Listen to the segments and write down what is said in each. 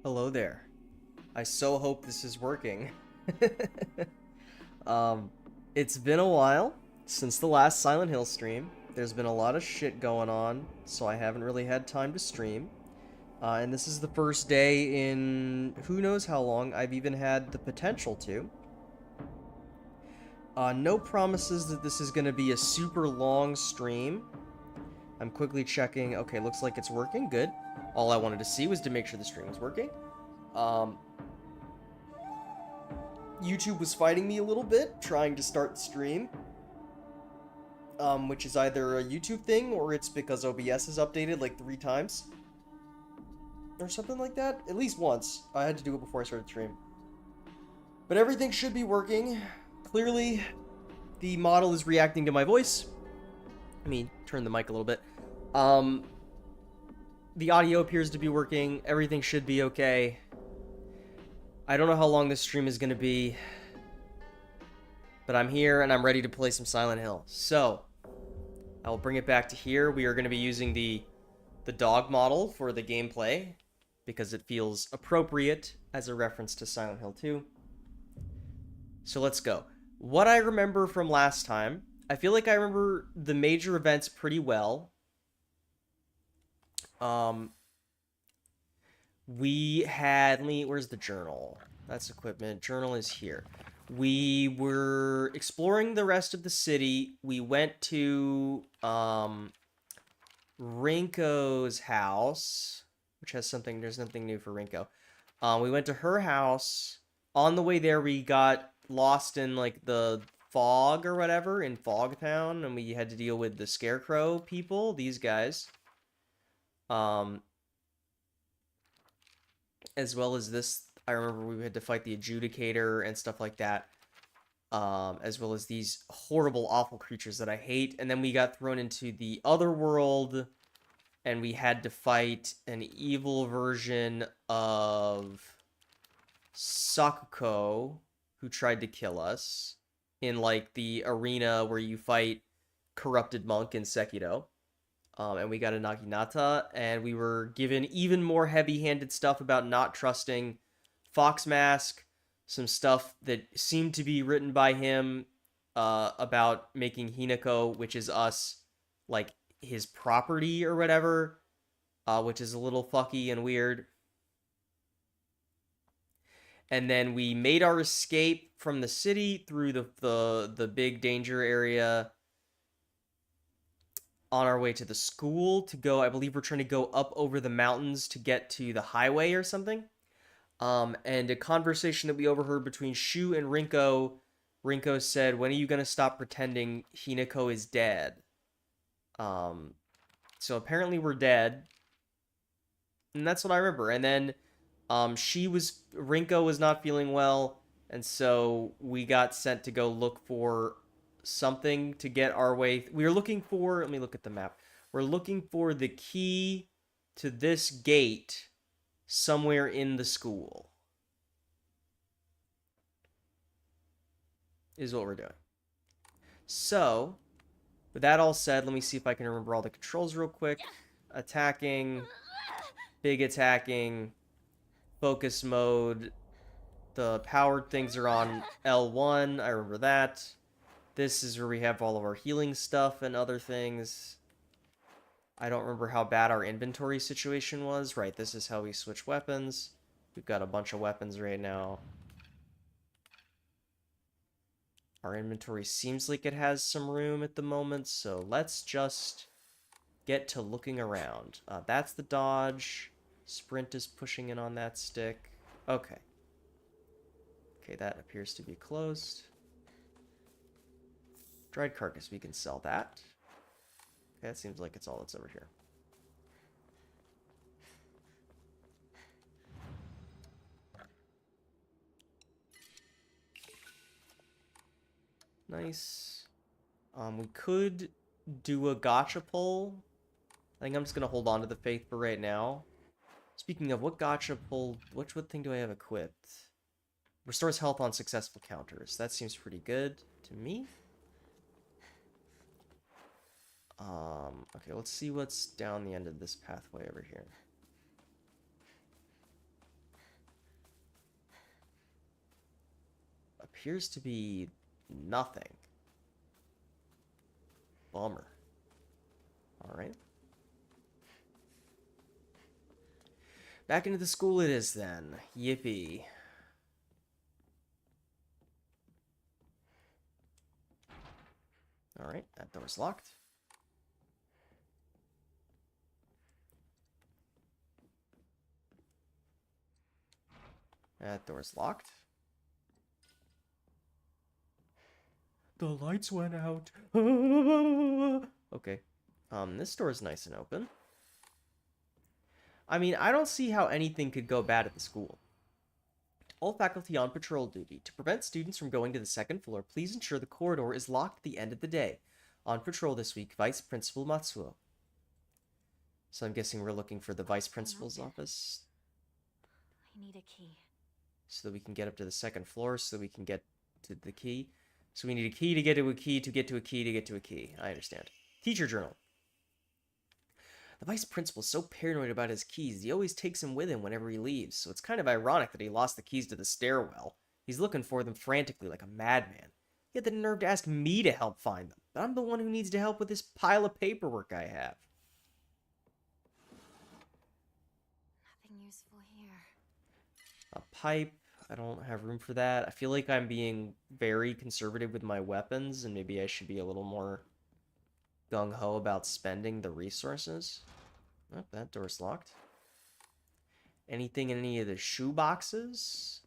Hello there. I so hope this is working. um, it's been a while since the last Silent Hill stream. There's been a lot of shit going on, so I haven't really had time to stream. And this is the first day in who knows how long I've even had the potential to. No promises that this is going to be a super long stream. I'm quickly checking. Okay, looks like it's working. Good. All I wanted to see was to make sure the stream was working. YouTube was fighting me a little bit, trying to start the stream. Which is either a YouTube thing, or it's because OBS is updated like 3 times. Or something like that. At least once. I had to do it before I started the stream. But everything should be working. Clearly, the model is reacting to my voice. Let me turn the mic a little bit. The audio appears to be working. Everything should be okay. I don't know how long this stream is going to be. But I'm here and I'm ready to play some Silent Hill. So, I'll bring it back to here. We are going to be using the dog model for the gameplay, because it feels appropriate as a reference to Silent Hill 2. So let's go. What I remember from last time, I feel like I remember the major events pretty well. We had, where's the journal? That's equipment. Journal is here. We were exploring the rest of the city. We went to Rinko's house, which has something, there's nothing new for Rinko. We went to her house. On the way there, we got lost in like the fog or whatever in Fog Town, and we had to deal with the Scarecrow people, these guys. As well as this, I remember we had to fight the Adjudicator and stuff like that. As well as these horrible, awful creatures that I hate. And then we got thrown into the other world, and we had to fight an evil version of Sakuko, who tried to kill us, in like the arena where you fight Corrupted Monk in Sekiro. And we got a Naginata, and we were given even more heavy-handed stuff about not trusting Fox Mask, some stuff that seemed to be written by him about making Hinako, which is us, like, his property or whatever, which is a little fucky and weird. And then we made our escape from the city through the big danger area on our way to the school to go. I believe we're trying to go up over the mountains to get to the highway or something. And a conversation that we overheard between Shu and Rinko. Rinko said, "When are you gonna stop pretending Hinako is dead?" So apparently we're dead, and that's what I remember. And then, Rinko was not feeling well, and so we got sent to go look for something to get our way. We were looking for. Let me look at the map. We're looking for the key to this gate somewhere in the school. Is what we're doing. So, with that all said, let me see if I can remember all the controls real quick. Attacking, big attacking, focus mode. The powered things are on L1. I remember that. This is where we have all of our healing stuff and other things. I don't remember how bad our inventory situation was. Right, this is how we switch weapons. We've got a bunch of weapons right now. Our inventory seems like it has some room at the moment, so let's just get to looking around. That's the dodge. Sprint is pushing in on that stick. Okay. Okay, that appears to be closed. Dried carcass, we can sell that. Okay, that seems like it's all that's over here. Nice. We could do a gotcha pull. I think I'm just going to hold on to the faith for right now. Speaking of, what gotcha pull, what thing do I have equipped? Restores health on successful counters. That seems pretty good to me. Okay, let's see what's down the end of this pathway over here. Appears to be nothing. Bummer. Alright. Back into the school it is then. Yippee. Alright, that door's locked. That door's locked. The lights went out. Okay. This door's nice and open. I mean, I don't see how anything could go bad at the school. All faculty on patrol duty. To prevent students from going to the second floor, please ensure the corridor is locked at the end of the day. On patrol this week, Vice Principal Matsuo. So I'm guessing we're looking for the Vice Principal's office. I need a key. So that we can get up to the second floor, so that we can get to the key. So we need a key to get to a key, to get to a key, to get to a key. I understand. Teacher journal. The vice principal is so paranoid about his keys, he always takes them with him whenever he leaves, so it's kind of ironic that he lost the keys to the stairwell. He's looking for them frantically like a madman. He had the nerve to ask me to help find them, but I'm the one who needs to help with this pile of paperwork I have. Nothing useful here. A pipe. I don't have room for that. I feel like I'm being very conservative with my weapons, and maybe I should be a little more gung-ho about spending the resources. Oh, that door's locked. Anything in any of the shoe boxes?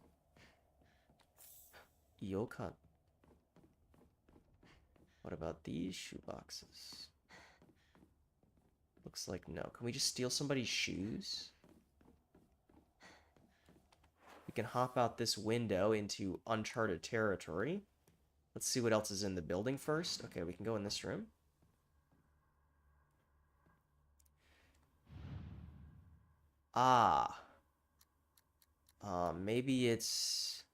Yokan. What about these shoe boxes? Looks like no. Can we just steal somebody's shoes? We can hop out this window into uncharted territory. Let's see what else is in the building first. Okay, we can go in this room. Ah. Maybe it's...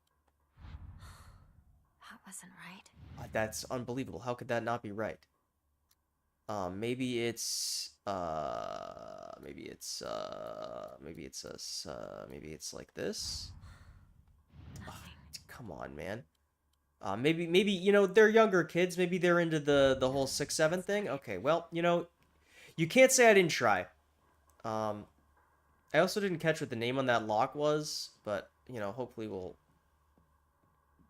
That wasn't right. That's unbelievable. How could that not be right? Maybe it's... Maybe it's like this. Come on, man. Maybe, you know, they're younger kids. Maybe they're into the whole 6-7 thing. Okay, well, you know, You can't say I didn't try. I also didn't catch what the name on that lock was, but, you know, hopefully we'll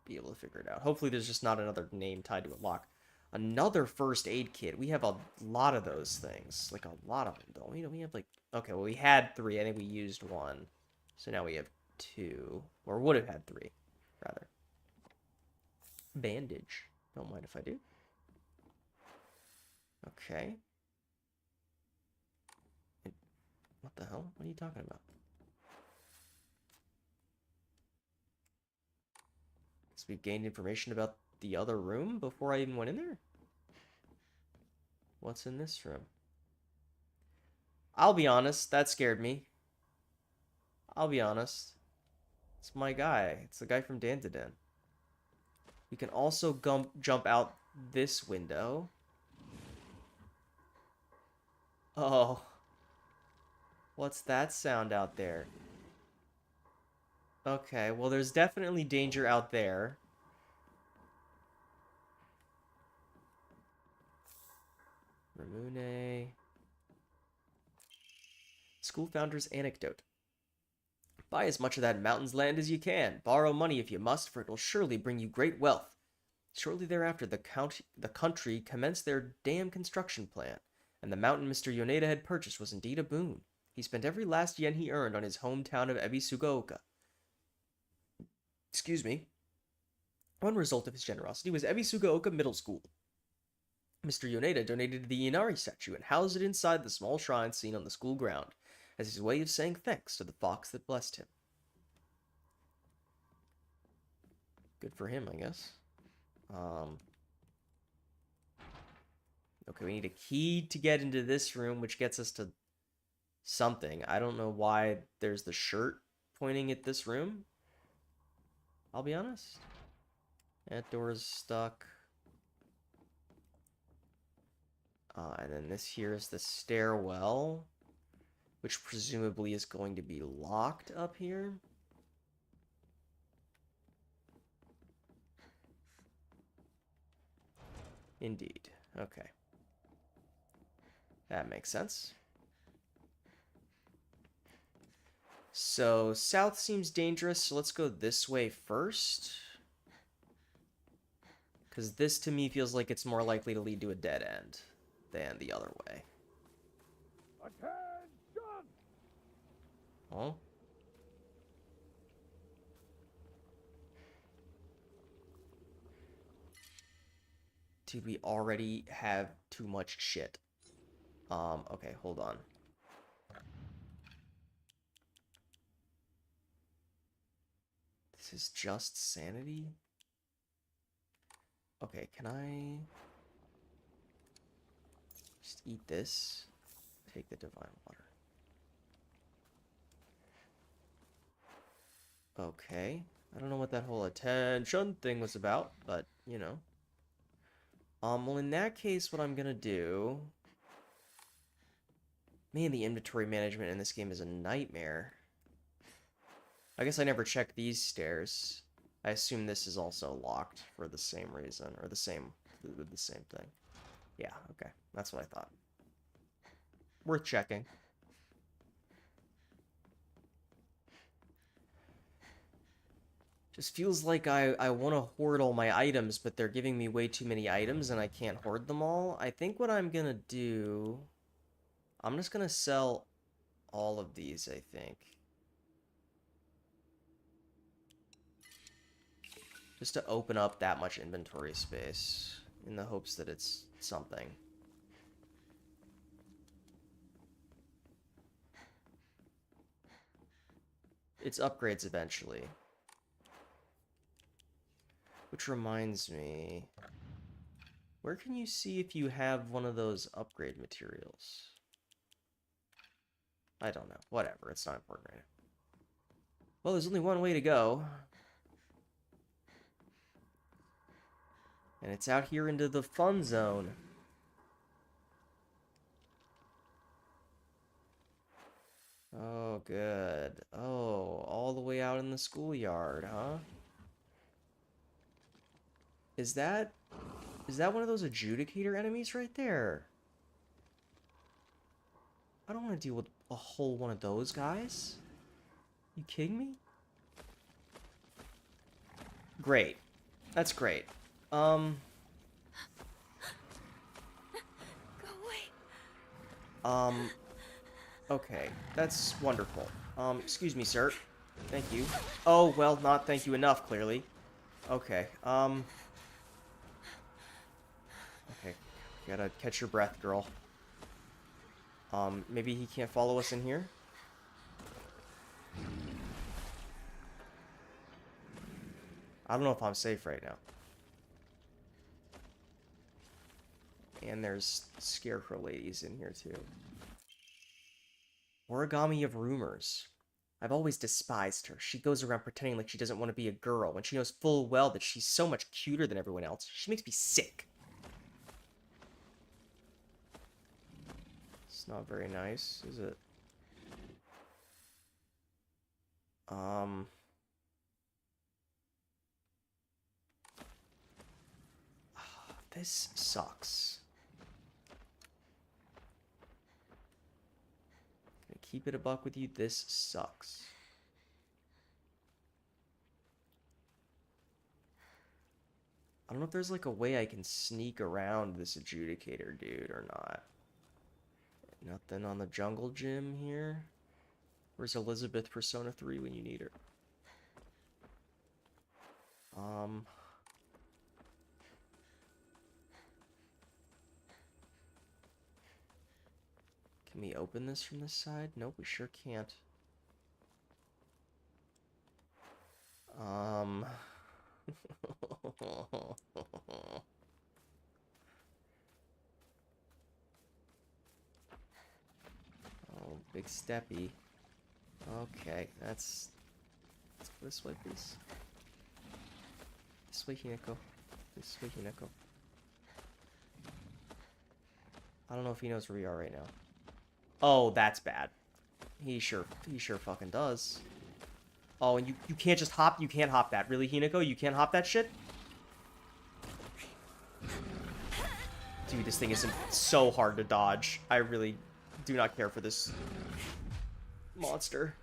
be able to figure it out. Hopefully there's just not another name tied to a lock. Another first aid kit. We have a lot of those things. Like, a lot of them, don't we? We have, like... Okay, well, we had 3. I think we used 1. So now we have 2. Or would have had 3, rather. Bandage. Don't mind if I do. Okay. What the hell? What are you talking about? So we've gained information about the other room before I even went in there? What's in this room? I'll be honest, that scared me. I'll be honest. It's my guy. It's the guy from Dandadan. We can also jump out this window. Oh. What's that sound out there? Okay, well, there's definitely danger out there. Ramune. School founder's anecdote. Buy as much of that mountain's land as you can. Borrow money if you must, for it will surely bring you great wealth. Shortly thereafter, the country commenced their dam construction plan, and the mountain Mr. Yoneda had purchased was indeed a boon. He spent every last yen he earned on his hometown of Ebisugaoka. Excuse me. One result of his generosity was Ebisugaoka Middle School. Mr. Yoneda donated the Inari statue and housed it inside the small shrine seen on the school ground, as his way of saying thanks to the fox that blessed him. Good for him, I guess. Okay, we need a key to get into this room, which gets us to something. I don't know why there's the shirt pointing at this room. I'll be honest. That door's stuck. And then this here is the stairwell, which presumably is going to be locked up here. Indeed. Okay. That makes sense. So, south seems dangerous, so let's go this way first. Because this, to me, feels like it's more likely to lead to a dead end than the other way. Attention! Oh? Dude, we already have too much shit. Okay, hold on. This is just sanity? Okay, can I just eat this? Take the divine water. Okay. I don't know what that whole attention thing was about, but, you know. Well, in that case, what I'm gonna do... Man, the inventory management in this game is a nightmare. I guess I never checked these stairs. I assume this is also locked for the same reason, or the same thing. Yeah, okay. That's what I thought. Worth checking. Just feels like I want to hoard all my items, but they're giving me way too many items and I can't hoard them all. I think what I'm gonna do... I'm just gonna sell all of these, I think. Just to open up that much inventory space, in the hopes that it's something. It's upgrades eventually. Which reminds me... Where can you see if you have one of those upgrade materials? I don't know. Whatever, it's not important right now. Well, there's only one way to go. And it's out here into the fun zone. Oh, good. Oh, all the way out in the schoolyard, huh? Is that one of those adjudicator enemies right there? I don't want to deal with a whole one of those guys. You kidding me? Great. That's great. Go away. Okay. That's wonderful. Excuse me, sir. Thank you. Oh, well, not thank you enough, clearly. Okay, okay. You gotta catch your breath, girl. Maybe he can't follow us in here? I don't know if I'm safe right now. And there's scarecrow ladies in here, too. Origami of rumors. I've always despised her. She goes around pretending like she doesn't want to be a girl when she knows full well that she's so much cuter than everyone else. She makes me sick. It's not very nice, is it? This sucks. Gonna keep it a buck with you. This sucks. I don't know if there's like a way I can sneak around this adjudicator dude or not. Nothing on the jungle gym here. Where's Elizabeth Persona 3 when you need her? Can we open this from this side? Nope, we sure can't. Oh, big steppy. Okay, let's go this way, please. This way, Hineko. This way, Hineko. I don't know if he knows where we are right now. Oh, that's bad. He sure fucking does. Oh, and you can't just hop. You can't hop that. Really, Hineko? You can't hop that shit? Dude, this thing is so hard to dodge. I really do not care for this monster.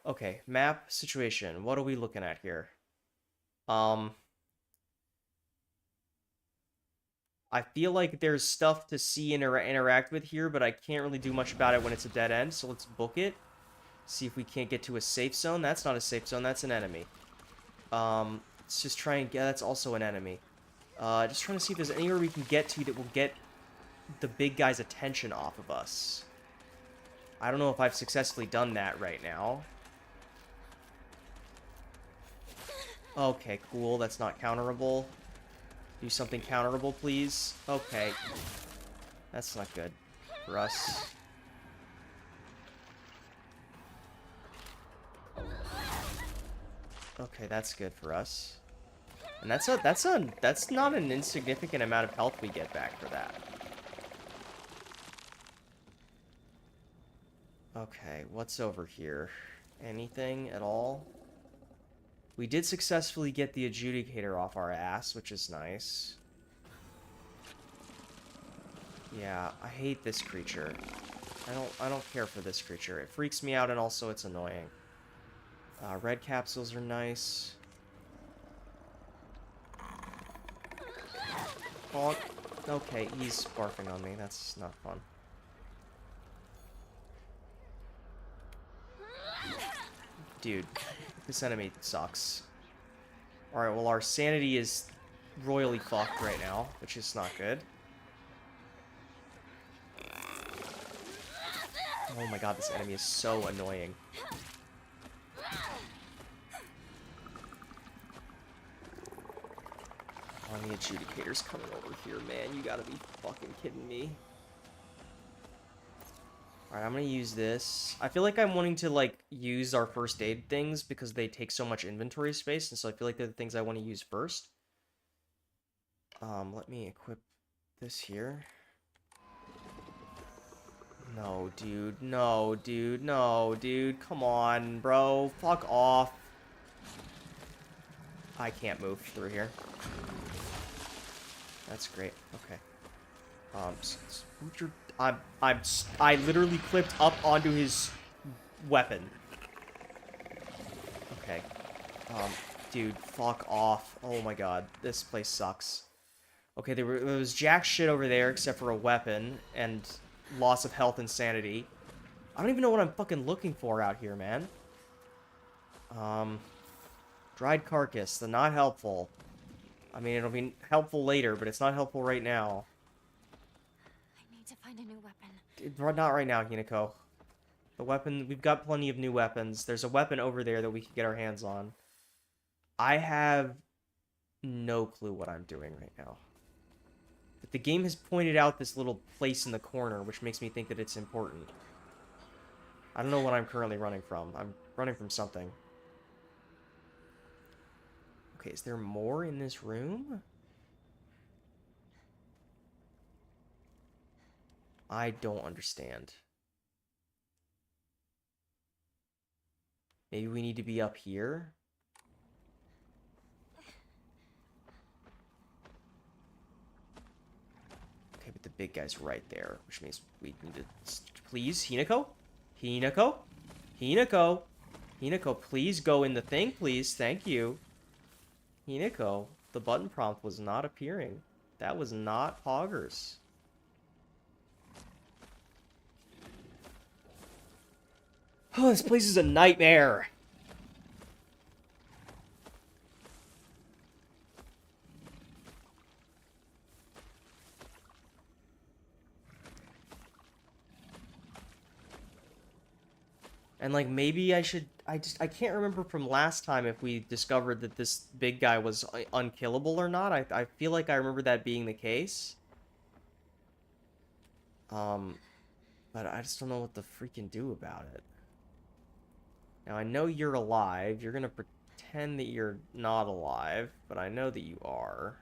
Okay, map situation. What are we looking at here? I feel like there's stuff to see and interact with here, but I can't really do much about it when it's a dead end, so let's book it. See if we can't get to a safe zone. That's not a safe zone, that's an enemy. Let's just try and get... That's also an enemy. Just trying to see if there's anywhere we can get to that will get the big guy's attention off of us. I don't know if I've successfully done that right now. Okay, cool. That's not counterable. Do something counterable, please. Okay. That's not good for us. Okay, that's good for us. And that's not an insignificant amount of health we get back for that. Okay, what's over here? Anything at all? We did successfully get the adjudicator off our ass, which is nice. Yeah, I hate this creature. I don't care for this creature. It freaks me out and also it's annoying. Red capsules are nice. Oh, okay, he's barking on me. That's not fun. Dude, this enemy sucks. Alright, well, our sanity is royally fucked right now, which is not good. Oh my god, this enemy is so annoying. Oh, the adjudicator's coming over here, man. You gotta be fucking kidding me. Alright, I'm gonna use this. I feel like I'm wanting to, like, use our first aid things because they take so much inventory space, and so I feel like they're the things I want to use first. Let me equip this here. No, dude. No, dude. No, dude. Come on, bro. Fuck off. I can't move through here. That's great. Okay. I literally clipped up onto his weapon. Okay. Dude, fuck off. Oh my god, this place sucks. Okay, there was jack shit over there except for a weapon and loss of health and sanity. I don't even know what I'm fucking looking for out here, man. Dried carcass, the not helpful. I mean, it'll be helpful later, but it's not helpful right now. I need to find a new weapon. Not right now, Hinako. The weapon, we've got plenty of new weapons. There's a weapon over there that we can get our hands on. I have no clue what I'm doing right now. But the game has pointed out this little place in the corner, which makes me think that it's important. I don't know what I'm currently running from. I'm running from something. Okay, is there more in this room? I don't understand. Maybe we need to be up here? Okay, but the big guy's right there, which means we need to... Please, Hinako? Hinako? Hinako? Hinako, please go in the thing, please. Thank you. Hinako, the button prompt was not appearing. That was not Poggers. Oh, this place is a nightmare. And, like, maybe I should... I can't remember from last time if we discovered that this big guy was unkillable or not. I feel like I remember that being the case. But I just don't know what to freaking do about it. Now, I know you're alive. You're gonna pretend that you're not alive, but I know that you are.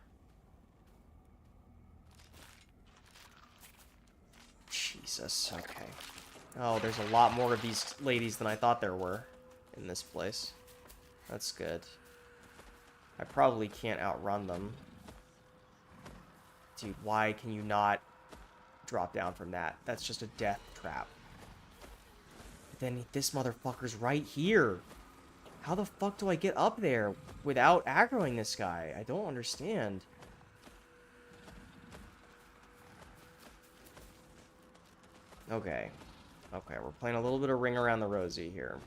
Jesus, okay. Oh, there's a lot more of these ladies than I thought there were in this place. That's good. I probably can't outrun them. Dude, why can you not drop down from that? That's just a death trap. But then this motherfucker's right here. How the fuck do I get up there without aggroing this guy? I don't understand. Okay. Okay, we're playing a little bit of Ring Around the Rosie here.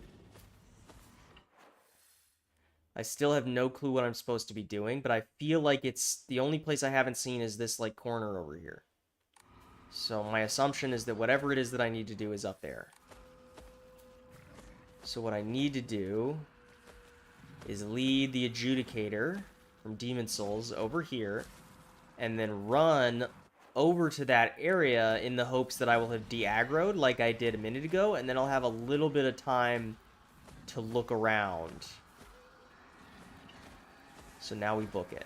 I still have no clue what I'm supposed to be doing, but I feel like it's... The only place I haven't seen is this, like, corner over here. So my assumption is that whatever it is that I need to do is up there. So what I need to do is lead the Adjudicator from Demon Souls over here, and then run over to that area in the hopes that I will have de-aggroed like I did a minute ago, and then I'll have a little bit of time to look around. So now we book it.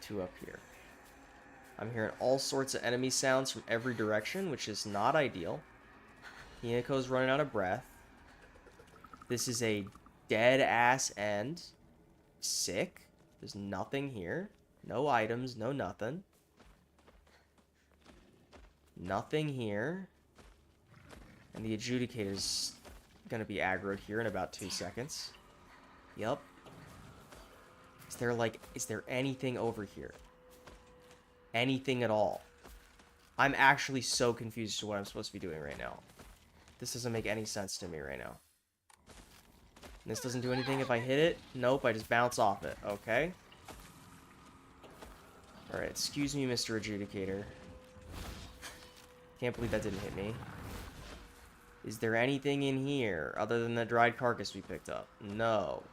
To up here. I'm hearing all sorts of enemy sounds from every direction, which is not ideal. Hinako's running out of breath. This is a dead-ass end. Sick. There's nothing here. No items, no nothing. Nothing here. And the Adjudicator's gonna be aggroed here in about 2 seconds. Yup. Is there anything over here? Anything at all? I'm actually so confused as to what I'm supposed to be doing right now. This doesn't make any sense to me right now. And this doesn't do anything if I hit it? Nope, I just bounce off it. Okay. Alright, excuse me, Mr. Adjudicator. Can't believe that didn't hit me. Is there anything in here other than the dried carcass we picked up? No.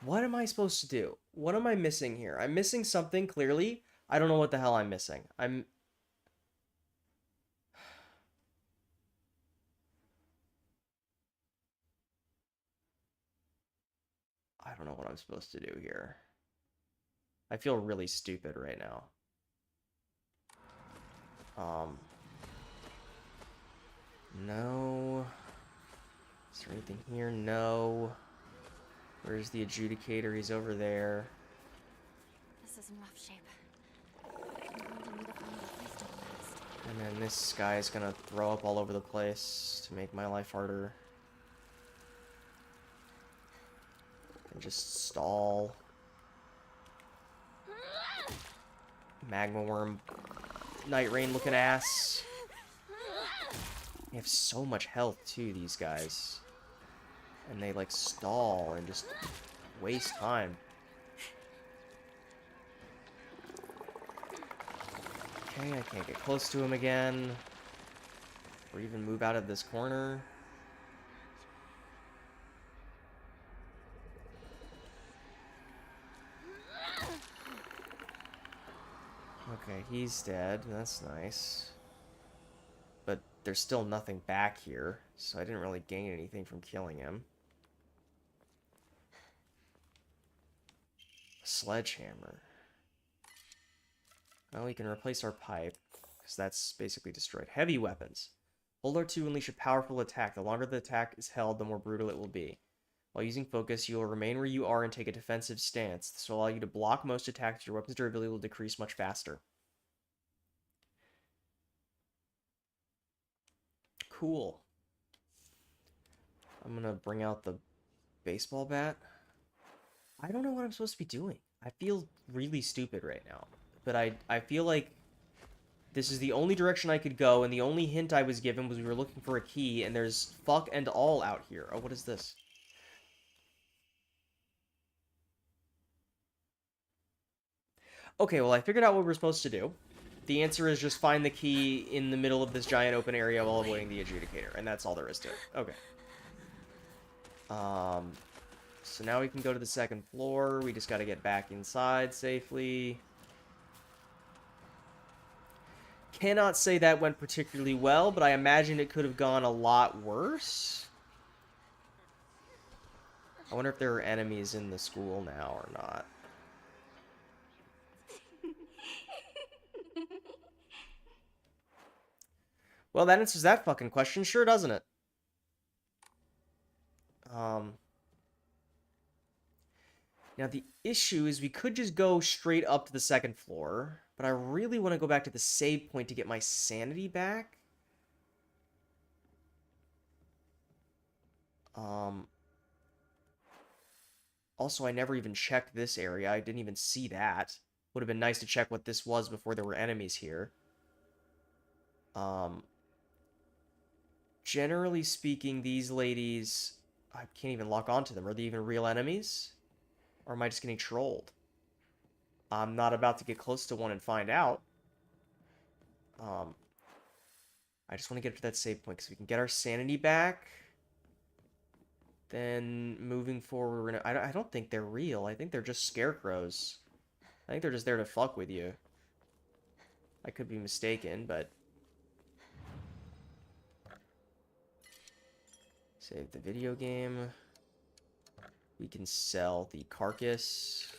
What am I supposed to do? What am I missing here? I'm missing something, clearly. I don't know what the hell I'm missing. I don't know what I'm supposed to do here. I feel really stupid right now. No. Is there anything here? No. Where's the adjudicator? He's over there. This is in rough shape. I'm going to need to find a place to last. And then this guy's gonna throw up all over the place to make my life harder. And just stall. Magma worm, night rain looking ass. They have so much health too, these guys. And they like stall and just waste time. Okay, I can't get close to him again. Or even move out of this corner. Okay, he's dead. That's nice. But there's still nothing back here, so I didn't really gain anything from killing him. Sledgehammer. Well, we can replace our pipe, because that's basically destroyed. Heavy weapons. Hold R2 and unleash a powerful attack. The longer the attack is held, the more brutal it will be. While using focus, you will remain where you are and take a defensive stance. This will allow you to block most attacks. Your weapon's durability will decrease much faster. Cool. I'm gonna bring out the baseball bat. I don't know what I'm supposed to be doing. I feel really stupid right now. But I feel like this is the only direction I could go, and the only hint I was given was we were looking for a key, and there's fuck and all out here. Oh, what is this? Okay, well, I figured out what we're supposed to do. The answer is just find the key in the middle of this giant open area while avoiding the adjudicator, and that's all there is to it. Okay. So now we can go to the second floor. We just gotta get back inside safely. Cannot say that went particularly well, but I imagine it could have gone a lot worse. I wonder if there are enemies in the school now or not. Well, that answers that fucking question, sure doesn't it? Now the issue is we could just go straight up to the second floor, but I really want to go back to the save point to get my sanity back. Also, I never even checked this area. I didn't even see that. Would have been nice to check what this was before there were enemies here. Generally speaking, these ladies... I can't even lock onto them. Are they even real enemies? Or am I just getting trolled? I'm not about to get close to one and find out. I just want to get to that save point because we can get our sanity back. Then moving forward, we're gonna... I don't think they're real. I think they're just scarecrows. I think they're just there to fuck with you. I could be mistaken, but... Save the video game. We can sell the carcass.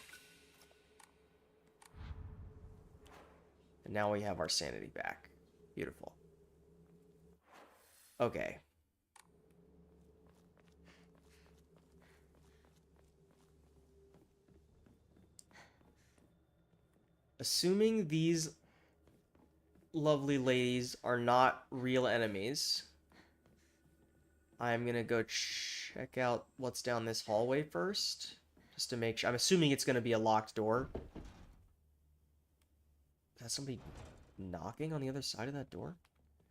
And now we have our sanity back. Beautiful. Okay. Assuming these lovely ladies are not real enemies, I'm gonna go check out what's down this hallway first, just to make sure. I'm assuming it's gonna be a locked door. Is that somebody knocking on the other side of that door?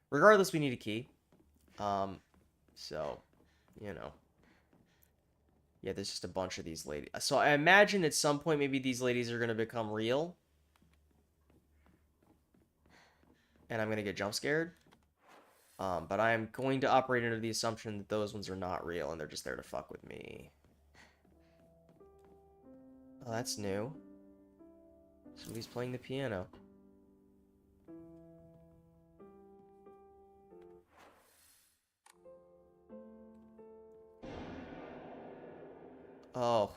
Regardless, we need a key. So, you know. Yeah, there's just a bunch of these ladies. So I imagine at some point maybe these ladies are gonna become real. And I'm gonna get jump scared. But I am going to operate under the assumption that those ones are not real and they're just there to fuck with me. Oh, that's new. Somebody's playing the piano. Oh.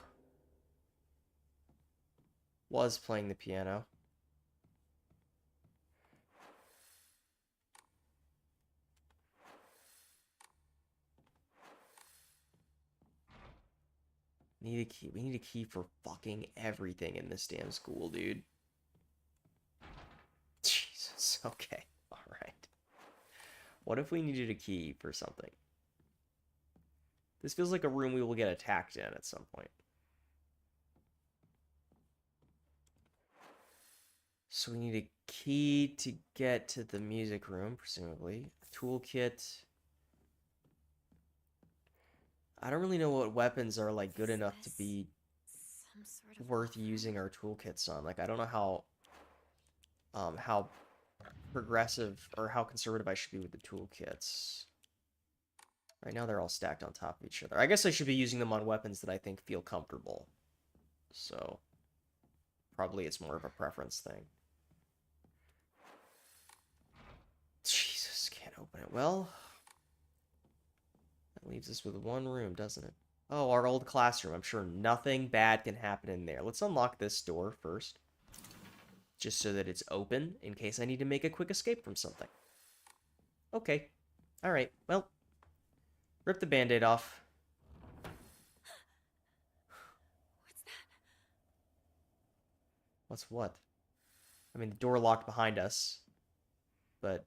Was playing the piano. Need a key. We need a key for fucking everything in this damn school, dude. Jesus. Okay. All right. What if we needed a key for something? This feels like a room we will get attacked in at some point. So we need a key to get to the music room, presumably. A toolkit. I don't really know what weapons are like good enough to be Some sort of worth using our toolkits on. Like I don't know how progressive or how conservative I should be with the toolkits. Right now they're all stacked on top of each other. I guess I should be using them on weapons that I think feel comfortable. So probably it's more of a preference thing. Jesus, can't open it. Well, that leaves us with one room, doesn't it? Oh, our old classroom. I'm sure nothing bad can happen in there. Let's unlock this door first. Just so that it's open in case I need to make a quick escape from something. Okay. Alright, well. Rip the band-aid off. What's that? What's what? I mean, the door locked behind us. But,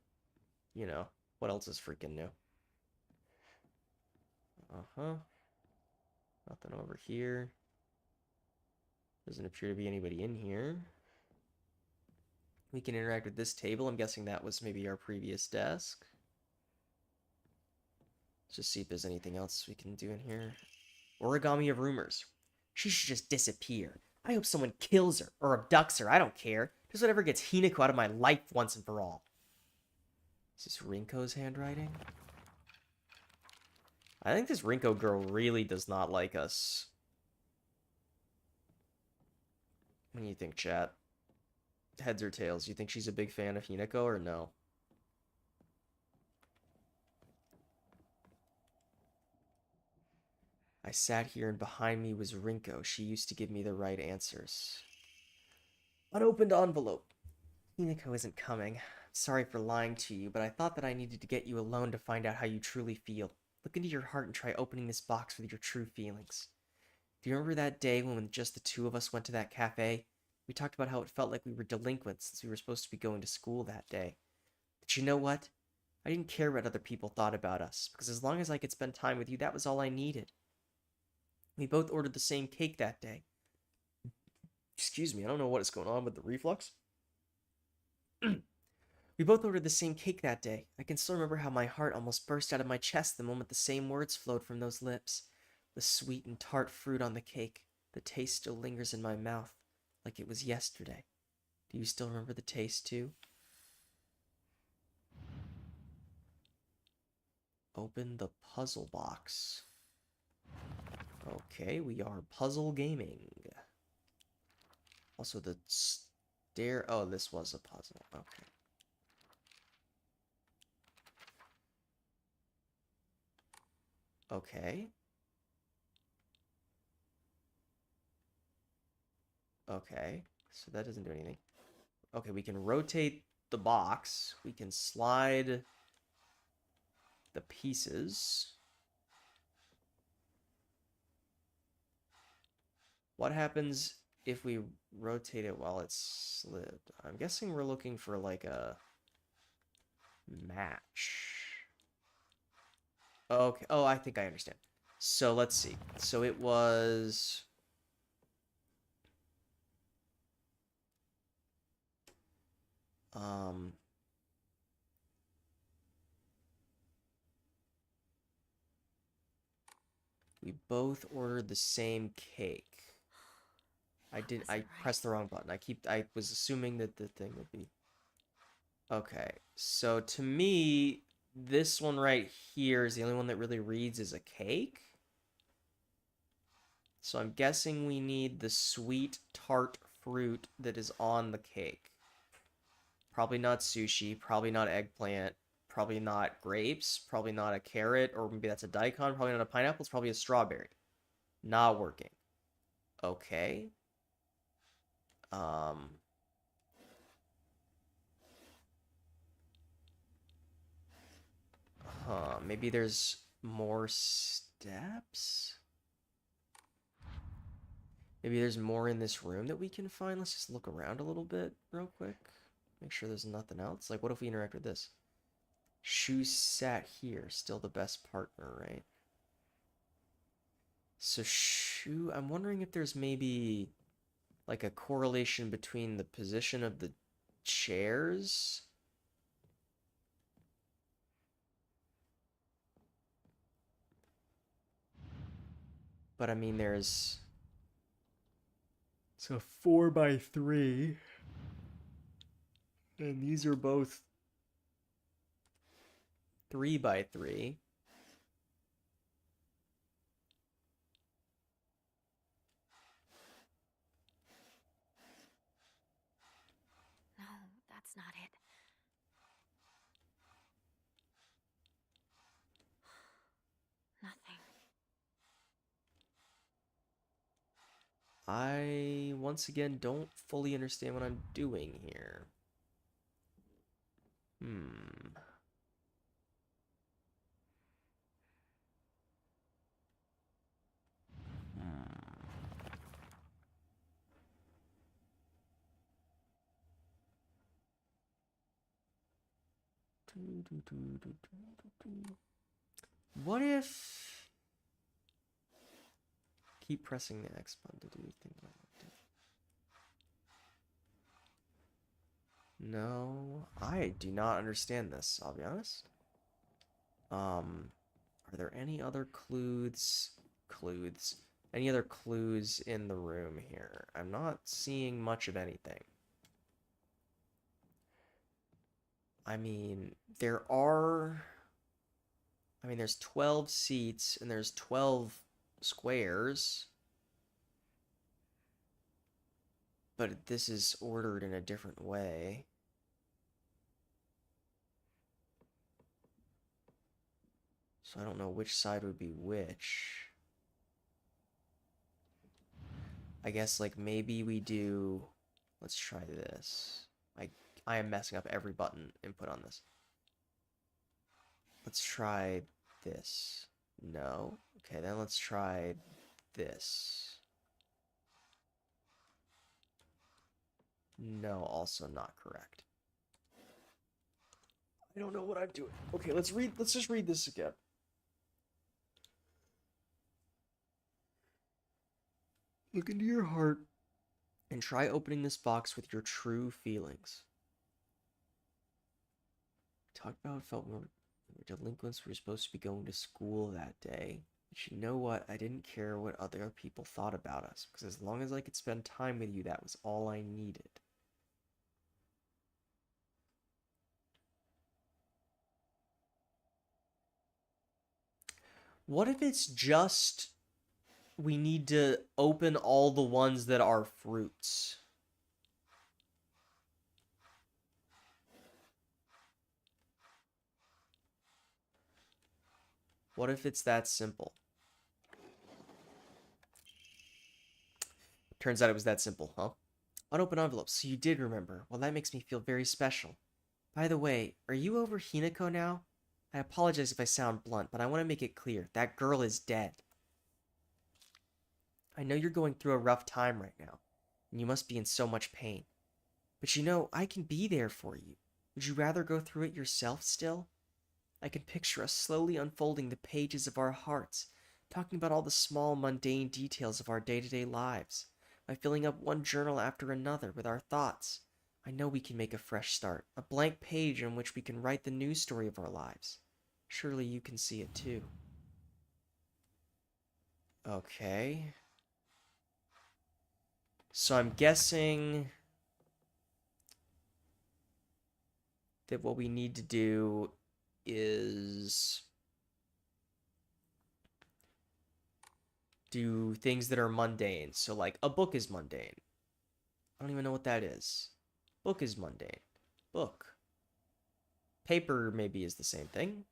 you know, what else is freaking new? Uh-huh. Nothing over here. Doesn't appear to be anybody in here. We can interact with this table. I'm guessing that was maybe our previous desk. Let's just see if there's anything else we can do in here. Origami of rumors. She should just disappear. I hope someone kills her or abducts her. I don't care. Just whatever gets Hinako out of my life once and for all. Is this Rinko's handwriting? I think this Rinko girl really does not like us. What do you think, chat? Heads or tails? You think she's a big fan of Hinako or no? I sat here and behind me was Rinko. She used to give me the right answers. Unopened envelope. Hinako isn't coming. Sorry for lying to you, but I thought that I needed to get you alone to find out how you truly feel. Look into your heart and try opening this box with your true feelings. Do you remember that day when just the two of us went to that cafe? We talked about how it felt like we were delinquents since we were supposed to be going to school that day. But you know what? I didn't care what other people thought about us, because as long as I could spend time with you, that was all I needed. We both ordered the same cake that day. Excuse me, I don't know what is going on with the reflux. We both ordered the same cake that day. I can still remember how my heart almost burst out of my chest the moment the same words flowed from those lips. The sweet and tart fruit on the cake. The taste still lingers in my mouth, like it was yesterday. Do you still remember the taste too? Open the puzzle box. Okay, we are puzzle gaming. Also, the stair... Oh, this was a puzzle. Okay. Okay. Okay. So that doesn't do anything. Okay, we can rotate the box. We can slide the pieces. What happens if we rotate it while it's slid? I'm guessing we're looking for like a match. Okay. Oh, I think I understand. So let's see. So it was... We both ordered the same cake. I pressed the wrong button. I was assuming that the thing would be... Okay, so to me, this one right here is the only one that really reads as a cake. So I'm guessing we need the sweet tart fruit that is on the cake. Probably not sushi, probably not eggplant, probably not grapes, probably not a carrot, or maybe that's a daikon, probably not a pineapple, it's probably a strawberry. Not working. Okay. Maybe there's more steps? Maybe there's more in this room that we can find. Let's just look around a little bit real quick. Make sure there's nothing else. Like, what if we interact with this? Shoes sat here. Still the best partner, right? So I'm wondering if there's maybe like a correlation between the position of the chairs. But I mean, there's... So 4x3. And these are both 3x3. No, that's not it. Nothing. I, once again, don't fully understand what I'm doing here. Hmm. What if... Keep pressing the X button to do things like that. No, I do not understand this, I'll be honest. Are there any other any other clues in the room here? I'm not seeing much of anything. I mean, there's 12 seats and there's 12 squares. But this is ordered in a different way. So I don't know which side would be which. I guess like maybe we do... Let's try this. I am messing up every button input on this. Let's try this. No. Okay, then let's try this. No, also not correct. I don't know what I'm doing. Okay, let's just read this again. Look into your heart and try opening this box with your true feelings. We talked about how it felt when we were delinquents. We were supposed to be going to school that day. But you know what? I didn't care what other people thought about us, because as long as I could spend time with you, that was all I needed. What if it's just we need to open all the ones that are fruits? What if it's that simple? Turns out it was that simple, huh? Unopened envelopes, so you did remember. Well, that makes me feel very special. By the way, are you over Hinako now? I apologize if I sound blunt, but I want to make it clear. That girl is dead. I know you're going through a rough time right now, and you must be in so much pain. But you know, I can be there for you. Would you rather go through it yourself still? I can picture us slowly unfolding the pages of our hearts, talking about all the small, mundane details of our day-to-day lives, by filling up one journal after another with our thoughts. I know we can make a fresh start, a blank page on which we can write the new story of our lives. Surely you can see it too. Okay. So I'm guessing that what we need to do is do things that are mundane. So like a book is mundane. I don't even know what that is. Book is mundane. Book. Paper maybe is the same thing.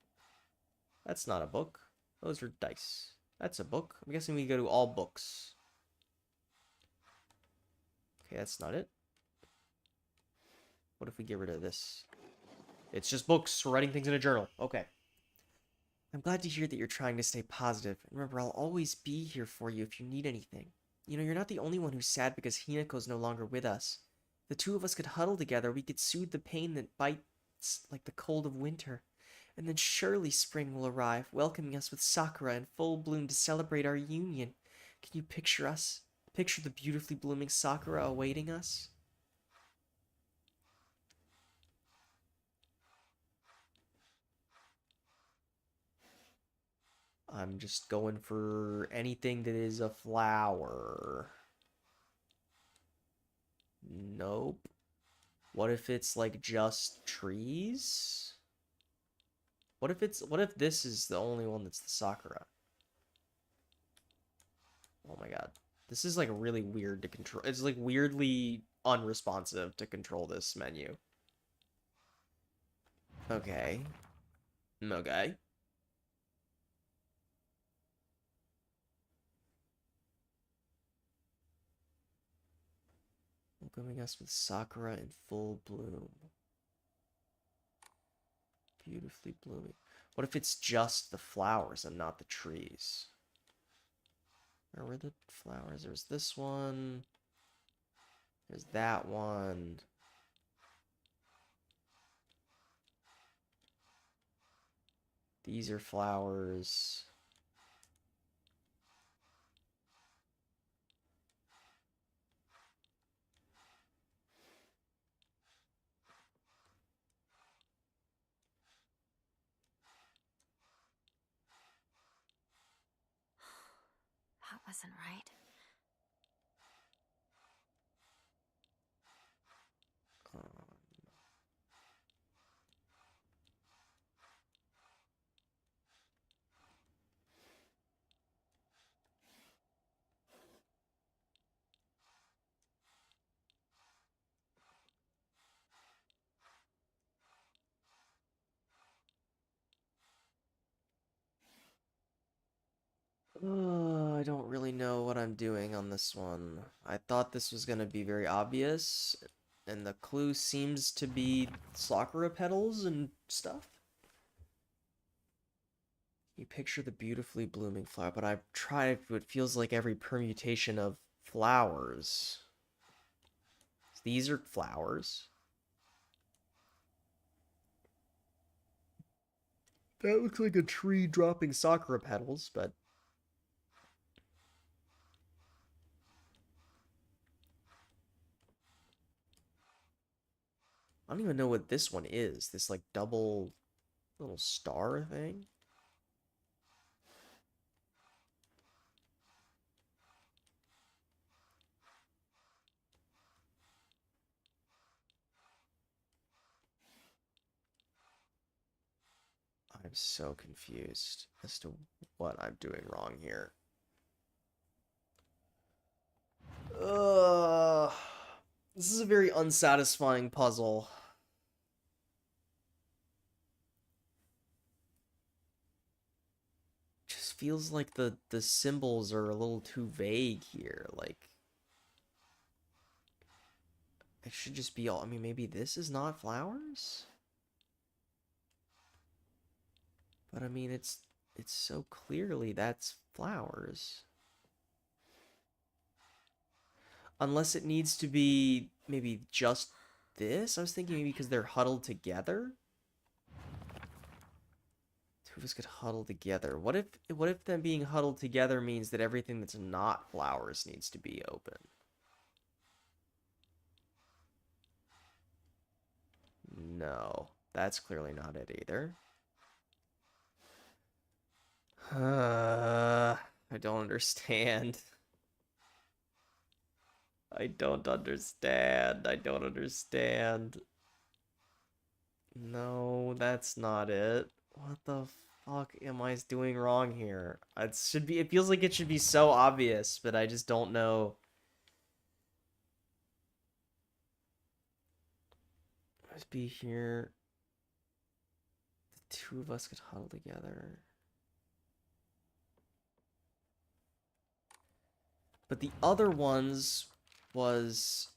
That's not a book. Those are dice. That's a book. I'm guessing we go to all books. Okay, that's not it. What if we get rid of this? It's just books or writing things in a journal. Okay. I'm glad to hear that you're trying to stay positive. And remember, I'll always be here for you if you need anything. You know, you're not the only one who's sad because Hinako's no longer with us. The two of us could huddle together, we could soothe the pain that bites like the cold of winter. And then surely spring will arrive, welcoming us with sakura in full bloom to celebrate our union. Can you picture us? Picture the beautifully blooming sakura awaiting us? I'm just going for anything that is a flower. Nope. What if it's like just trees? What if this is the only one that's the sakura? Oh my god. This is like really weird to control. It's like weirdly unresponsive to control this menu. Okay. Okay. Welcoming us with sakura in full bloom. Beautifully blooming. What if it's just the flowers and not the trees? Where were the flowers? There's this one. There's that one. These are flowers. That wasn't right. I don't really know what I'm doing on this one. I thought this was gonna be very obvious, and the clue seems to be sakura petals and stuff. You picture the beautifully blooming flower, but I've tried what feels like every permutation of flowers. These are flowers. That looks like a tree dropping sakura petals, but I don't even know what this one is. This like double little star thing. I'm so confused as to what I'm doing wrong here. Ugh. This is a very unsatisfying puzzle. Just feels like the symbols are a little too vague here. Like it should just be all. I mean, maybe this is not flowers? But I mean, it's so clearly that's flowers. Unless it needs to be maybe just this? I was thinking maybe because they're huddled together. Two of us could huddle together. What if them being huddled together means that everything that's not flowers needs to be open? No, that's clearly not it either. I don't understand. I don't understand. I don't understand. No, that's not it. What the fuck am I doing wrong here? It feels like it should be so obvious, but I just don't know. Let's be here. The two of us could huddle together. But the other ones was,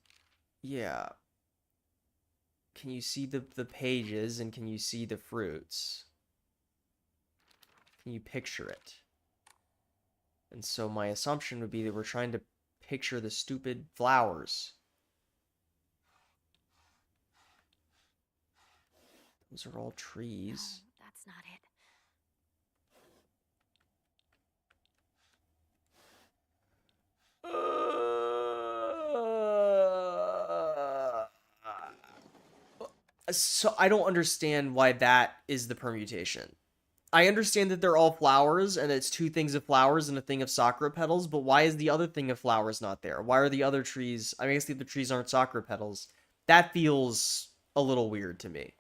yeah. Can you see the pages and can you see the fruits? Can you picture it? And so my assumption would be that we're trying to picture the stupid flowers. Those are all trees. No, that's not it. So I don't understand why that is the permutation. I understand that they're all flowers and it's two things of flowers and a thing of sakura petals, but why is the other thing of flowers not there? Why are the other trees? I mean, I guess the other trees aren't sakura petals. That feels a little weird to me.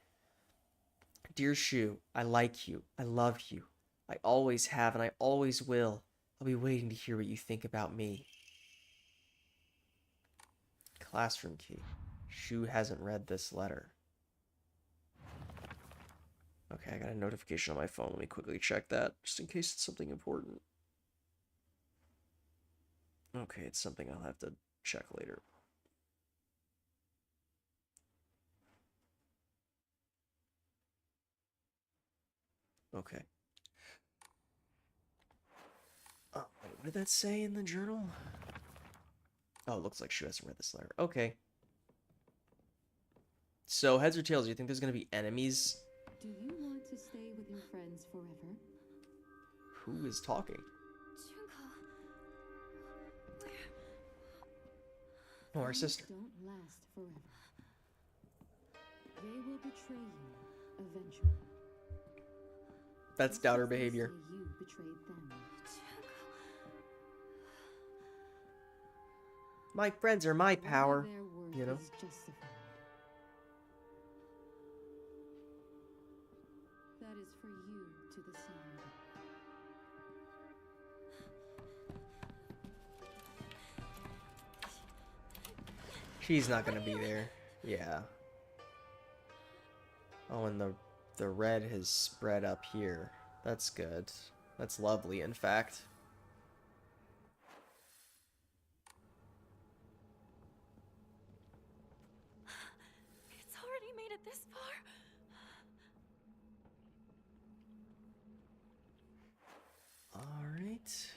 Dear Shu, I like you. I love you. I always have and I always will. I'll be waiting to hear what you think about me. Classroom key. Shu hasn't read this letter. Okay, I got a notification on my phone. Let me quickly check that, just in case it's something important. Okay, it's something I'll have to check later. Okay. Oh, wait, what did that say in the journal? Oh, it looks like Shu hasn't read this letter. Okay. So, heads or tails, do you think there's going to be enemies? Do you want to stay with your friends forever? Who is talking? Junko. Oh, our Friends sister. don't last forever. They will betray you eventually. That's Just doubter as they behavior. say you betrayed them. My friends are my power. Whether their worth you know? is justified. That is for you to decide. She's not gonna be there. Yeah. Oh, and the red has spread up here. That's good. That's lovely, in fact. It's already made it this far. Alright.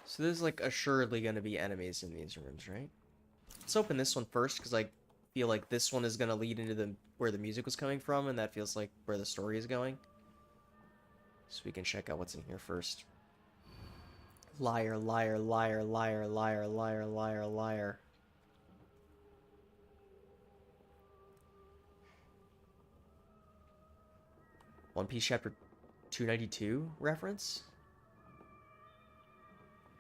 So there's like assuredly gonna be enemies in these rooms, right? Let's open this one first, because I feel like this one is gonna lead into the where the music was coming from, and that feels like where the story is going. So we can check out what's in here first. Liar, liar, liar, liar, liar, liar, liar, liar. One Piece chapter 292 reference?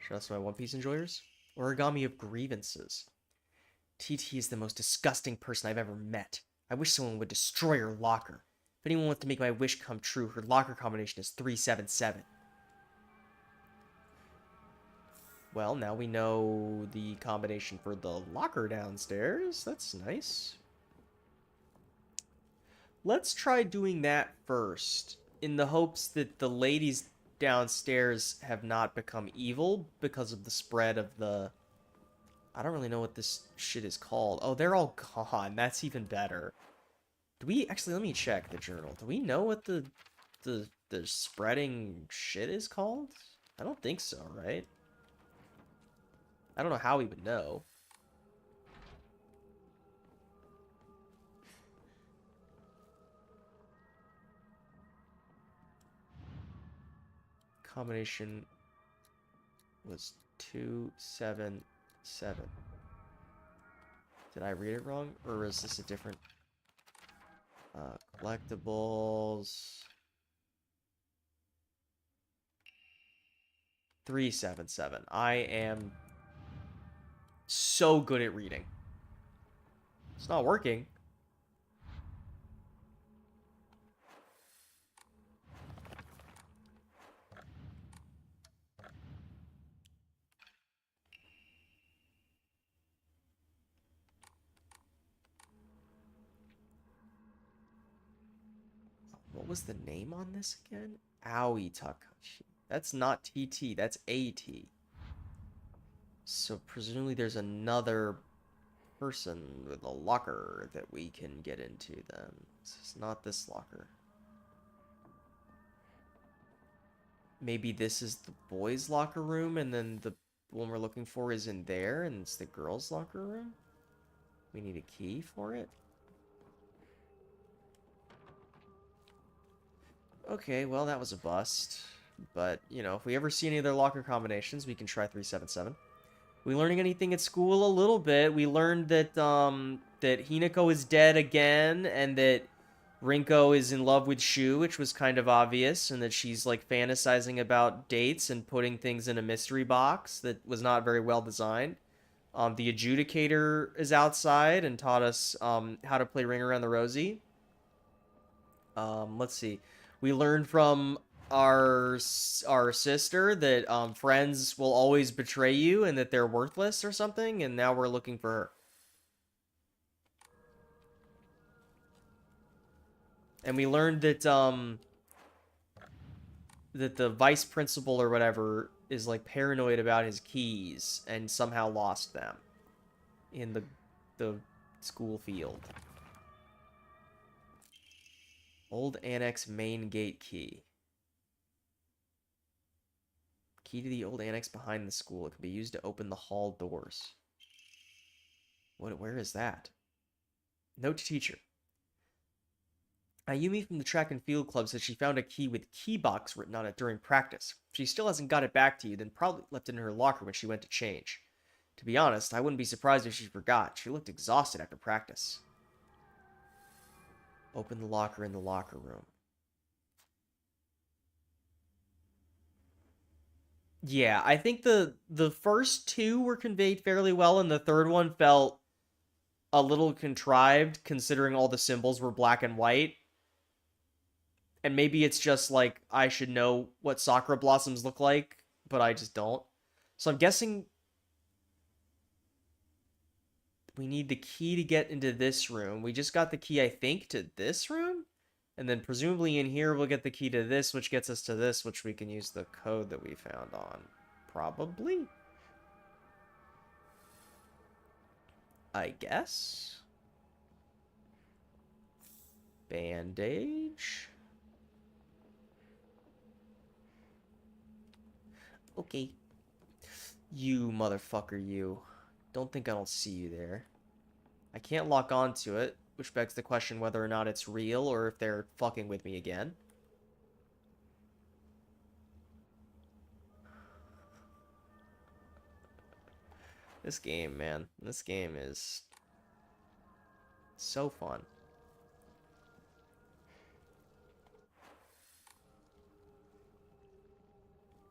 Shout out to my One Piece enjoyers. Origami of grievances. TT is the most disgusting person I've ever met. I wish someone would destroy her locker. If anyone wants to make my wish come true, her locker combination is 377. Well, now we know the combination for the locker downstairs. That's nice. Let's try doing that first, in the hopes that the ladies downstairs have not become evil because of the spread of the... I don't really know what this shit is called. Oh, they're all gone. That's even better. Do we... Actually, let me check the journal. Do we know what the spreading shit is called? I don't think so, right? I don't know how we would know. Combination was 277. Did I read it wrong? Or is this a different... collectibles... 377. I am so good at reading. It's not working. What was the name on this again? Aoi Takashi. That's not TT, that's AT. So presumably there's another person with a locker that we can get into then. This is not this locker. maybe this is the boys' locker room, and then the one we're looking for is in there, and it's the girls' locker room? We need a key for it? Okay, well, that was a bust. But, you know, if we ever see any other locker combinations, we can try 377. We learning anything at school? A little bit. We learned that, that Hinako is dead again, and that Rinko is in love with Shu, which was kind of obvious, and that she's, like, fantasizing about dates and putting things in a mystery box that was not very well designed. The adjudicator is outside and taught us, how to play Ring Around the Rosie. Let's see. We learned from our sister that friends will always betray you and that they're worthless or something, and now we're looking for her. And we learned that that the vice principal or whatever is like paranoid about his keys and somehow lost them in the school field. Old annex main gate key. Key to the old annex behind the school. It can be used to open the hall doors. Where is that? Note to teacher. Ayumi from the track and field club said she found a key with key box written on it during practice. If she still hasn't got it back to you, then probably left it in her locker when she went to change. To be honest, I wouldn't be surprised if she forgot. She looked exhausted after practice. Open the locker in the locker room. Yeah, I think the first two were conveyed fairly well, and the third one felt a little contrived, considering all the symbols were black and white. And maybe it's just like I should know what sakura blossoms look like, but I just don't. So I'm guessing we need the key to get into this room. We just got the key, I think, to this room. And then presumably in here we'll get the key to this, which gets us to this, which we can use the code that we found on. Probably? I guess? Bandage? Okay. You motherfucker, you. Don't think I don't see you there. I can't lock onto it, which begs the question whether or not it's real or if they're fucking with me again. This game, man. This game is so fun.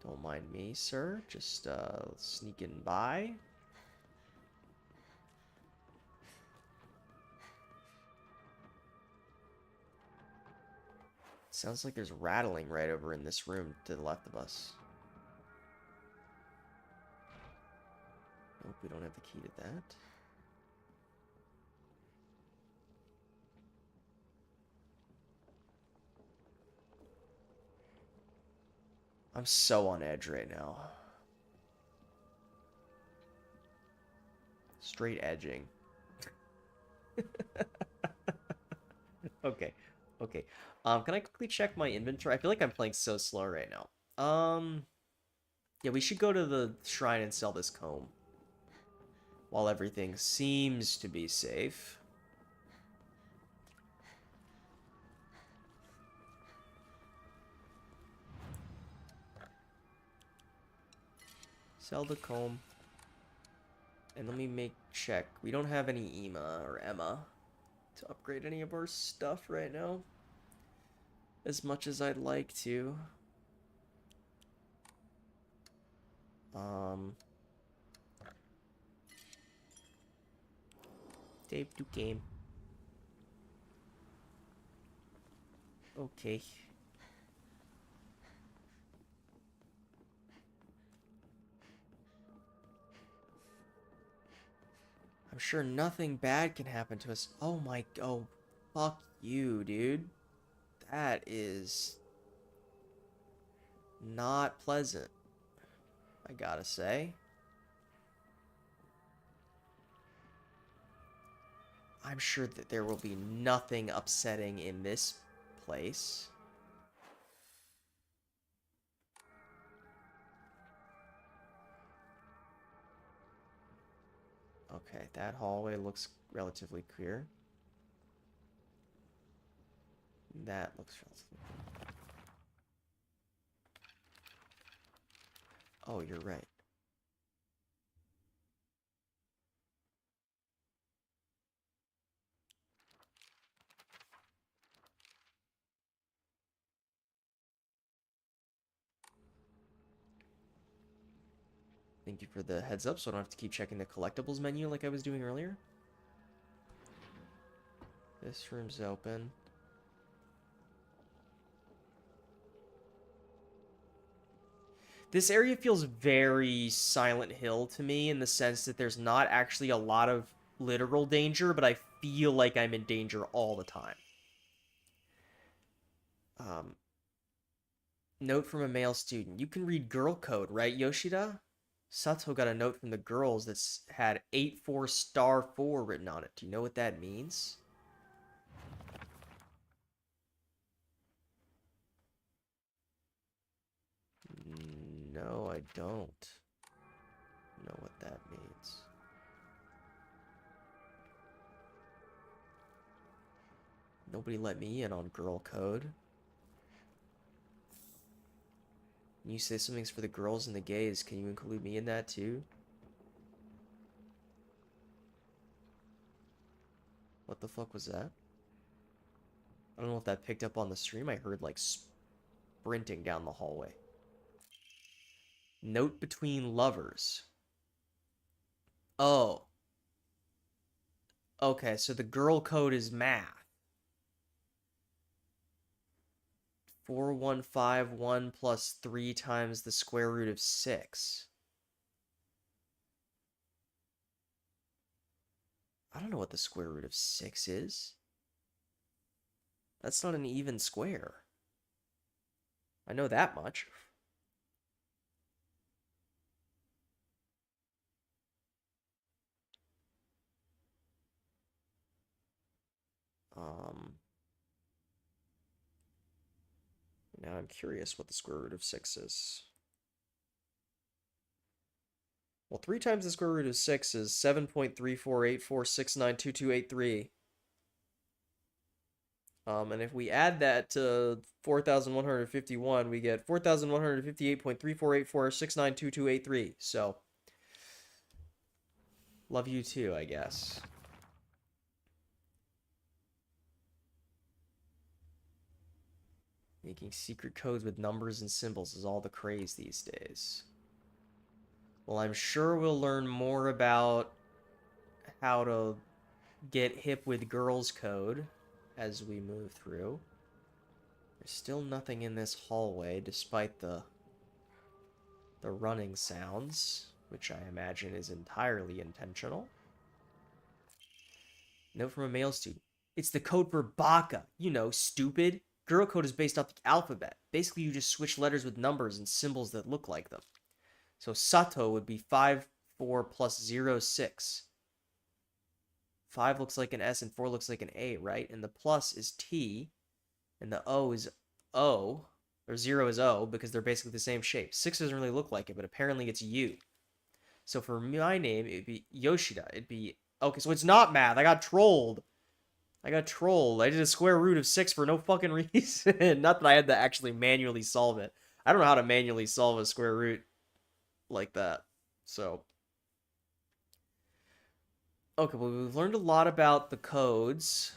Don't mind me, sir. Just sneaking by. Sounds like there's rattling right over in this room to the left of us. Nope, we don't have the key to that. I'm so on edge right now. Straight edging. Okay. Okay. Can I quickly check my inventory? I feel like I'm playing so slow right now. Yeah, we should go to the shrine and sell this comb. While everything seems to be safe. Sell the comb. And let me check. We don't have any Ema or Emma to upgrade any of our stuff right now. As much as I'd like to. Dave to game. Okay. I'm sure nothing bad can happen to us. Oh my, oh, fuck you, dude. That is not pleasant, I gotta say. I'm sure that there will be nothing upsetting in this place. Okay, that hallway looks relatively clear. That looks relatively clear. Oh, you're right. Thank you for the heads up so I don't have to keep checking the collectibles menu like I was doing earlier. This room's open. This area feels very Silent Hill to me in the sense that there's not actually a lot of literal danger, but I feel like I'm in danger all the time. Note from a male student. You can read girl code, right, Yoshida? Sato got a note from the girls that's had 84*4 written on it. Do you know what that means? No, I don't know what that means. Nobody let me in on girl code. You say something's for the girls and the gays. Can you include me in that too? What the fuck was that? I don't know if that picked up on the stream. I heard like sprinting down the hallway. Note between lovers. Oh. Okay, so the girl code is math. 4151 plus 3 times the square root of 6. I don't know what the square root of 6 is. That's not an even square. I know that much. Now I'm curious what the square root of 6 is. Well, 3 times the square root of 6 is 7.3484692283. And if we add that to 4,151, we get 4,158.3484692283. So, love you too, I guess. Making secret codes with numbers and symbols is all the craze these days. Well, I'm sure we'll learn more about how to get hip with girls' code as we move through. There's still nothing in this hallway, despite the running sounds, which I imagine is entirely intentional. Note from a male student. It's the code for baka. You know, stupid. Girl code is based off the alphabet. Basically, you just switch letters with numbers and symbols that look like them. So Sato would be 5, 4 plus 0, 6. 5 looks like an S and 4 looks like an A, right? And the plus is T, and the O is O, or 0 is O, because they're basically the same shape. 6 doesn't really look like it, but apparently it's U. So for my name, it'd be Yoshida. It'd be... Okay, so it's not math. I got trolled. I did a square root of 6 for no fucking reason. Not that I had to actually manually solve it. I don't know how to manually solve a square root like that. So... Okay, well, we've learned a lot about the codes.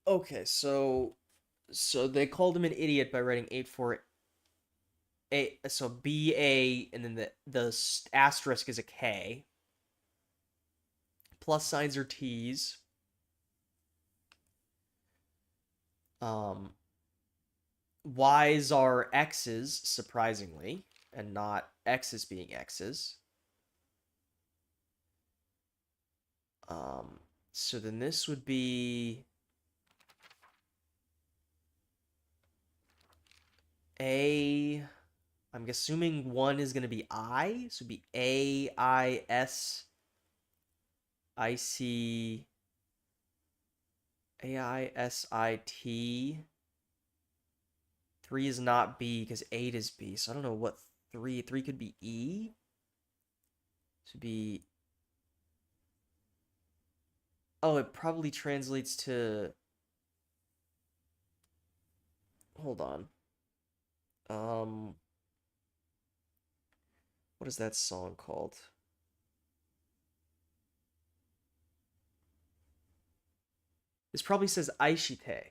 Okay, so they called him an idiot by writing 848. So BA, and then the asterisk is a K. Plus signs are T's. Y's are X's, surprisingly, and not X's being X's. So then this would be A. I'm assuming 1 is going to be I, so it'd be A, I, S, I see AISIT. 3 is not B because 8 is B. So I don't know what 3. 3 could be E. To be. Oh, it probably translates to. Hold on. What is that song called? This probably says Aishite.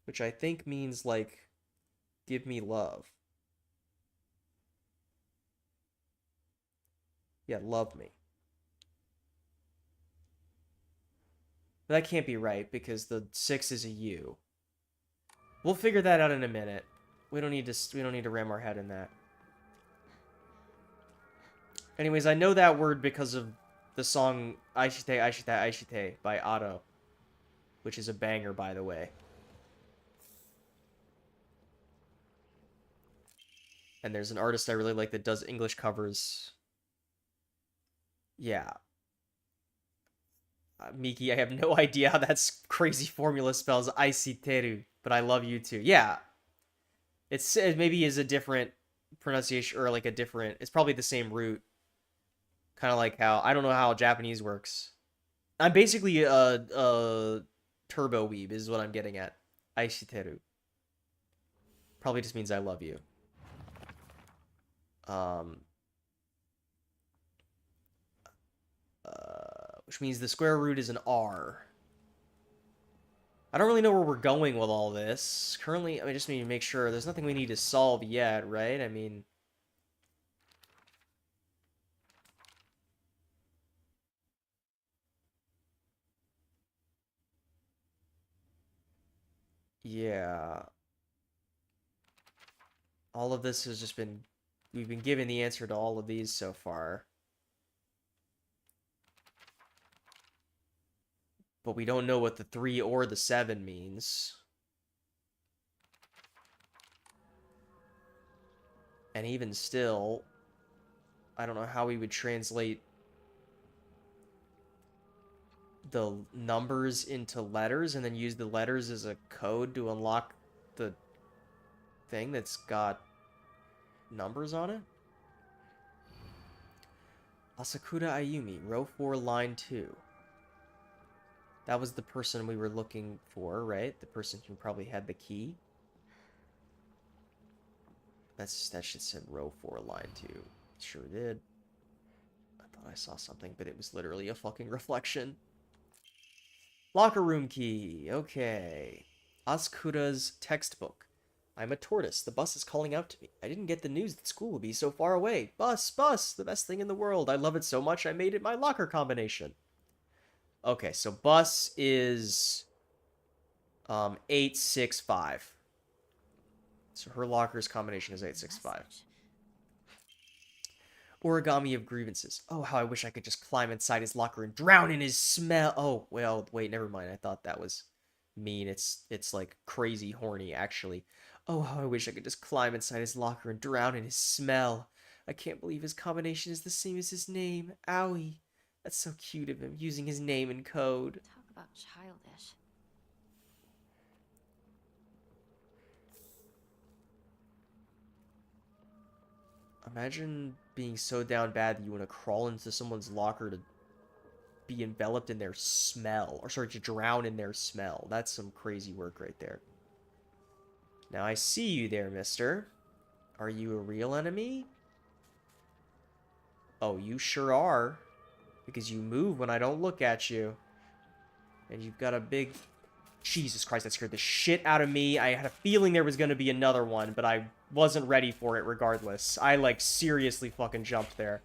Which I think means, like, give me love. Yeah, love me. That can't be right, because the 6 is a U. We'll figure that out in a minute. We don't need to ram our head in that. Anyways, I know that word because of the song Aishite, Aishite, Aishite by Otto. Which is a banger, by the way. And there's an artist I really like that does English covers. Yeah. Miki, I have no idea how that crazy formula spells Aisiteru, but I love you too. Yeah. It maybe is a different pronunciation, or like a different... It's probably the same root. Kind of like how... I don't know how Japanese works. I'm basically a turbo weeb, is what I'm getting at. Aishiteru. Probably just means I love you. Which means the square root is an R. I don't really know where we're going with all this. Currently, I just need to make sure there's nothing we need to solve yet, right? I mean... Yeah. All of this has just been... We've been given the answer to all of these so far. But we don't know what the 3 or the 7 means. And even still, I don't know how we would translate the numbers into letters and then use the letters as a code to unlock the thing that's got numbers on it. Asakura Ayumi, row 4, line 2. That was the person we were looking for, right? The person who probably had the key. That shit said row 4, line 2. It sure did. I thought I saw something, but it was literally a fucking reflection. Locker room key. Okay. Asakura's textbook. I'm a tortoise. The bus is calling out to me. I didn't get the news that school would be so far away. Bus, bus, the best thing in the world. I love it so much I made it my locker combination. Okay, so bus is 865. So her locker's combination is 865. Origami of grievances. Oh, how I wish I could just climb inside his locker and drown in his smell. Oh, well, wait, never mind. I thought that was mean. It's like crazy horny, actually. Oh, how I wish I could just climb inside his locker and drown in his smell. I can't believe his combination is the same as his name. Owie. That's so cute of him, using his name in code. Talk about childish. Imagine being so down bad that you want to crawl into someone's locker to be enveloped in their smell. Or sorry, to drown in their smell. That's some crazy work right there. Now I see you there, mister. Are you a real enemy? Oh, you sure are. Because you move when I don't look at you. And you've got a big... Jesus Christ, that scared the shit out of me. I had a feeling there was going to be another one, but I wasn't ready for it regardless. I, like, seriously fucking jumped there.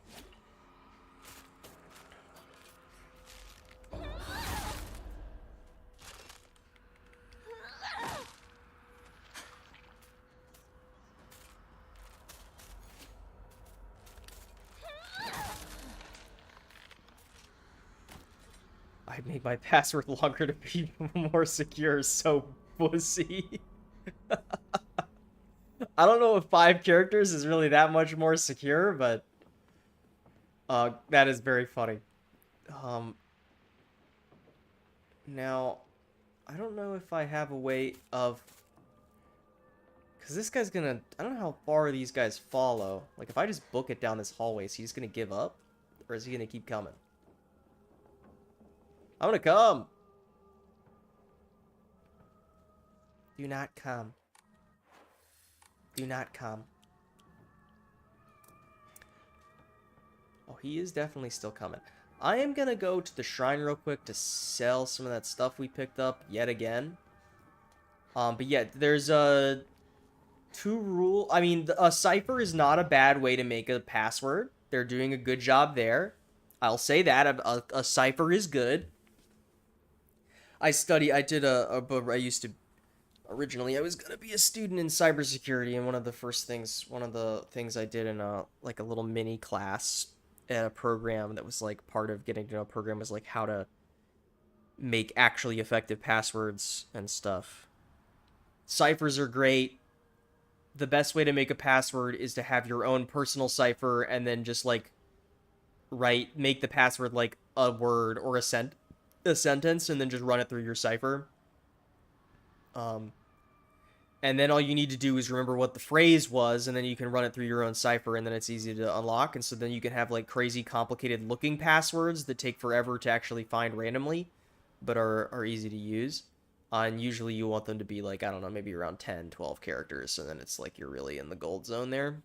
I made my password longer to be more secure, so pussy. I don't know if 5 characters is really that much more secure, but that is very funny. Now, I don't know if I have a way of... Because this guy's gonna... I don't know how far these guys follow. Like, if I just book it down this hallway, is he just gonna give up? Or is he gonna keep coming? I'm gonna come! Do not come. Do not come. Oh, he is definitely still coming. I am gonna go to the shrine real quick to sell some of that stuff we picked up yet again. But yeah, there's a 2 rule. I mean, a cipher is not a bad way to make a password. They're doing a good job there. I'll say that a cipher is good. I used to originally I was gonna be a student in cybersecurity, and one of the things I did in a little mini class at a program that was like part of getting to know a program was like how to make actually effective passwords and stuff. Ciphers are great. The best way to make a password is to have your own personal cipher and then just like make the password like a word or a sentence and then just run it through your cipher. And then all you need to do is remember what the phrase was, and then you can run it through your own cipher, and then it's easy to unlock. And so then you can have like crazy complicated looking passwords that take forever to actually find randomly, but are easy to use. And usually you want them to be like, I don't know, maybe around 10, 12 characters, so then it's like you're really in the gold zone there.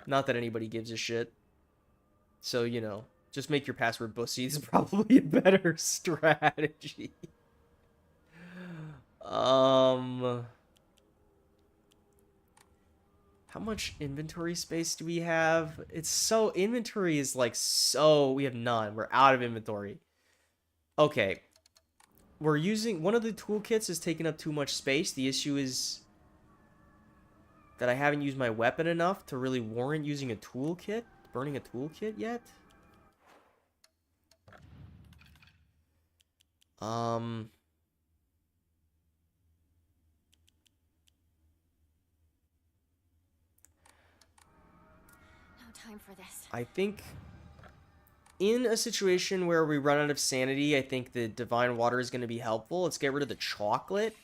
Not that anybody gives a shit. So, you know, just make your password bussy is probably a better strategy. How much inventory space do we have? Inventory is like we have none. We're out of inventory. Okay. We're using, one of the toolkits is taking up too much space. The issue is that I haven't used my weapon enough to really warrant using a toolkit, burning a toolkit yet. No time for this. I think in a situation where we run out of sanity, I think the divine water is going to be helpful. Let's get rid of the chocolate.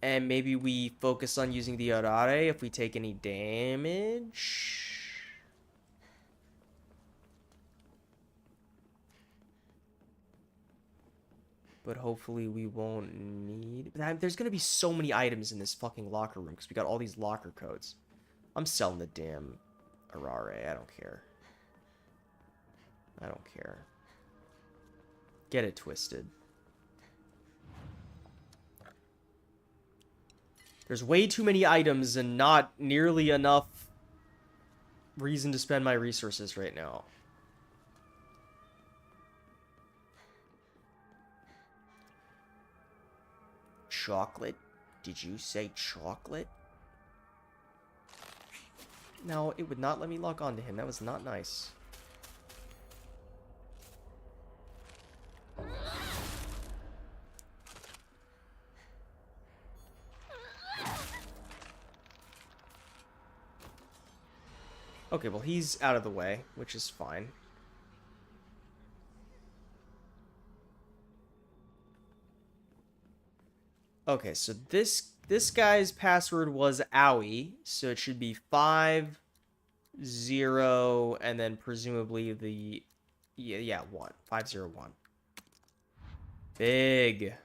And maybe we focus on using the orare if we take any damage. But hopefully we won't need... There's going to be so many items in this fucking locker room because we got all these locker codes. I'm selling the damn orare. I don't care. I don't care. Get it twisted. There's way too many items and not nearly enough reason to spend my resources right now. Chocolate? Did you say chocolate? No, it would not let me lock onto him. That was not nice. Okay, well, he's out of the way, which is fine. Okay, so this guy's password was owie, so it should be 5, 0, and then presumably the 1. 501. Big.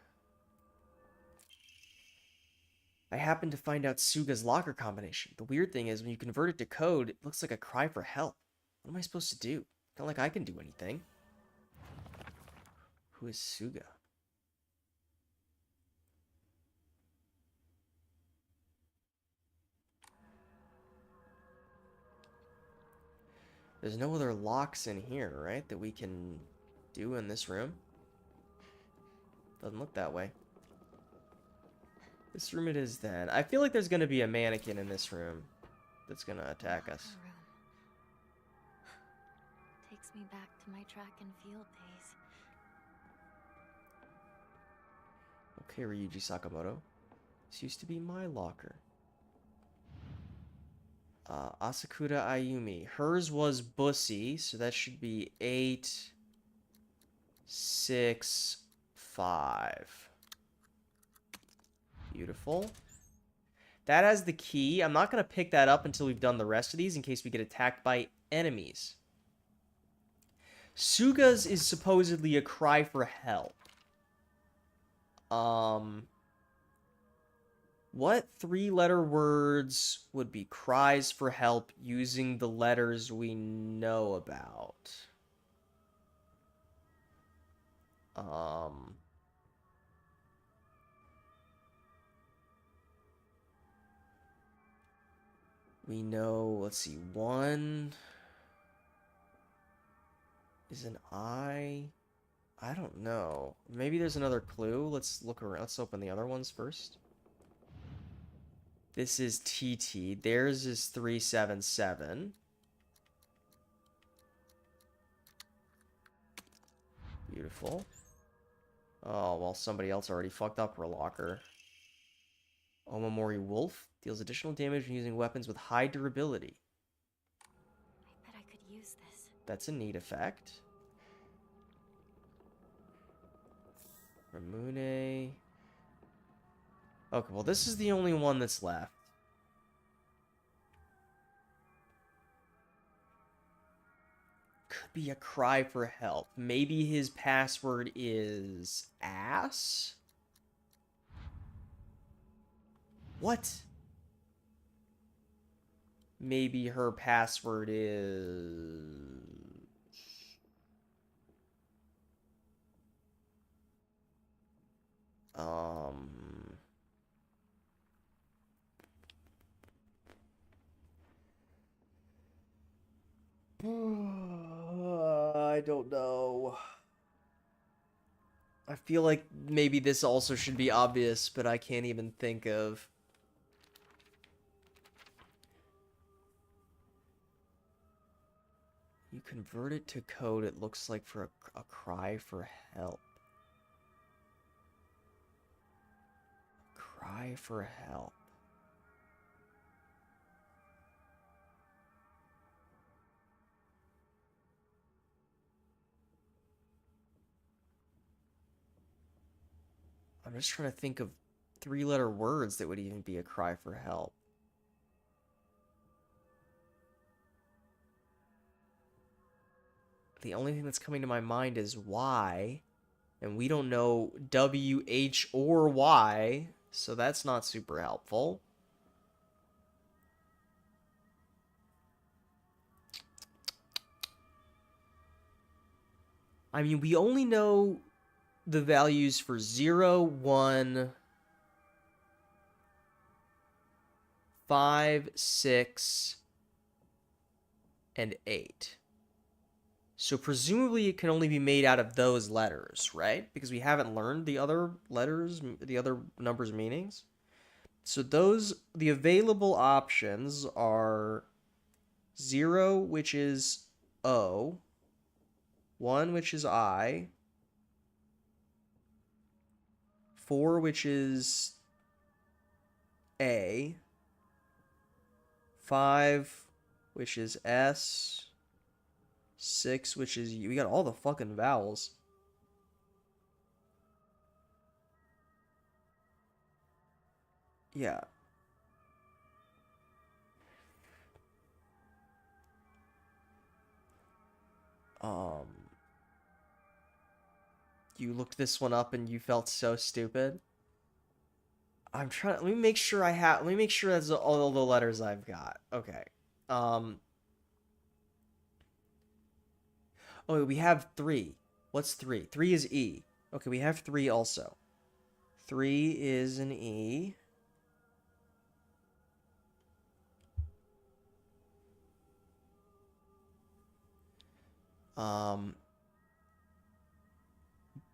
I happened to find out Suga's locker combination. The weird thing is when you convert it to code, it looks like a cry for help. What am I supposed to do? Not like I can do anything. Who is Suga? There's no other locks in here, right? That we can do in this room? Doesn't look that way. This room it is then. I feel like there's going to be a mannequin in this room that's going to attack us. Takes me back to my track and field days. Okay, Ryuji Sakamoto. This used to be my locker. Asakura Ayumi. Hers was Bussy, so that should be 8, 6, 5. Beautiful. That has the key. I'm not going to pick that up until we've done the rest of these in case we get attacked by enemies. Suga's is supposedly a cry for help. What 3-letter words would be cries for help using the letters we know about? We know, let's see, 1 is an I. I don't know. Maybe there's another clue. Let's look around. Let's open the other ones first. This is TT. Theirs is 377. Beautiful. Oh, well, somebody else already fucked up her locker. Omamori Wolf deals additional damage when using weapons with high durability. I bet I could use this. That's a neat effect. Ramune. Okay, well, this is the only one that's left. Could be a cry for help. Maybe his password is ass? What? Maybe her password is... I don't know. I feel like maybe this also should be obvious, but I can't even think of... You convert it to code, it looks like for a cry for help. Cry for help. I'm just trying to think of 3-letter words that would even be a cry for help. The only thing that's coming to my mind is Y, and we don't know W, H, or Y, so that's not super helpful. I mean, we only know the values for 0, 1, 5, 6, and 8. So presumably it can only be made out of those letters, right? Because we haven't learned the other letters, the other numbers' meanings. So the available options are 0, which is O, 1, which is I, 4, which is A, 5, which is S, 6, which is U. We got all the fucking vowels. Yeah. You looked this one up and you felt so stupid. I'm trying. Let me make sure I have. Let me make sure that's all the letters I've got. Okay. Oh, we have 3. What's 3? 3 is E. Okay, we have 3 also. 3 is an E.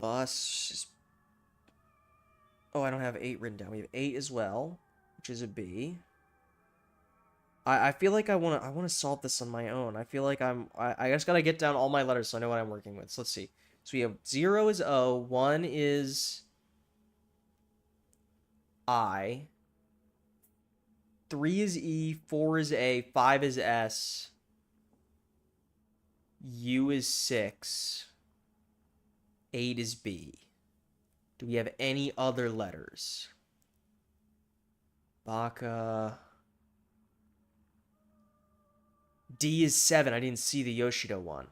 Bus is... Oh, I don't have 8 written down. We have 8 as well, which is a B. I feel like I wanna solve this on my own. I feel like I just gotta get down all my letters so I know what I'm working with. So let's see. So we have 0 is O, 1 is I. 3 is E, 4 is A, 5 is S. U is 6. 8 is B. Do we have any other letters? Baka. D is 7. I didn't see the Yoshida one.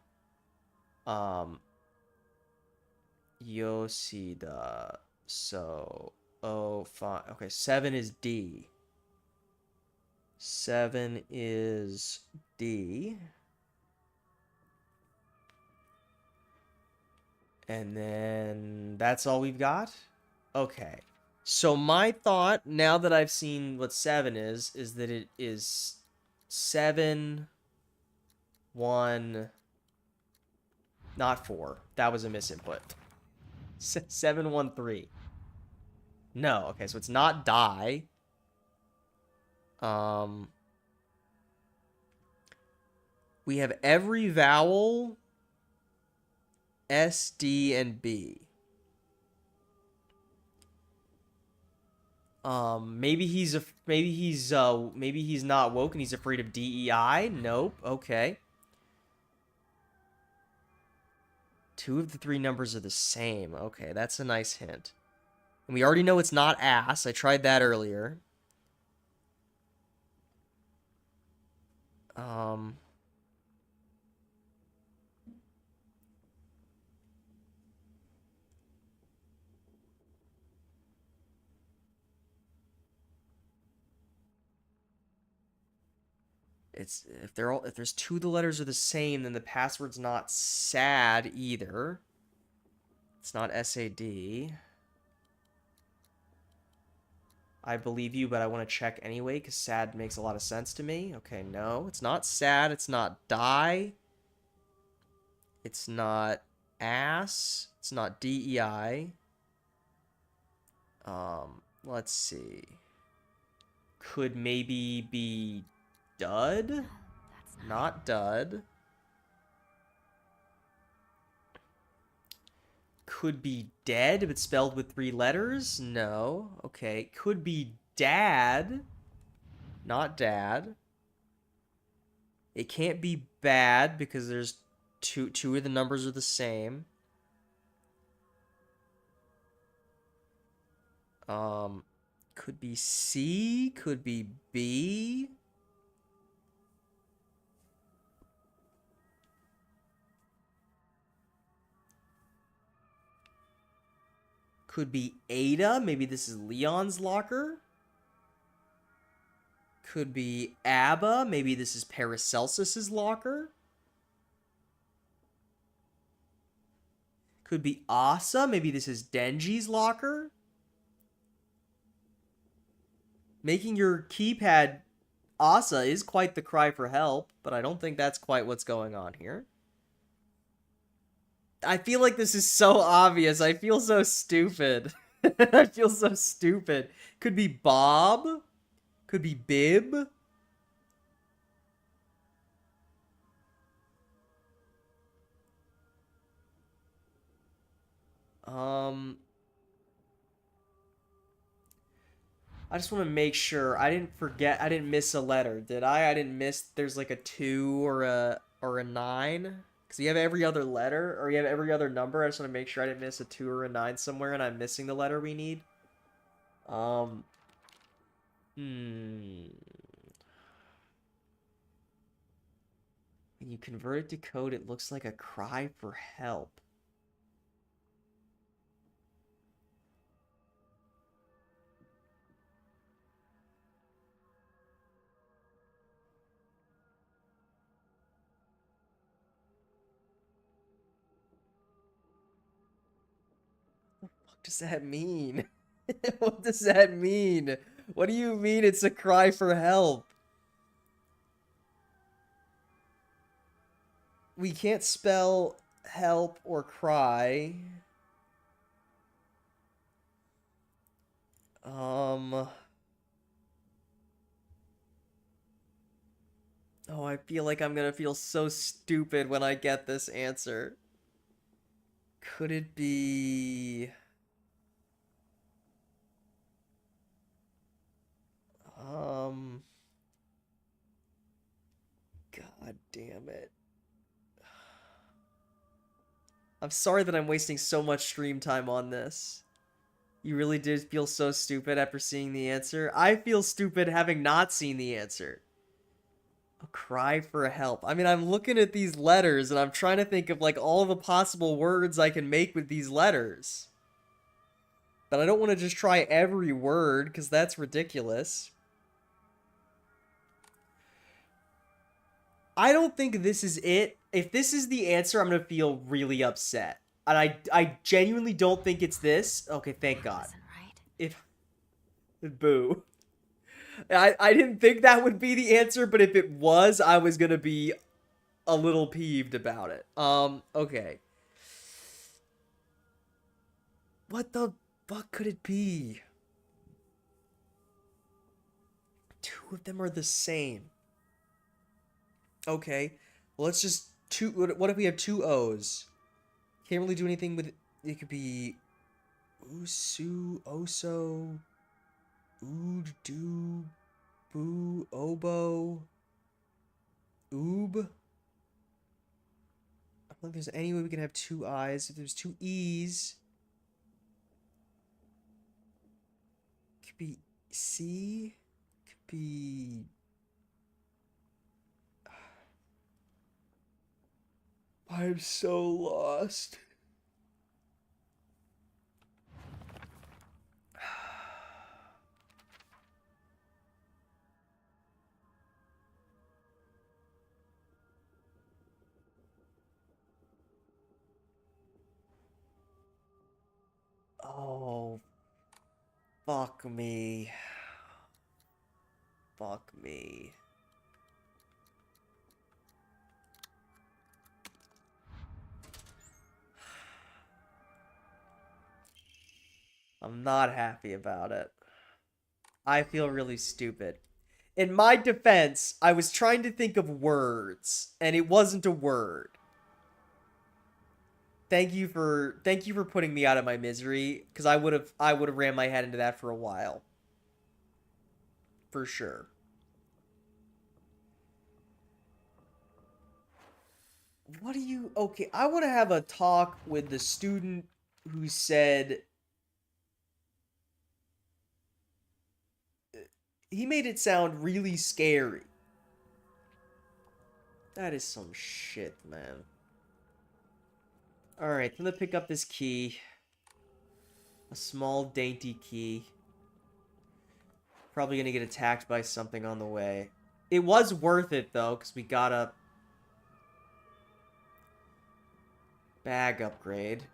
Yoshida. So, oh, 5. Okay, 7 is D. 7 is D. And then that's all we've got? Okay. So my thought, now that I've seen what 7 is that it is 7, 1, not 4. That was a misinput. 7, 1, 3. No, okay, so it's not die. We have every vowel S, D, and B. Maybe he's not woke and he's afraid of DEI. Nope. Okay. 2 of the 3 numbers are the same. Okay, that's a nice hint. And we already know it's not ass. I tried that earlier. It's if there's 2 of the letters are the same, then the password's not sad either. It's not SAD. I believe you, but I want to check anyway because sad makes a lot of sense to me. Okay, no, it's not sad. It's not die. It's not ass. It's not DEI. Let's see. Could maybe be dud? That's Not dud. Could be dead, but spelled with 3 letters? No. Okay. Could be dad. Not dad. It can't be bad because there's two of the numbers are the same. Could be C, could be B. Could be Ada. Maybe this is Leon's locker. Could be Abba. Maybe this is Paracelsus's locker. Could be Asa. Maybe this is Denji's locker. Making your keypad Asa is quite the cry for help, but I don't think that's quite what's going on here. I feel like this is so obvious. I feel so stupid. I feel so stupid. Could be Bob. Could be Bib. I just want to make sure I didn't miss a letter, did I? I didn't miss there's like a 2 or a 9. Because you have every other letter, or you have every other number. I just want to make sure I didn't miss a 2 or a 9 somewhere and I'm missing the letter we need. When you convert it to code, it looks like a cry for help. What does that mean? What does that mean? What do you mean it's a cry for help? We can't spell help or cry. Oh, I feel like I'm gonna feel so stupid when I get this answer. Could it be... Um. God damn it. I'm sorry that I'm wasting so much stream time on this. You really did feel so stupid after seeing the answer? I feel stupid having not seen the answer. A cry for help. I mean, I'm looking at these letters and I'm trying to think of like all the possible words I can make with these letters. But I don't want to just try every word because that's ridiculous. I don't think this is it. If this is the answer, I'm going to feel really upset. And I genuinely don't think it's this. Okay, thank God. Wasn't right. If boo. I didn't think that would be the answer, but if it was, I was gonna be a little peeved about it. Okay. What the fuck could it be? Two of them are the same. Okay. Well, let's just what if we have two O's? Can't really do anything with it. Could be Usu, Oso, Ood, Do, Boo, Obo, Oob. I don't think there's any way we can have two I's. If there's two E's, could be C, could be. I'm so lost. Oh, fuck me. Fuck me. I'm not happy about it. I feel really stupid. In my defense, I was trying to think of words, and it wasn't a word. Thank you for putting me out of my misery, because I would have ran my head into that for a while. For sure. What do you... Okay, I want to have a talk with the student who said... He made it sound really scary. That is some shit, man. Alright, I'm gonna pick up this key. A small, dainty key. Probably gonna get attacked by something on the way. It was worth it, though, because we got a bag upgrade.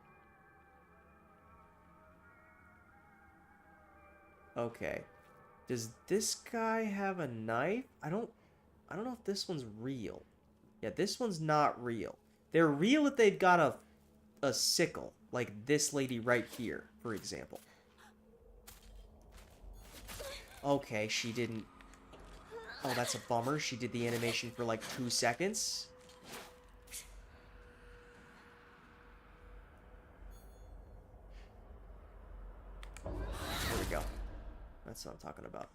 Okay. Does this guy have a knife? I don't know if this one's real. Yeah, this one's not real. They're real if they've got a sickle, like this lady right here, for example. Okay, she didn't... Oh, that's a bummer. She did the animation for like 2 seconds. There we go. That's what I'm talking about.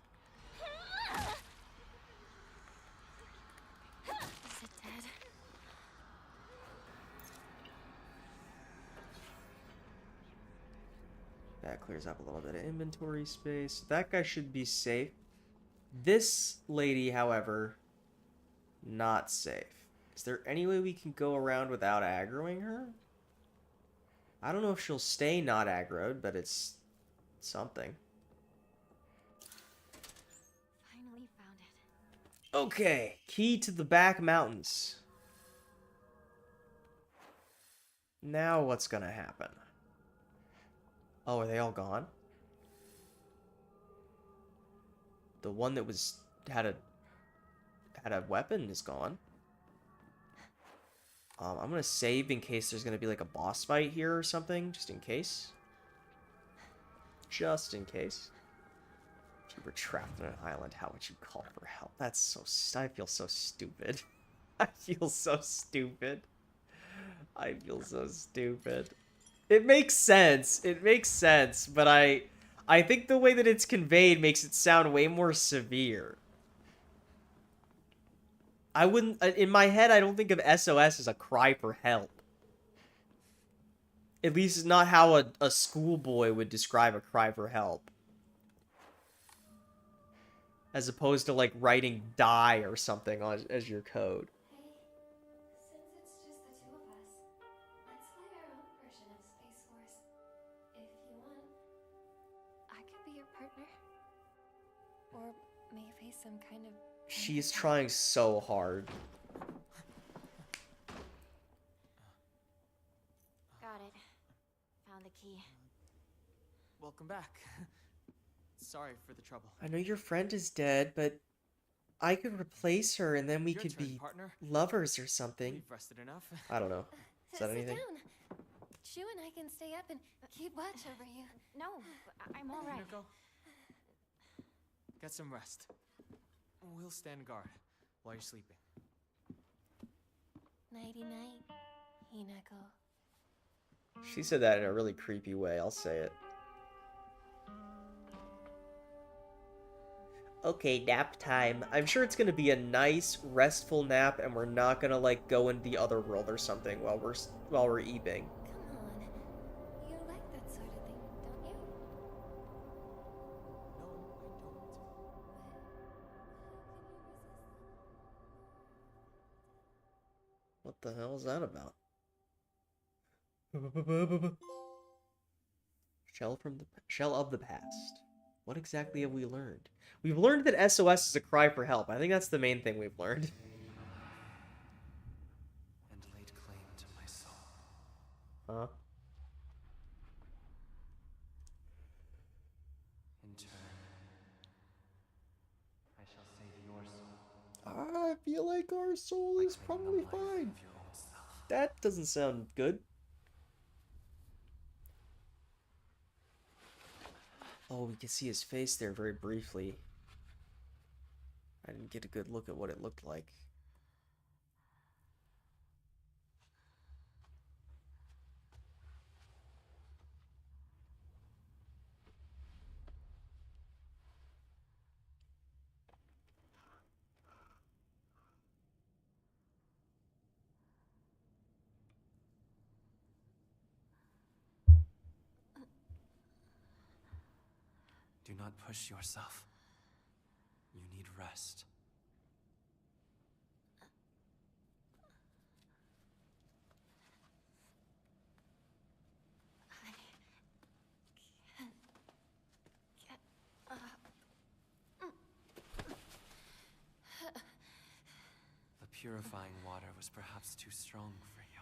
Is it dead? That clears up a little bit of inventory space. That guy should be safe. This lady, however, not safe. Is there any way we can go around without aggroing her? I don't know if she'll stay not aggroed, but it's something. Finally found it. Okay, key to the back mountains. Now what's gonna happen? Oh, are they all gone? The one that had a weapon is gone. I'm gonna save in case there's gonna be like a boss fight here or something, just in case. Just in case. If you were trapped on an island, how would you call for help? That's so... I feel so stupid. I feel so stupid. I feel so stupid. It makes sense. It makes sense, but I think the way that it's conveyed makes it sound way more severe. I wouldn't, in my head, I don't think of SOS as a cry for help. At least not how a schoolboy would describe a cry for help. As opposed to, like, writing die or something as your code. Hey, since it's just the two of us, let's play our own version of Space Force. If you want, I could be your partner. Or may face some kind of... She's trying so hard. Got it. Found the key. Welcome back. Sorry for the trouble. I know your friend is dead, but I could replace her and then we Your could turn, be partner. lovers or something. We've rested enough. I don't know. Is that Sit anything? down. Shu and I can stay up and keep watch over you. No, I'm all right. Hinako, get some rest. We'll stand guard while you're sleeping. Nighty-night, Hinako. She said that in a really creepy way, I'll say it. Okay, nap time. I'm sure it's gonna be a nice, restful nap, and we're not gonna, like, go into the other world or something while we're eating. Come on. You like that sort of thing, don't you? No, I don't. What the hell is that about? Shell of the past. What exactly have we learned? We've learned that SOS is a cry for help. I think that's the main thing we've learned. And laid claim to my soul. Huh? In turn, I shall save your soul. I feel like our soul is Claim the probably life fine. of your own self. That doesn't sound good. Oh, we can see his face there very briefly. I didn't get a good look at what it looked like. Do not push yourself. You need rest. I can't get up. The purifying water was perhaps too strong for you.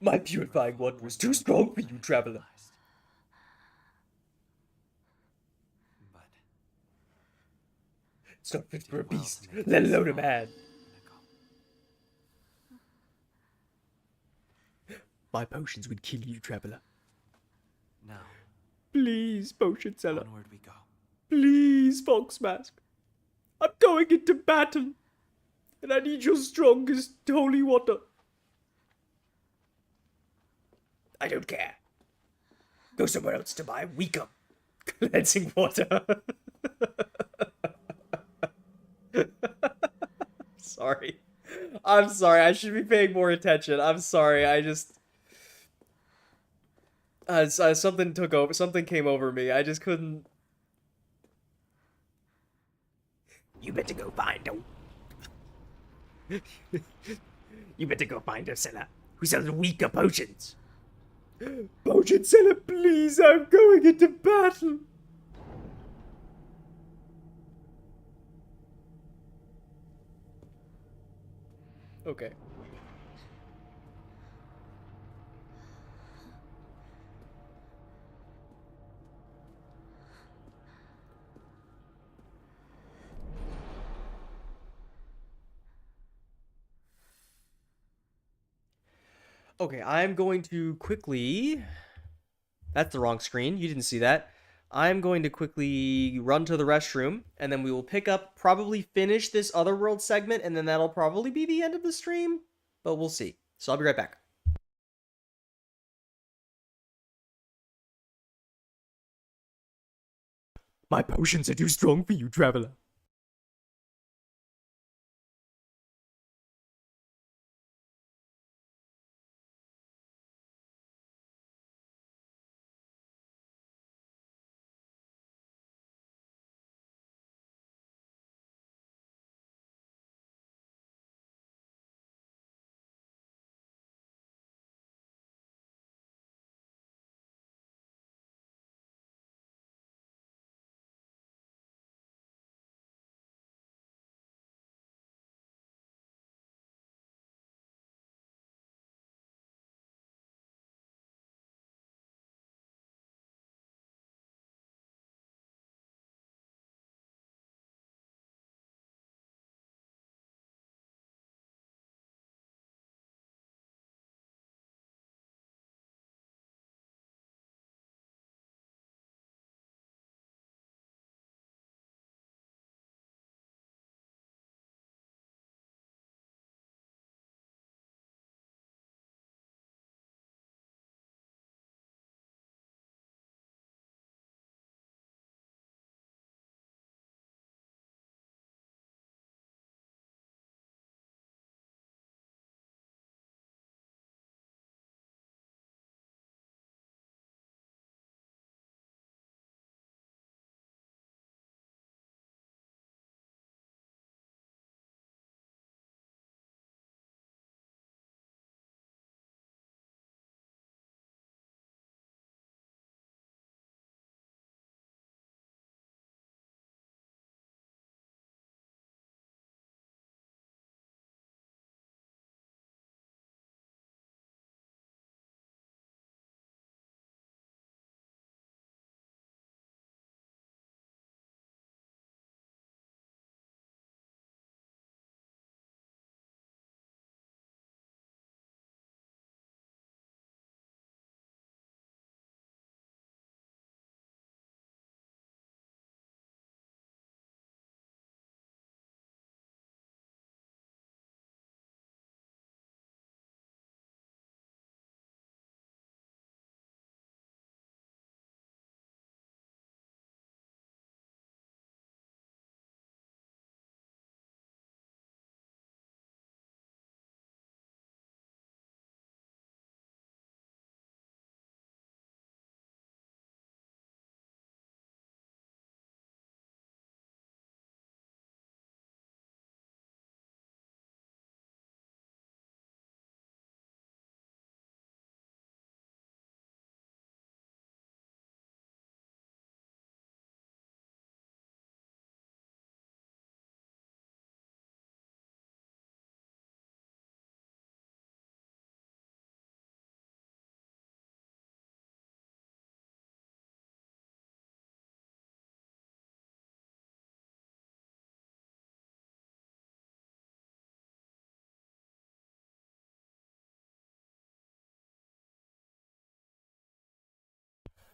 My purifying water was too strong for you, traveler. But It's not fit did for a well beast, to make let it alone a strong, man. Hinako. My potions would kill you, traveler. Now, Please, potion seller. onward we go. Please, Fox Mask. I'm going into battle. And I need your strongest holy water. I don't care. Go somewhere else to buy weaker cleansing water. Sorry. I'm sorry. I should be paying more attention. I'm sorry. I just... something took over. Something came over me. I just couldn't... You better go find him. You better go find a seller who sells weaker potions. Potion seller, please, I'm going into battle. Okay. Okay, I'm going to quickly... That's the wrong screen. You didn't see that. I'm going to quickly run to the restroom, and then we will pick up, probably finish this Otherworld segment, and then that'll probably be the end of the stream, but we'll see. So I'll be right back. My potions are too strong for you, traveler.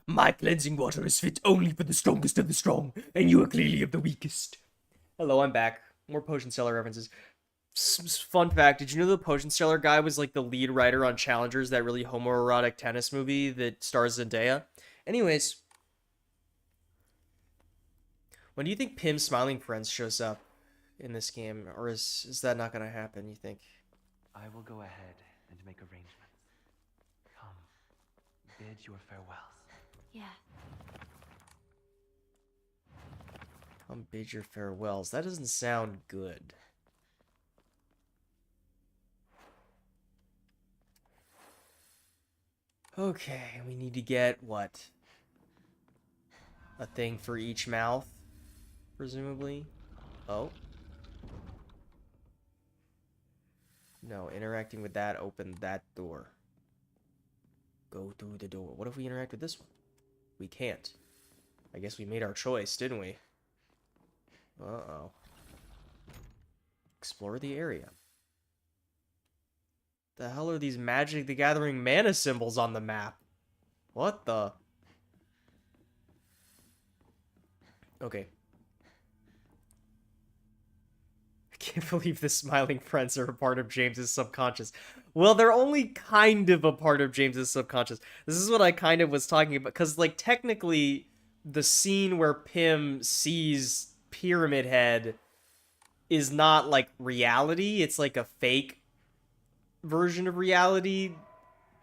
My cleansing water is fit only for the strongest of the strong, and you are clearly of the weakest. Hello, I'm back. More potion seller references. Fun fact, did you know the potion seller guy was like the lead writer on Challengers, that really homoerotic tennis movie that stars Zendaya? Anyways, when do you think Pim's Smiling Friends shows up in this game? Or is that not going to happen, you think? I will go ahead and make arrangements. Come, bid your farewells. Yeah. Come bid your farewells. That doesn't sound good. Okay, we need to get, what? A thing for each mouth, presumably? Oh. No, interacting with that opened that door. Go through the door. What if we interact with this one? We can't. I guess we made our choice, didn't we? Uh-oh. Explore the area. The hell are these Magic the Gathering mana symbols on the map? What the? Okay. I can't believe the smiling friends are a part of James's subconscious. Well, they're only kind of a part of James's subconscious. This is what I kind of was talking about, because, like, technically, the scene where Pym sees Pyramid Head is not like reality. It's like a fake version of reality,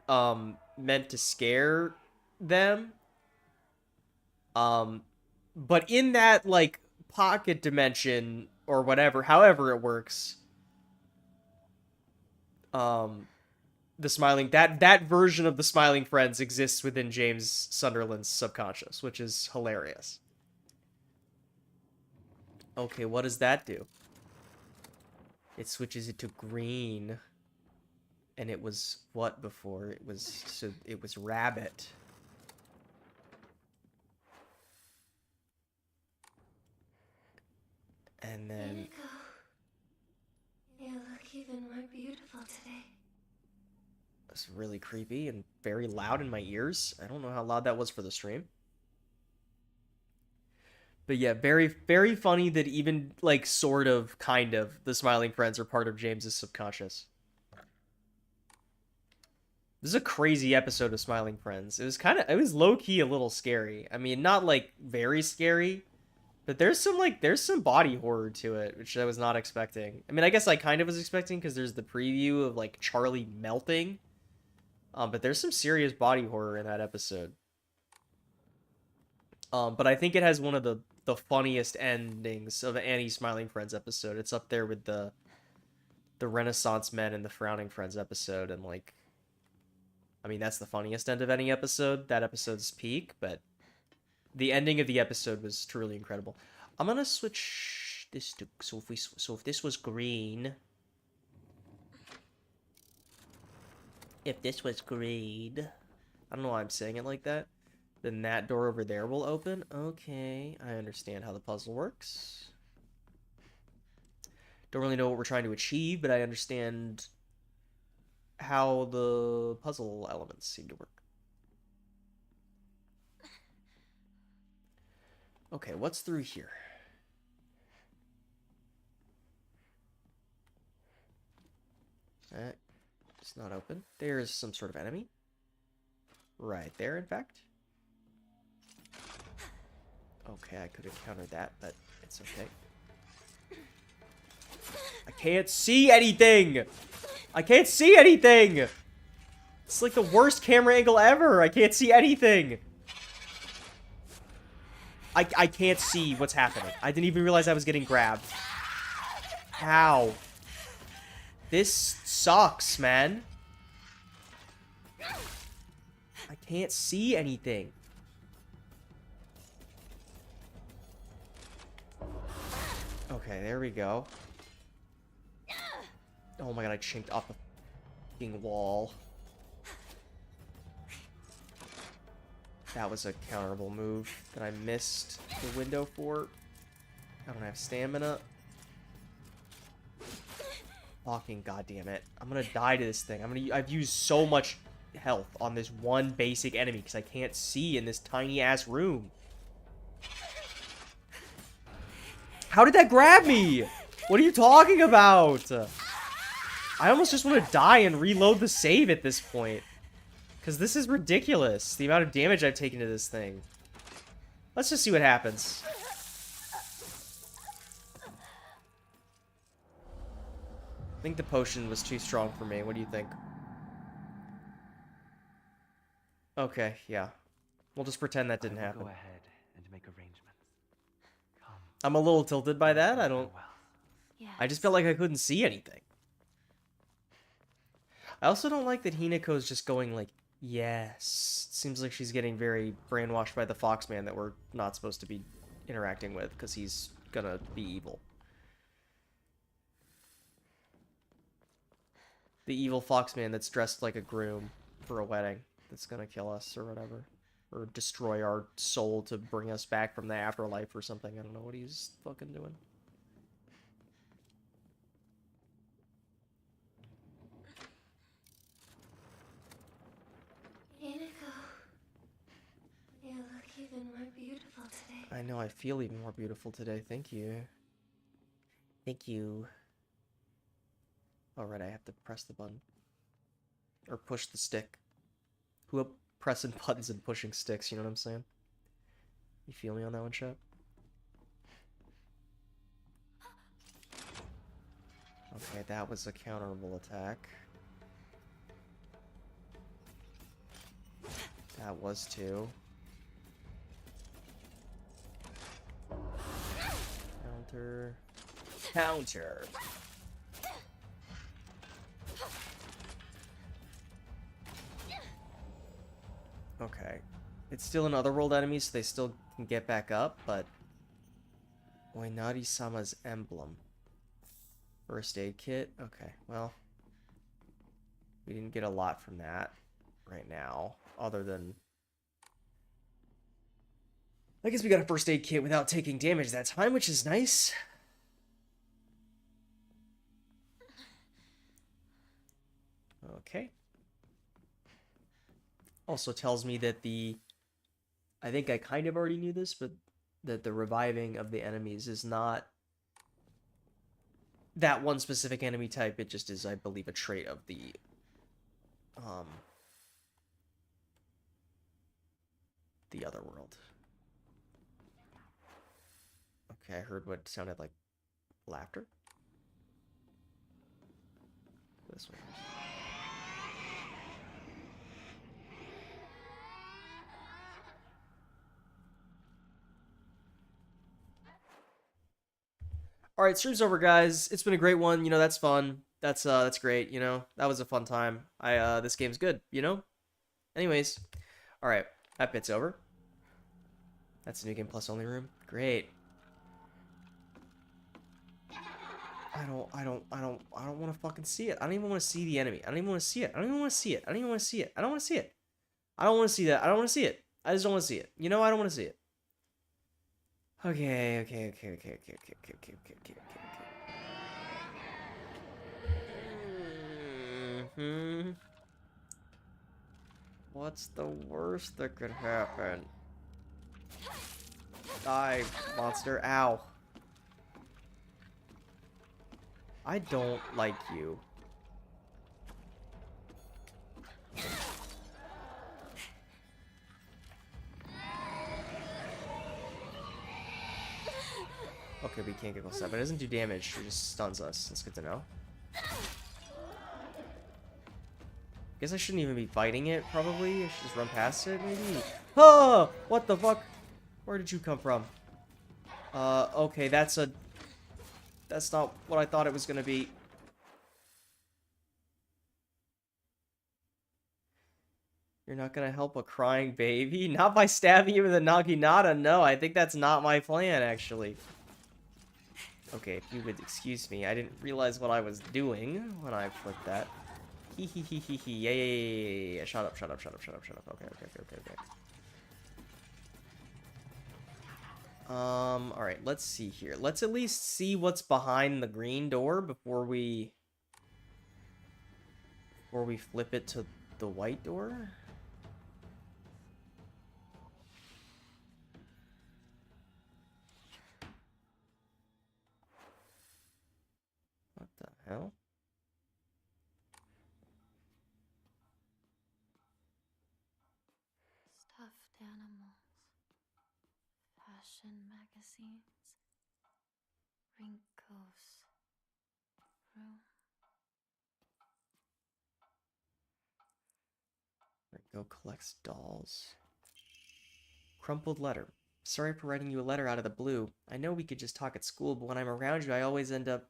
meant to scare them. But in that like pocket dimension or whatever, however it works, the smiling that version of the smiling friends exists within James Sunderland's subconscious, which is hilarious. Okay, what does that do? It switches it to green. And it was what before? It was rabbit. And then Iniko, you look even more beautiful today. it's really creepy and very loud in my ears. I don't know how loud that was for the stream. But yeah, very, very funny that even, like, sort of, kind of, the Smiling Friends are part of James's subconscious. This is a crazy episode of Smiling Friends. It was low-key a little scary. I mean, not, like, very scary, but there's some body horror to it, which I was not expecting. I mean, I guess I kind of was expecting, because there's the preview of, like, Charlie melting. But there's some serious body horror in that episode. But I think it has one of the funniest endings of any Smiling Friends episode. It's up there with the Renaissance Men and the Frowning Friends episode, and like, I mean, that's the funniest end of any episode. That episode's peak, but the ending of the episode was truly incredible. I'm gonna switch this to so if this was green. If this was green, I don't know why I'm saying it like that. Then that door over there will open. Okay, I understand how the puzzle works. Don't really know what we're trying to achieve, but I understand how the puzzle elements seem to work. Okay, what's through here? It's not open. There's some sort of enemy. Right there, in fact. Okay, I could encounter that, but it's okay. I can't see anything! I can't see anything! It's like the worst camera angle ever! I can't see anything! I can't see what's happening. I didn't even realize I was getting grabbed. How? This sucks, man. I can't see anything. Okay, there we go. Oh my god, I chinked off a fucking wall. That was a counterable move that I missed the window for. I don't have stamina. Fucking goddamn it. I'm gonna die to this thing. I've used so much health on this one basic enemy because I can't see in this tiny ass room. How did that grab me? What are you talking about? I almost just want to die and reload the save at this point. Because this is ridiculous, the amount of damage I've taken to this thing. Let's just see what happens. I think the potion was too strong for me. What do you think? Okay, yeah. We'll just pretend that didn't happen. Go ahead and make arrangements. Come. I'm a little tilted by that. I don't... Yes. I just felt like I couldn't see anything. I also don't like that Hinako's just going like, yes. It seems like she's getting very brainwashed by the Foxman that we're not supposed to be interacting with because he's gonna be evil. The evil Foxman that's dressed like a groom for a wedding that's gonna kill us or whatever. Or destroy our soul to bring us back from the afterlife or something. I don't know what he's fucking doing. Iniko, you look even more beautiful today. I know, I feel even more beautiful today. Thank you. Thank you. Alright, I have to press the button. Or push the stick. Who up pressing buttons and pushing sticks, you know what I'm saying? You feel me on that one, Shep? Okay, that was a counterable attack. That was too. Counter. Counter! Okay. It's still an otherworld enemy, so they still can get back up, but... Oinari-sama's emblem. First aid kit? Okay, well... We didn't get a lot from that right now, other than... I guess we got a first aid kit without taking damage that time, which is nice. Okay. Also tells me that the... I think I kind of already knew this, but that the reviving of the enemies is not that one specific enemy type. It just is, I believe, a trait of the other world. Okay, I heard what sounded like laughter. This way. All right, stream's over, guys. It's been a great one. You know, that's fun. That's great. You know, that was a fun time. This game's good. You know. Anyways, all right, that bit's over. That's the new game plus only room. Great. I don't want to fucking see it. I don't even want to see the enemy. I don't even want to see it. I don't even want to see it. I don't even want to see it. I don't want to see it. I don't want to see that. I don't want to see it. I just don't want to see it. You know, I don't want to see it. Okay. What's the worst that could happen? Die, monster. Ow. I don't like you. Okay, we can't get close to that, but it doesn't do damage. It just stuns us. That's good to know. Guess I shouldn't even be fighting it, probably. I should just run past it, maybe. Oh! What the fuck? Where did you come from? Okay, that's not what I thought it was gonna be. You're not gonna help a crying baby? Not by stabbing you with a naginata, no. I think that's not my plan, actually. Okay, if you would excuse me, I didn't realize what I was doing when I flipped that. Hee hee hee hee hee. Yeah. Shut up. Okay. Alright, let's see here. Let's at least see what's behind the green door before we flip it to the white door. What the hell? Stuffed animals, fashion magazines, Rinko's room. Go collects dolls. Crumpled letter. Sorry for writing you a letter out of the blue. I know we could just talk at school, but when I'm around you, I always end up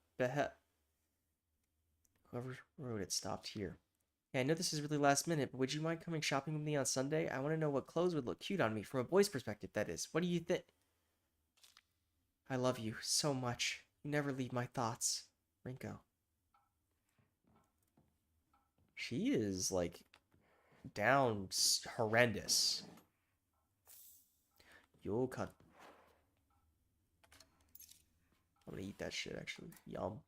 Whoever wrote it stopped here. Hey, I know this is really last minute, but would you mind coming shopping with me on Sunday? I want to know what clothes would look cute on me, from a boy's perspective, that is. What do you think? I love you so much. You never leave my thoughts. Rinko. She is, like, down horrendous. You'll cut. I'm gonna eat that shit, actually. Yum.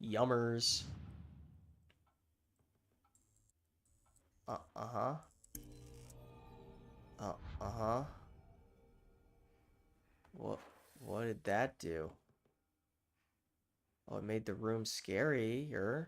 Yummers. Uh-huh. Uh-huh. What did that do? Oh, it made the room scarier.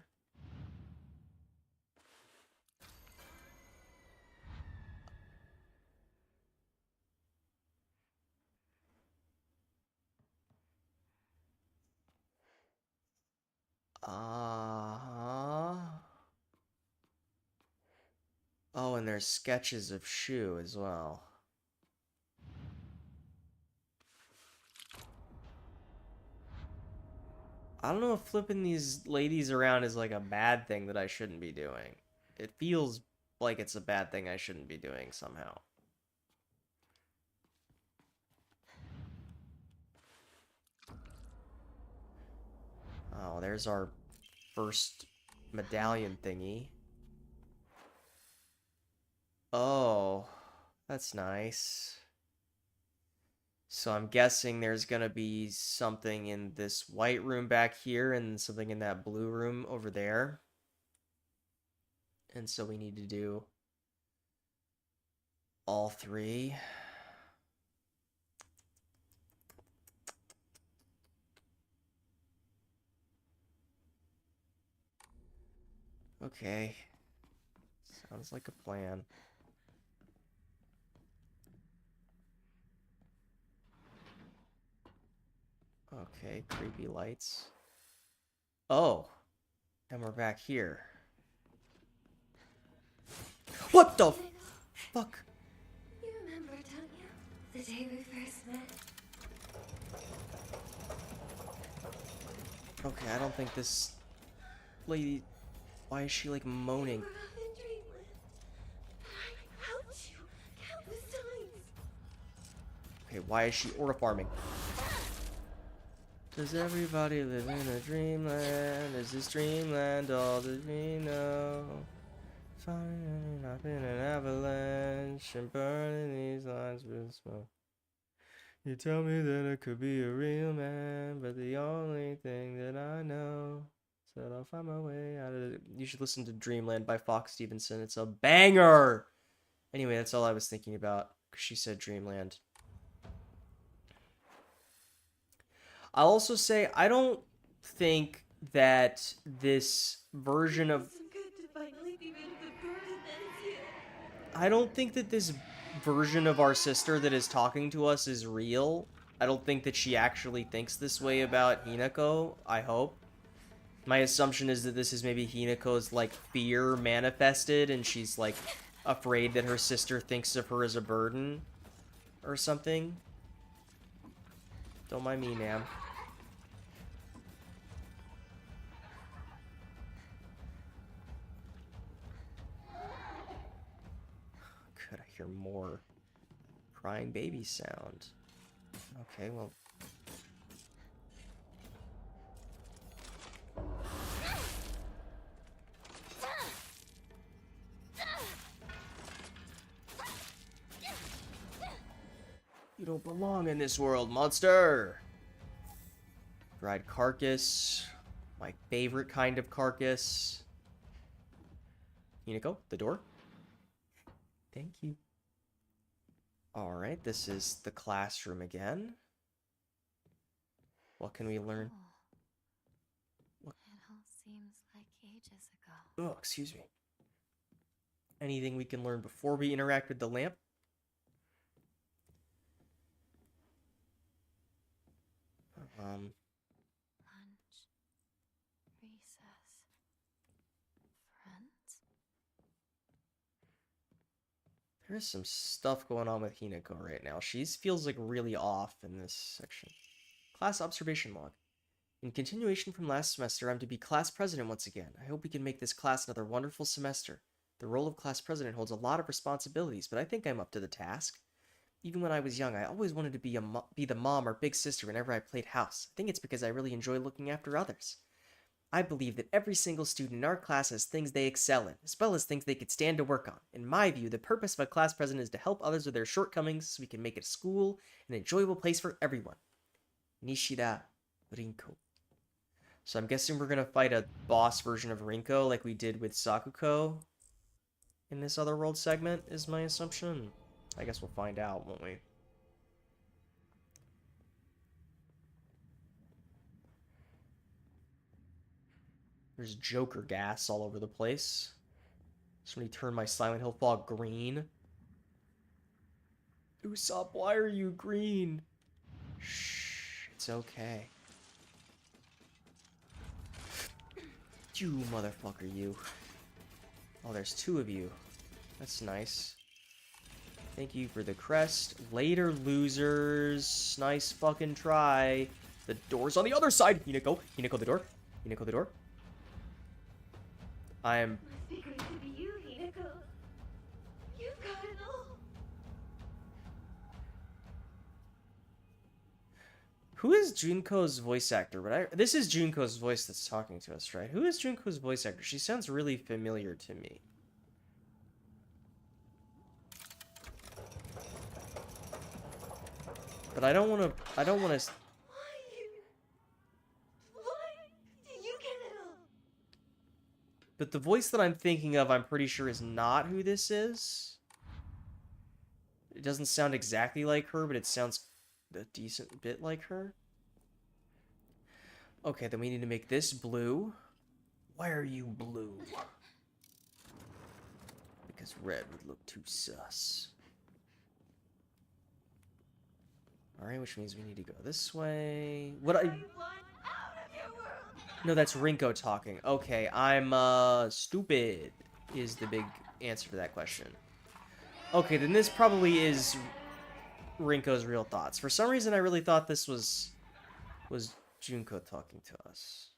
and there's sketches of Shu as well. I don't know if flipping these ladies around is like a bad thing that I shouldn't be doing. It feels like it's a bad thing I shouldn't be doing somehow. Oh, there's our first medallion thingy. Oh, that's nice. So I'm guessing there's gonna be something in this white room back here and something in that blue room over there. And so we need to do all three. Okay. Sounds like a plan. Okay, creepy lights. Oh, and we're back here. What the fuck? You remember, don't you? The day we first met. Okay, I don't think this lady... Why is she like moaning? We were up in dreamland. I helped you countless times. Okay, why is she aura farming? Does everybody live in a dreamland? Is this dreamland all that we know? Falling up in an avalanche and burning these lines with smoke. You tell me that I could be a real man, but the only thing that I know is that I'll find my way out of it. You should listen to Dreamland by Fox Stevenson. It's a banger! Anyway, that's all I was thinking about, because she said Dreamland. I'll also say, I don't think that this version of... So good to finally be rid of the burden that is you. I don't think that this version of our sister that is talking to us is real. I don't think that she actually thinks this way about Hinako, I hope. My assumption is that this is maybe Hinako's, like, fear manifested, and she's, like, afraid that her sister thinks of her as a burden or something. Don't mind me, ma'am. Could I hear more crying baby sound? Okay, well... You don't belong in this world, monster! Dried carcass. My favorite kind of carcass. Hinako, the door. Thank you. Alright, this is the classroom again. What can we learn? What? It all seems like ages ago. Oh, excuse me. Anything we can learn before we interact with the lamp? Lunch. Recess. Friends. There's some stuff going on with Hinako right now. She feels like really off in this section. Class observation log. In continuation from last semester, I'm to be class president once again. I hope we can make this class another wonderful semester. The role of class president holds a lot of responsibilities, but I think I'm up to the task. Even when I was young, I always wanted to be the mom or big sister whenever I played house. I think it's because I really enjoy looking after others. I believe that every single student in our class has things they excel in, as well as things they could stand to work on. In my view, the purpose of a class president is to help others with their shortcomings so we can make it a school an enjoyable place for everyone. Nishida Rinko. So I'm guessing we're going to fight a boss version of Rinko like we did with Sakuko in this other world segment, is my assumption. I guess we'll find out, won't we? There's Joker gas all over the place. Somebody turned my Silent Hill fog green. Usopp, why are you green? Shh, it's okay. You motherfucker, you. Oh, there's two of you. That's nice. Thank you for the crest. Later, losers. Nice fucking try. The door's on the other side. Hinako. Hinako the door. Hinako the door. I am... Must be great to be you, Hinako. You've got it all. Who is Junko's voice actor? But this is Junko's voice that's talking to us, right? Who is Junko's voice actor? She sounds really familiar to me. But I don't want to... Why you? Why do you get it all? But the voice that I'm thinking of, I'm pretty sure is not who this is. It doesn't sound exactly like her, but it sounds a decent bit like her. Okay, then we need to make this blue. Why are you blue? Because red would look too sus. Alright, which means we need to go this way. What I... I want out of your world. No, that's Rinko talking. Okay, I'm, stupid is the big answer to that question. Okay, then this probably is Rinko's real thoughts. For some reason, I really thought this was Junko talking to us.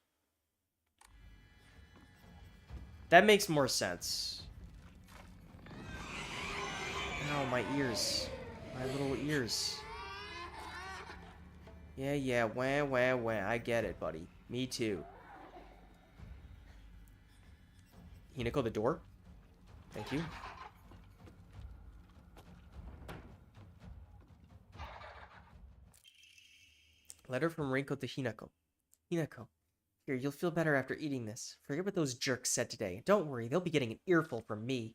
That makes more sense. Ow, my ears. My little ears. Yeah, wah, wah, wah. I get it, buddy. Me too. Hinako, the door. Thank you. Letter from Rinko to Hinako. Hinako, here, you'll feel better after eating this. Forget what those jerks said today. Don't worry, they'll be getting an earful from me.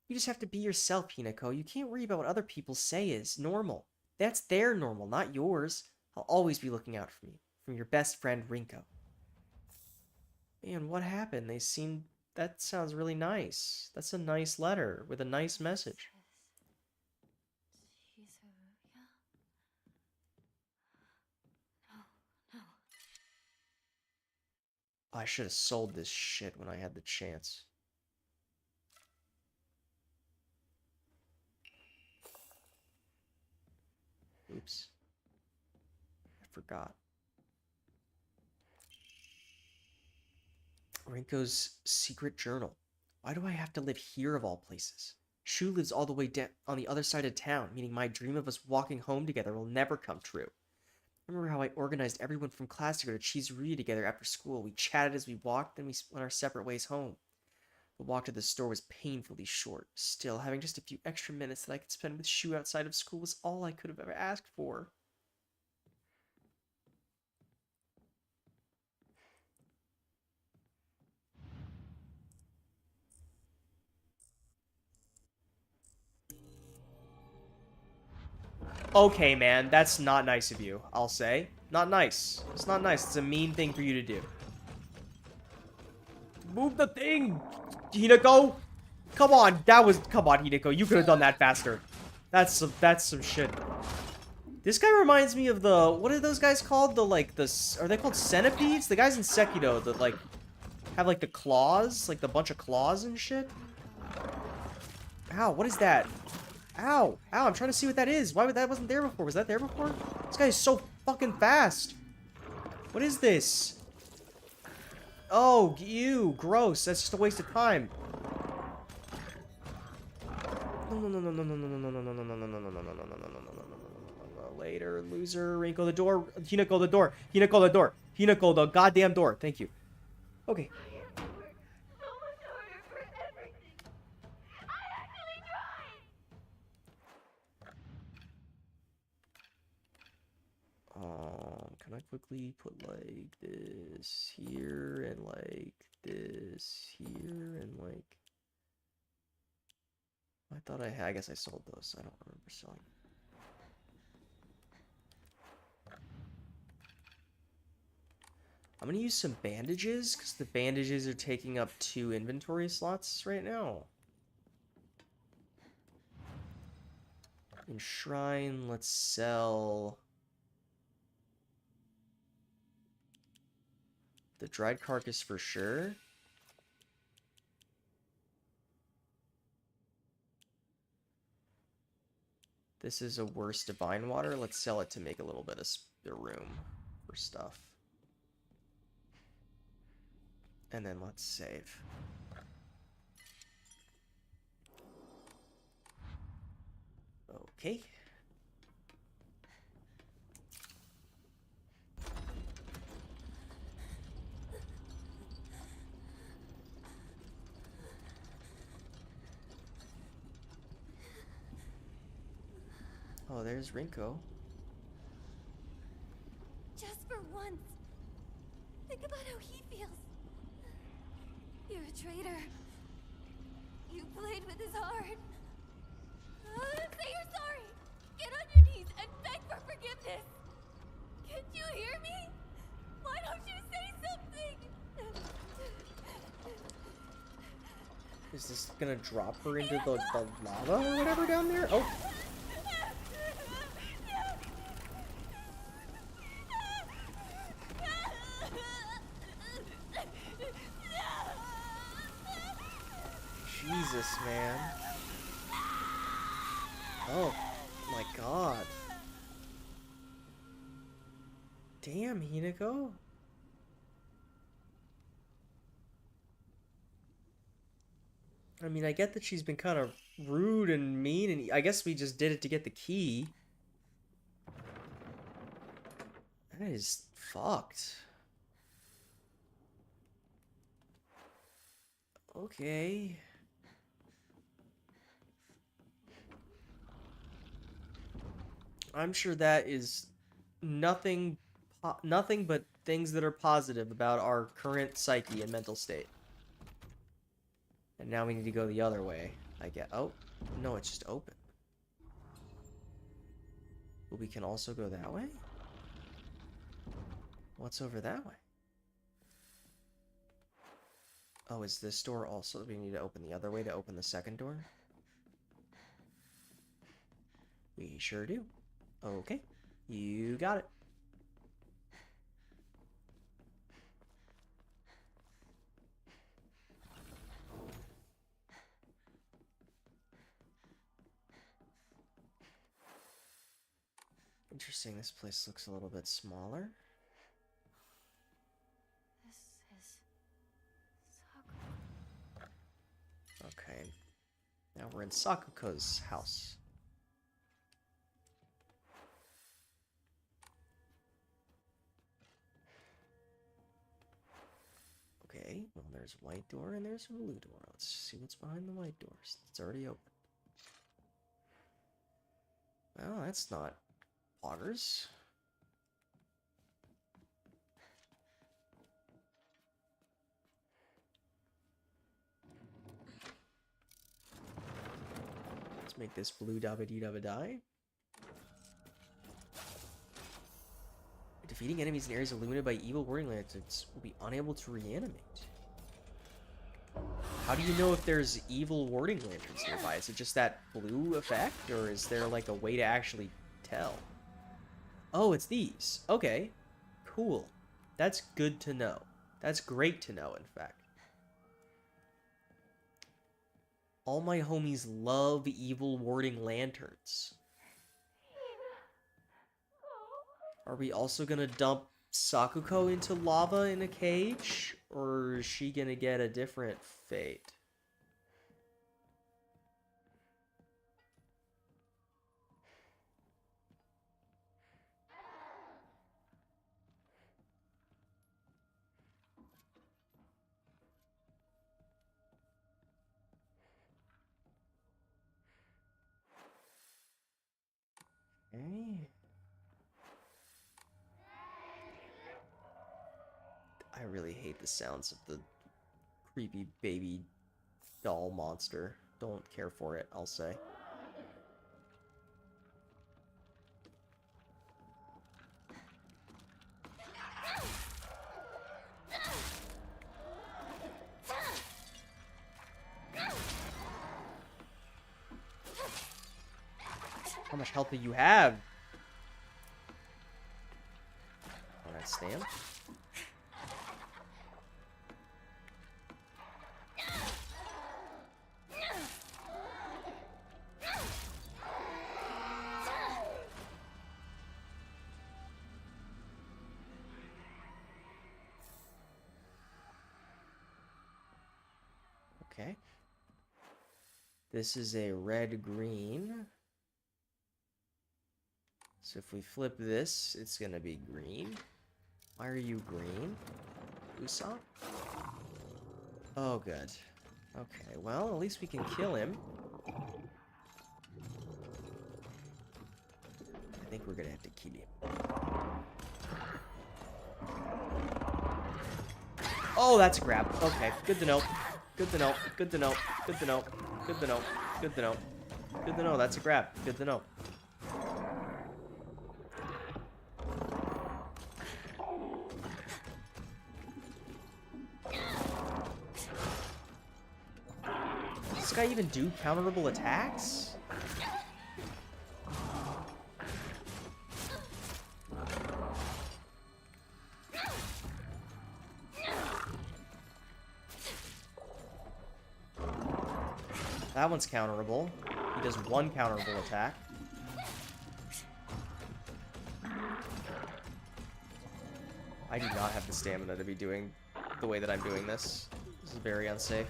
You just have to be yourself, Hinako. You can't worry about what other people say is normal. That's their normal, not yours. I'll always be looking out for you. From your best friend, Rinko. Man, what happened? They seemed... That sounds really nice. That's a nice letter with a nice message. No. I should have sold this shit when I had the chance. Oops. I forgot. Rinko's secret journal. Why do I have to live here of all places? Shu lives all the way down on the other side of town, meaning my dream of us walking home together will never come true. Remember how I organized everyone from class to go to Cheeseria together after school? We chatted as we walked, then we went our separate ways home. The walk to the store was painfully short. Still, having just a few extra minutes that I could spend with Shu outside of school was all I could have ever asked for. Okay, man, that's not nice of you, I'll say. Not nice. It's not nice. It's a mean thing for you to do. Move the thing, Hinako! Come on, come on, Hinako. You could have done that faster. That's some shit. This guy reminds me of the... What are those guys called? Are they called centipedes? The guys in Sekiro that, like, have, like, the claws? Like, the bunch of claws and shit? Ow, what is that? Ow! Ow, I'm trying to see what that is. Why that wasn't there before? Was that there before? This guy is so fucking fast. What is this? Oh, ew, gross. That's just a waste of time. Later, loser. Rinko the door. Hinako the door. Hinako the door. Hinako the goddamn door. Thank you. Okay. Can I quickly put like this here and like this here and like... I thought I guess I sold those. I don't remember selling. I'm gonna use some bandages because the bandages are taking up 2 inventory slots right now. In Shrine, let's sell the dried carcass for sure. This is a worse divine water. Let's sell it to make a little bit of room for stuff. And then let's save. Okay. Oh, there's Rinko. Just for once. Think about how he feels. You're a traitor. You played with his heart. Say you're sorry. Get on your knees and beg for forgiveness. Can't you hear me? Why don't you say something? Is this gonna drop her into the lava or whatever down there? Oh! Jesus, man. Oh my god. Damn, Hinako. I mean, I get that she's been kind of rude and mean, and I guess we just did it to get the key. That is fucked. Okay. I'm sure that is nothing but things that are positive about our current psyche and mental state. And now we need to go the other way. I get. Oh, no, it's just open. But we can also go that way? What's over that way? Oh, is this door also... We need to open the other way to open the second door? We sure do. Okay. You got it. Interesting, this place looks a little bit smaller. This is Sakuko. Okay. Now we're in Sakuko's house. Okay, well there's a white door and there's a blue door. Let's see what's behind the white doors. It's already open. Well, that's not Poggers. Let's make this blue dabba dee dabba die. Defeating enemies in areas illuminated by evil warding lanterns will be unable to reanimate. How do you know if there's evil warding lanterns nearby? Is it just that blue effect, or is there like a way to actually tell? Oh, it's these. Okay. Cool. That's good to know. That's great to know, in fact. All my homies love evil warding lanterns. Are we also gonna dump Sakuko into lava in a cage? Or is she gonna get a different fate? Okay. I really hate the sounds of the creepy baby doll monster. Don't care for it, I'll say. How much health do you have? Oh, that stand? Okay. This is a red-green. So if we flip this, it's gonna be green. Why are you green? Usopp? Oh, good. Okay, well, at least we can kill him. I think we're gonna have to kill him. Oh, that's a grab. Okay, good to know. Good to know. Good to know. Good to know. Good to know. Good to know. Good to know. That's a grab. Good to know. Does this guy even do counterable attacks? That one's counterable. He does one counterable attack. I do not have the stamina to be doing the way that I'm doing this. This is very unsafe.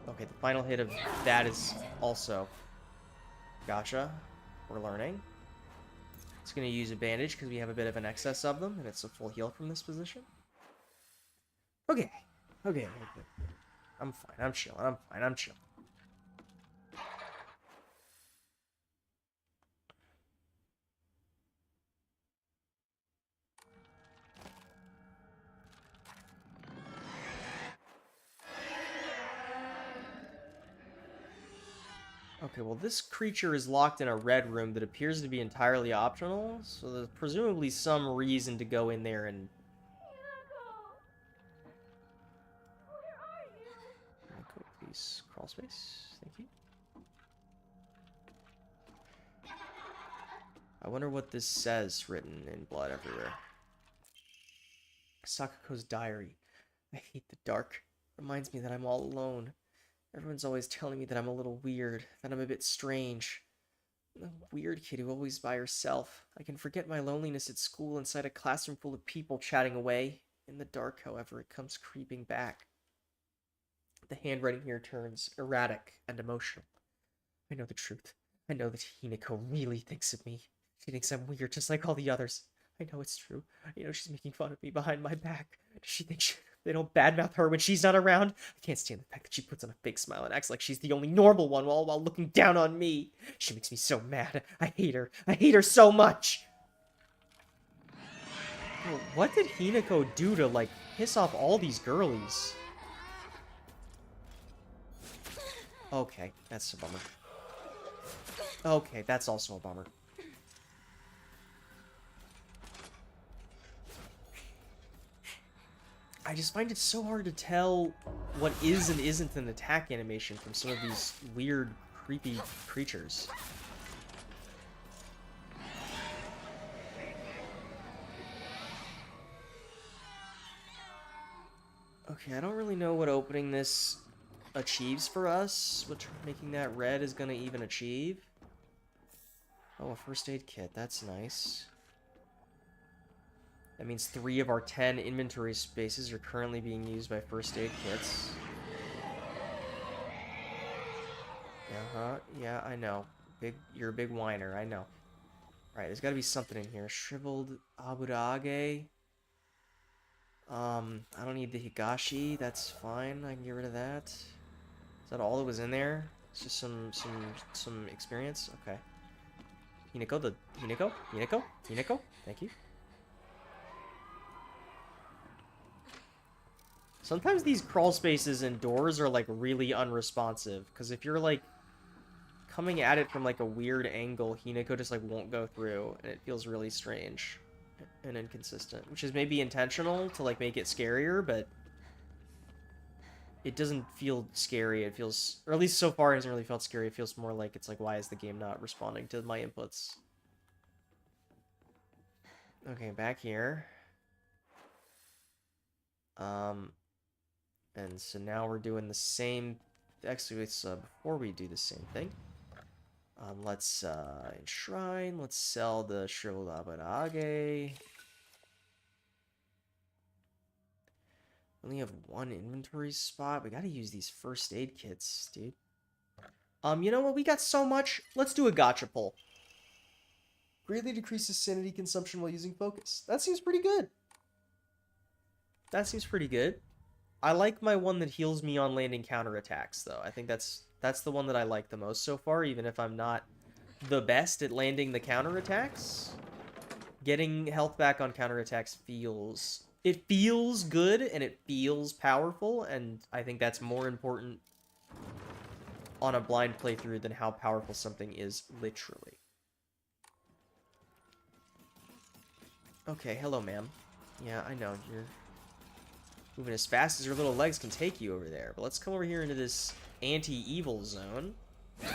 Okay, the final hit of that is also... Gotcha. We're learning. It's going to use a bandage because we have a bit of an excess of them, and it's a full heal from this position. Okay. Okay. I'm fine. I'm chilling. I'm fine. I'm chilling. Okay, well, this creature is locked in a red room that appears to be entirely optional, so there's presumably some reason to go in there and... Go, please. Crawl space. Thank you. I wonder what this says written in blood everywhere. Sakako's diary. I hate the dark. Reminds me that I'm all alone. Everyone's always telling me that I'm a little weird, that I'm a bit strange. A weird kid who always by herself. I can forget my loneliness at school inside a classroom full of people chatting away. In the dark, however, it comes creeping back. The handwriting here turns erratic and emotional. I know the truth. I know that Hinako really thinks of me. She thinks I'm weird, just like all the others. I know it's true. I know she's making fun of me behind my back. Does she think they don't badmouth her when she's not around? I can't stand the fact that she puts on a fake smile and acts like she's the only normal one while looking down on me. She makes me so mad. I hate her. I hate her so much. Well, what did Hinako do to, like, piss off all these girlies? Okay, that's a bummer. Okay, that's also a bummer. I just find it so hard to tell what is and isn't an attack animation from some of these weird, creepy creatures. Okay, I don't really know what opening this achieves for us. What making that red is gonna even achieve. Oh, a first aid kit. That's nice. That means 3 of our 10 inventory spaces are currently being used by first aid kits. Yeah, I know. You're a big whiner, I know. Alright, there's gotta be something in here. Shriveled Aburage. I don't need the Higashi. That's fine. I can get rid of that. Is that all that was in there? It's just some experience? Okay. Hinako? Thank you. Sometimes these crawl spaces and doors are, like, really unresponsive. Because if you're, like, coming at it from, like, a weird angle, Hinako just, like, won't go through. And it feels really strange and inconsistent. Which is maybe intentional to, like, make it scarier, but... it doesn't feel scary. It feels... or at least so far it hasn't really felt scary. It feels more like it's like, why is the game not responding to my inputs? Okay, back here. And so now we're doing the same... actually, it's, before we do the same thing. Let's enshrine. Let's sell the shriveled abarage. Only have one inventory spot. We gotta use these first aid kits, dude. You know what? We got so much. Let's do a gotcha pull. Greatly decreases sanity consumption while using focus. That seems pretty good. That seems pretty good. I like my one that heals me on landing counterattacks, though. I think that's the one that I like the most so far, even if I'm not the best at landing the counterattacks. Getting health back on counterattacks feels... It feels good, and it feels powerful, and I think that's more important on a blind playthrough than how powerful something is literally. Okay, hello, ma'am. Yeah, I know, you're moving as fast as your little legs can take you over there. But let's come over here into this anti-evil zone. Okay,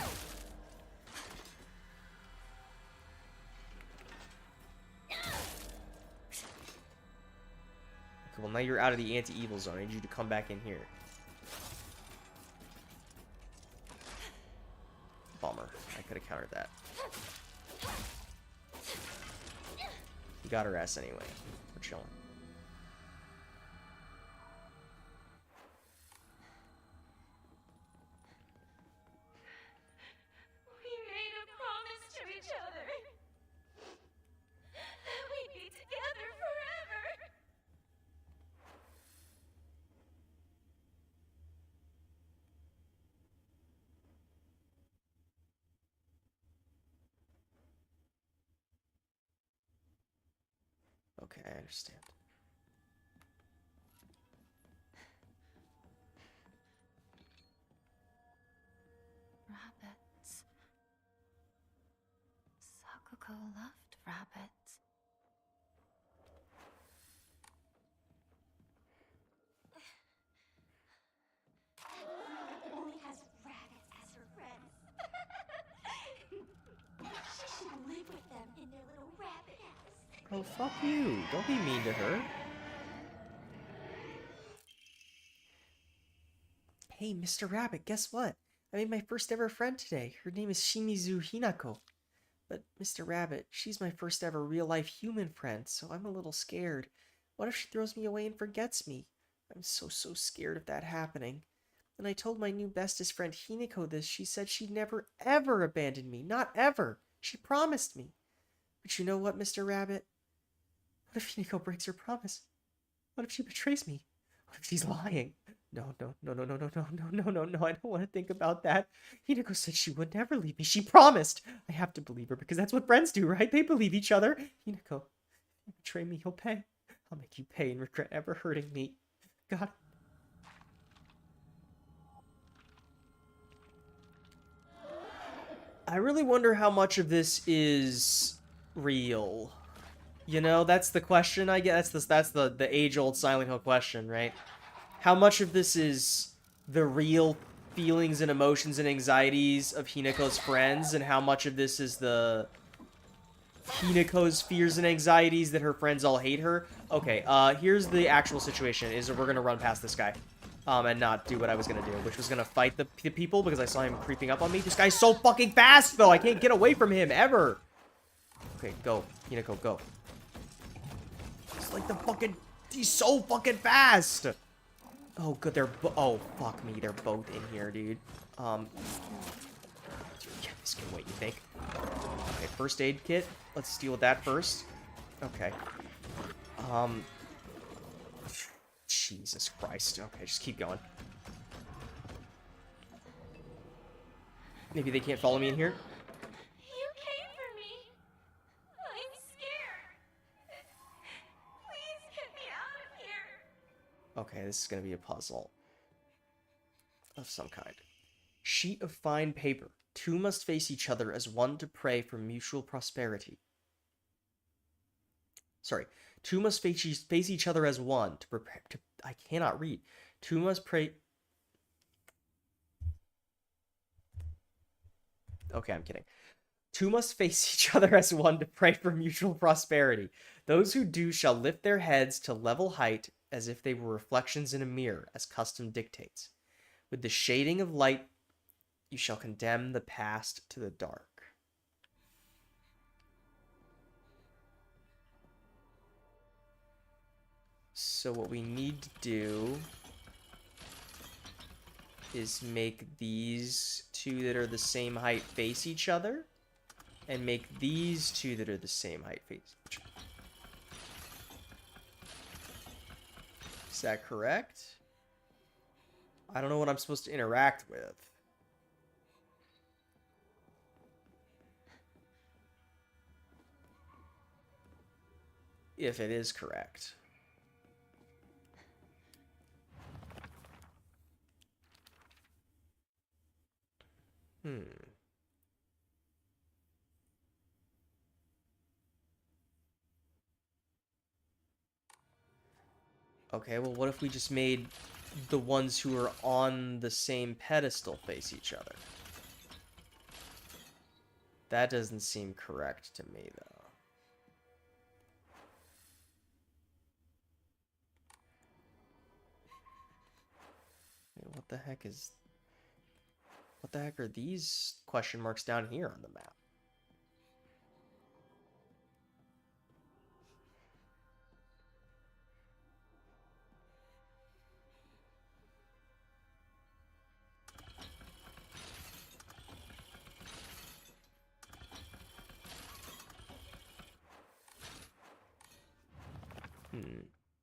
well, now you're out of the anti-evil zone. I need you to come back in here. Bummer. I could have countered that. You got her ass anyway. We're chilling. We made a promise to each other that we'd be together forever. Okay, I understand. Rabbits. Sakuko loved rabbits. Only has rabbits as her friends. She should live with them in their little rabbit house. Oh, fuck you. Don't be mean to her. Hey, Mr. Rabbit, guess what? I made my first ever friend today. Her name is Shimizu Hinako. But, Mr. Rabbit, she's my first ever real-life human friend, so I'm a little scared. What if she throws me away and forgets me? I'm so scared of that happening. When I told my new bestest friend Hinako this, she said she'd never, ever abandon me. Not ever. She promised me. But you know what, Mr. Rabbit? What if Hinako breaks her promise? What if she betrays me? What if she's lying? No, I don't want to think about that. Hinako said she would never leave me. She promised. I have to believe her because that's what friends do, right? They believe each other. Hinako, if you betray me, you'll pay. I'll make you pay and regret ever hurting me. God. I really wonder how much of this is real. You know, that's the question, I guess. That's the age-old Silent Hill question, right? How much of this is the real feelings and emotions and anxieties of Hinako's friends, and how much of this is the Hinako's fears and anxieties that her friends all hate her? Okay, here's the actual situation, is that we're gonna run past this guy. And not do what I was gonna do, which was gonna fight the people, because I saw him creeping up on me. This guy's so fucking fast, though! I can't get away from him, ever! Okay, go. Hinako, go. It's like the fucking... He's so fucking fast! Oh, good, oh, fuck me, they're both in here, dude. Yeah, this can wait, you think? Okay, first aid kit. Let's deal with that first. Okay. Jesus Christ. Okay, just keep going. Maybe they can't follow me in here? You came for me. I'm scared. Please get me out of here. Okay, this is gonna be a puzzle. Of some kind. Sheet of fine paper. Two must face each other as one to pray for mutual prosperity. Sorry. Two must face each other as one to prepare to... I cannot read. Two must pray... Okay, I'm kidding. Two must face each other as one to pray for mutual prosperity. Those who do shall lift their heads to level height as if they were reflections in a mirror, as custom dictates. With the shading of light, you shall condemn the past to the dark. So what we need to do is make these two that are the same height face each other, and make these two that are the same height face each other. Is that correct? I don't know what I'm supposed to interact with. If it is correct. Okay, well, what if we just made the ones who are on the same pedestal face each other? That doesn't seem correct to me, though. Wait, what the heck is... What the heck are these question marks down here on the map?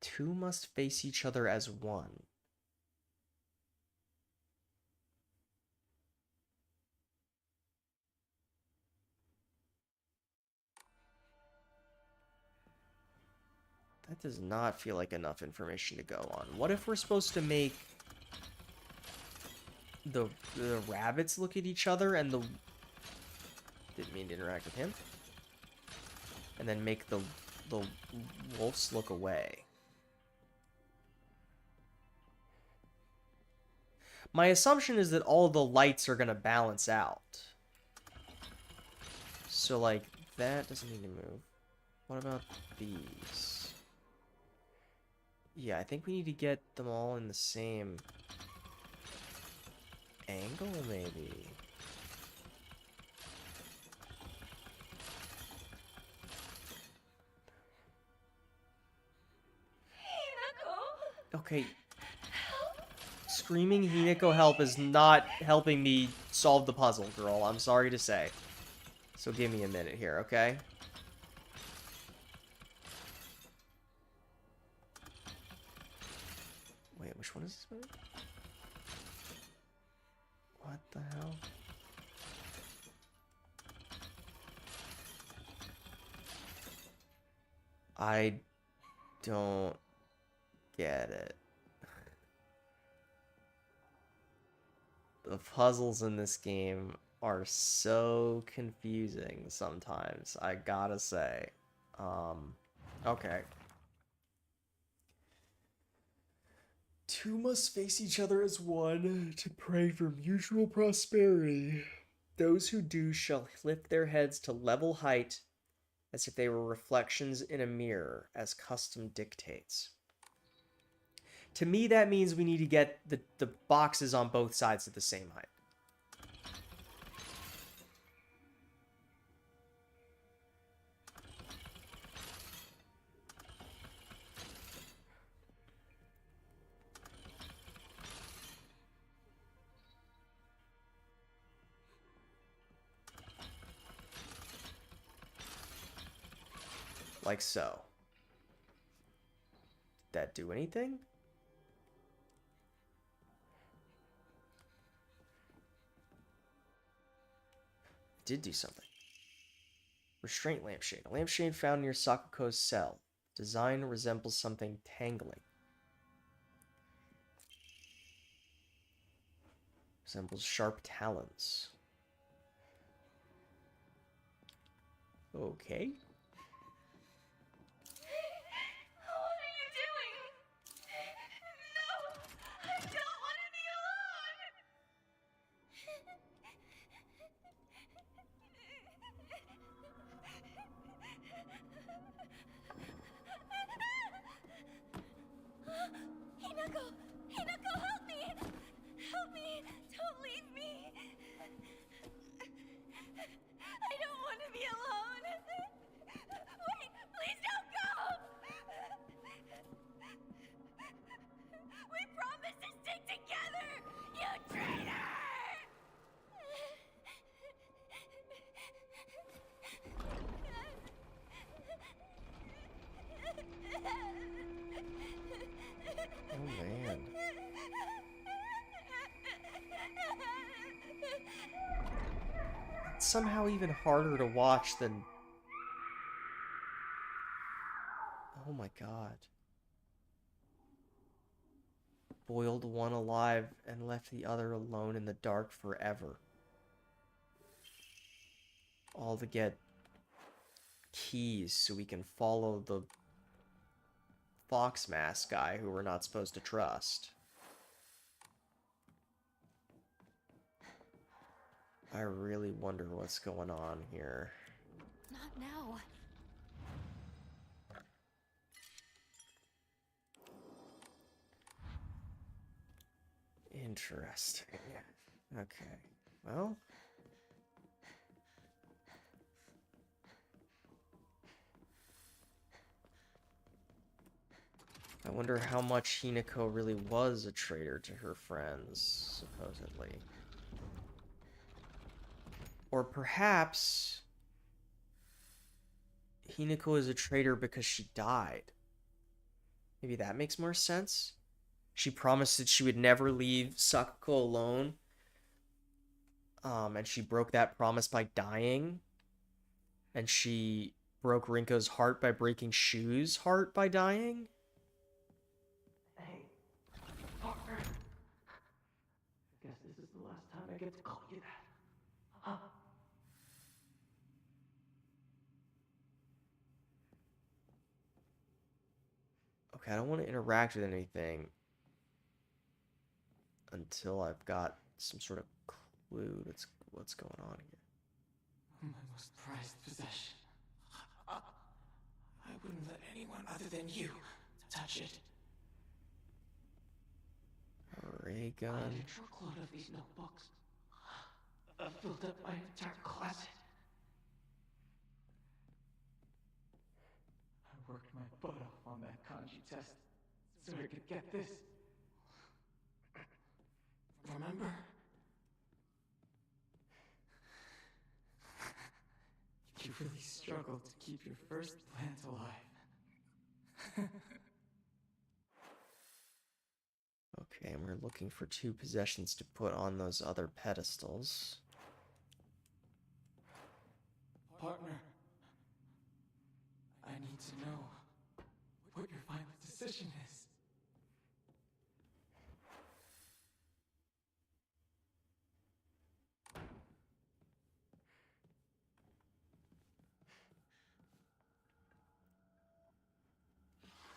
Two must face each other as one. That does not feel like enough information to go on. What if we're supposed to make the rabbits look at each other and the... Didn't mean to interact with him. And then make the wolves look away. My assumption is that all the lights are going to balance out. So, like, that doesn't need to move. What about these? Yeah, I think we need to get them all in the same angle, maybe. Okay. Screaming Hinako help is not helping me solve the puzzle, girl. I'm sorry to say. So give me a minute here, okay? Wait, which one is this movie? What the hell? I don't get it. The puzzles in this game are so confusing sometimes, I gotta say. Okay. Two must face each other as one to pray for mutual prosperity. Those who do shall lift their heads to level height as if they were reflections in a mirror, as custom dictates. To me, that means we need to get the boxes on both sides at the same height. Like so. Did that do anything? It did do something. Restraint lampshade. A lampshade found near Sakuko's cell. Design resembles something tangling. Resembles sharp talons. Okay. What are you doing? No! I don't want to be alone! Hinako! Hinako, help me! Help me! Don't leave me! I don't want to be alone! Wait! Please don't go! Oh man. It's somehow even harder to watch than... Oh my god. Boiled one alive and left the other alone in the dark forever. All to get keys so we can follow the fox mask guy who we're not supposed to trust. I really wonder what's going on here. Not now. Interesting. Okay. Well. I wonder how much Hinako really was a traitor to her friends, supposedly. Or perhaps Hinako is a traitor because she died. Maybe that makes more sense. She promised that she would never leave Sakuko alone. And she broke that promise by dying. And she broke Rinko's heart by breaking Shu's heart by dying. Hey, partner. I guess this is the last time I get to call you that. Huh? Okay, I don't want to interact with anything until I've got some sort of clue that's what's going on here. My most prized possession. I wouldn't let anyone other than you touch it. A ray I had gun. a truckload of these notebooks. I filled up my entire closet. I worked my butt off on that kanji test so I could get this. Remember? You really struggled to keep your first plant alive. Okay, and we're looking for 2 possessions to put on those other pedestals. Partner, I need to know what your final decision is.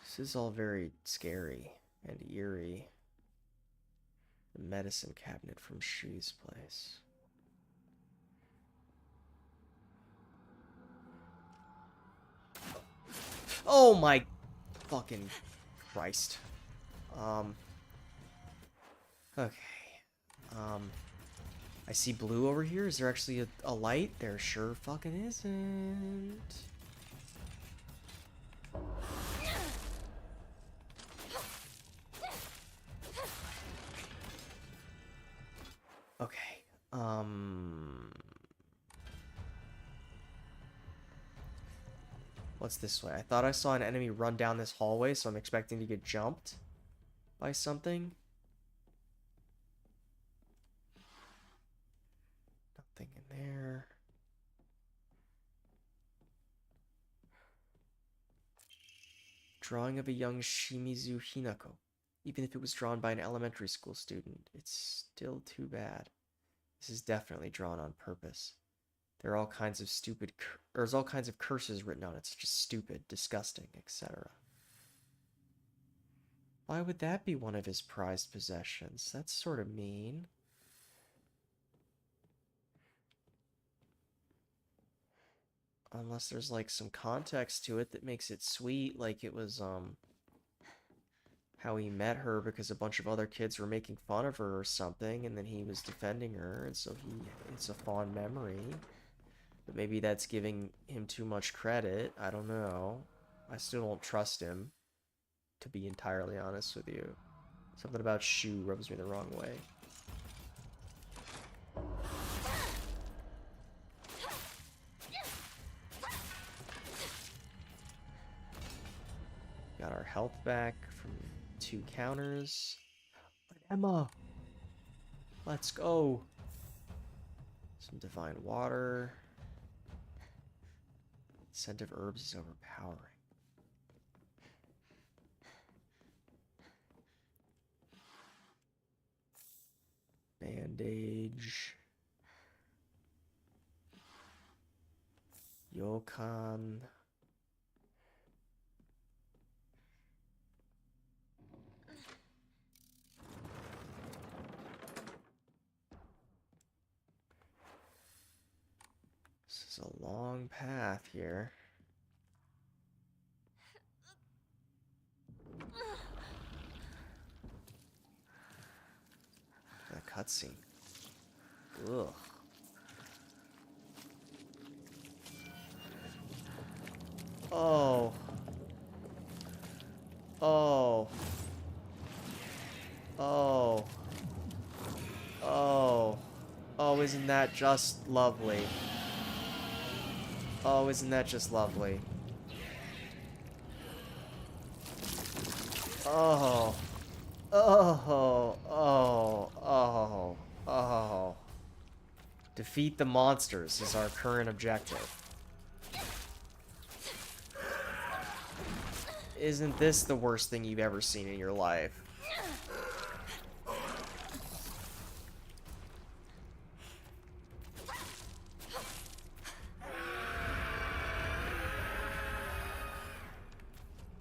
This is all very scary and eerie. The medicine cabinet from Shu's place. Oh my fucking Christ. Okay. I see blue over here. Is there actually a light? There sure fucking isn't. Okay. What's this way? I thought I saw an enemy run down this hallway, so I'm expecting to get jumped by something. Nothing in there. Drawing of a young Shimizu Hinako. Even if it was drawn by an elementary school student, it's still too bad. This is definitely drawn on purpose. There are all kinds of there's all kinds of curses written on it, such as stupid, disgusting, etc. Why would that be one of his prized possessions? That's sort of mean. Unless there's like some context to it that makes it sweet, like it was how he met her because a bunch of other kids were making fun of her or something, and then he was defending her, and so it's a fond memory. But maybe that's giving him too much credit. I don't know. I still don't trust him, to be entirely honest with you. Something about Shu rubs me the wrong way. Got our health back from 2 counters. Emma! Let's go! Some divine water. Scent of herbs is overpowering. Bandage. Yokan. This is a long path here. That cutscene. Ugh. Oh. Oh. Oh. Oh. Oh, isn't that just lovely? Oh, isn't that just lovely? Oh. Oh. Oh. Oh. Oh. Defeat the monsters is our current objective. Isn't this the worst thing you've ever seen in your life?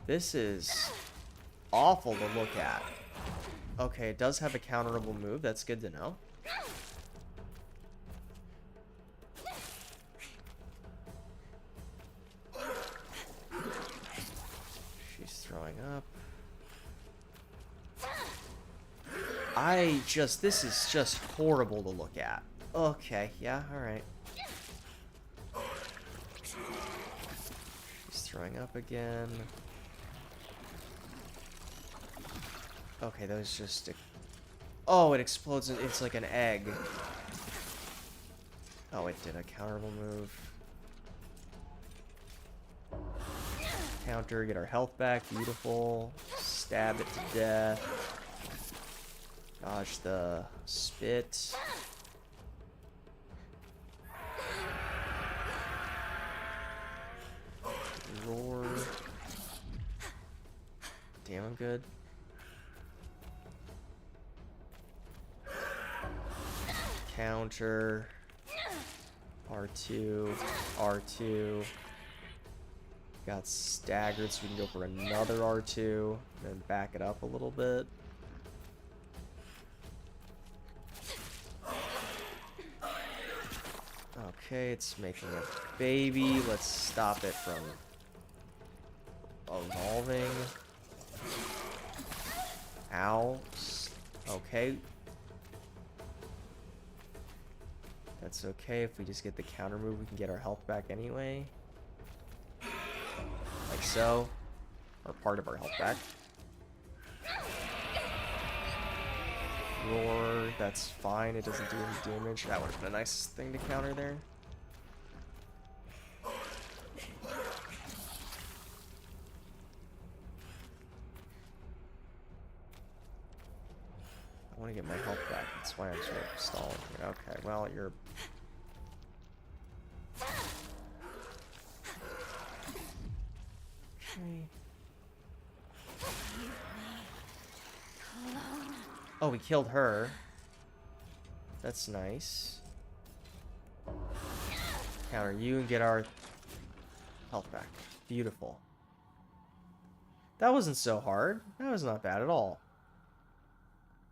This is awful to look at. Okay, it does have a counterable move. That's good to know. She's throwing up. This is just horrible to look at. Okay, yeah, alright. She's throwing up again. Okay, those just... Oh, it explodes. It's like an egg. Oh, it did a counterable move. Counter, get our health back. Beautiful. Stab it to death. Dodge the spit. Roar. Damn, I'm good. Counter. R2. R2. Got staggered so we can go for another R2. Then back it up a little bit. Okay, it's making a baby. Let's stop it from evolving. Ow. Okay. That's okay. If we just get the counter move, we can get our health back anyway. Like so. Or part of our health back. Roar, that's fine. It doesn't do any damage. That would have been a nice thing to counter there. I want to get my health back. That's why I'm sort of stalling here. Okay, well, you're... Okay. Oh, we killed her. That's nice. Counter you and get our health back. Beautiful. That wasn't so hard. That was not bad at all.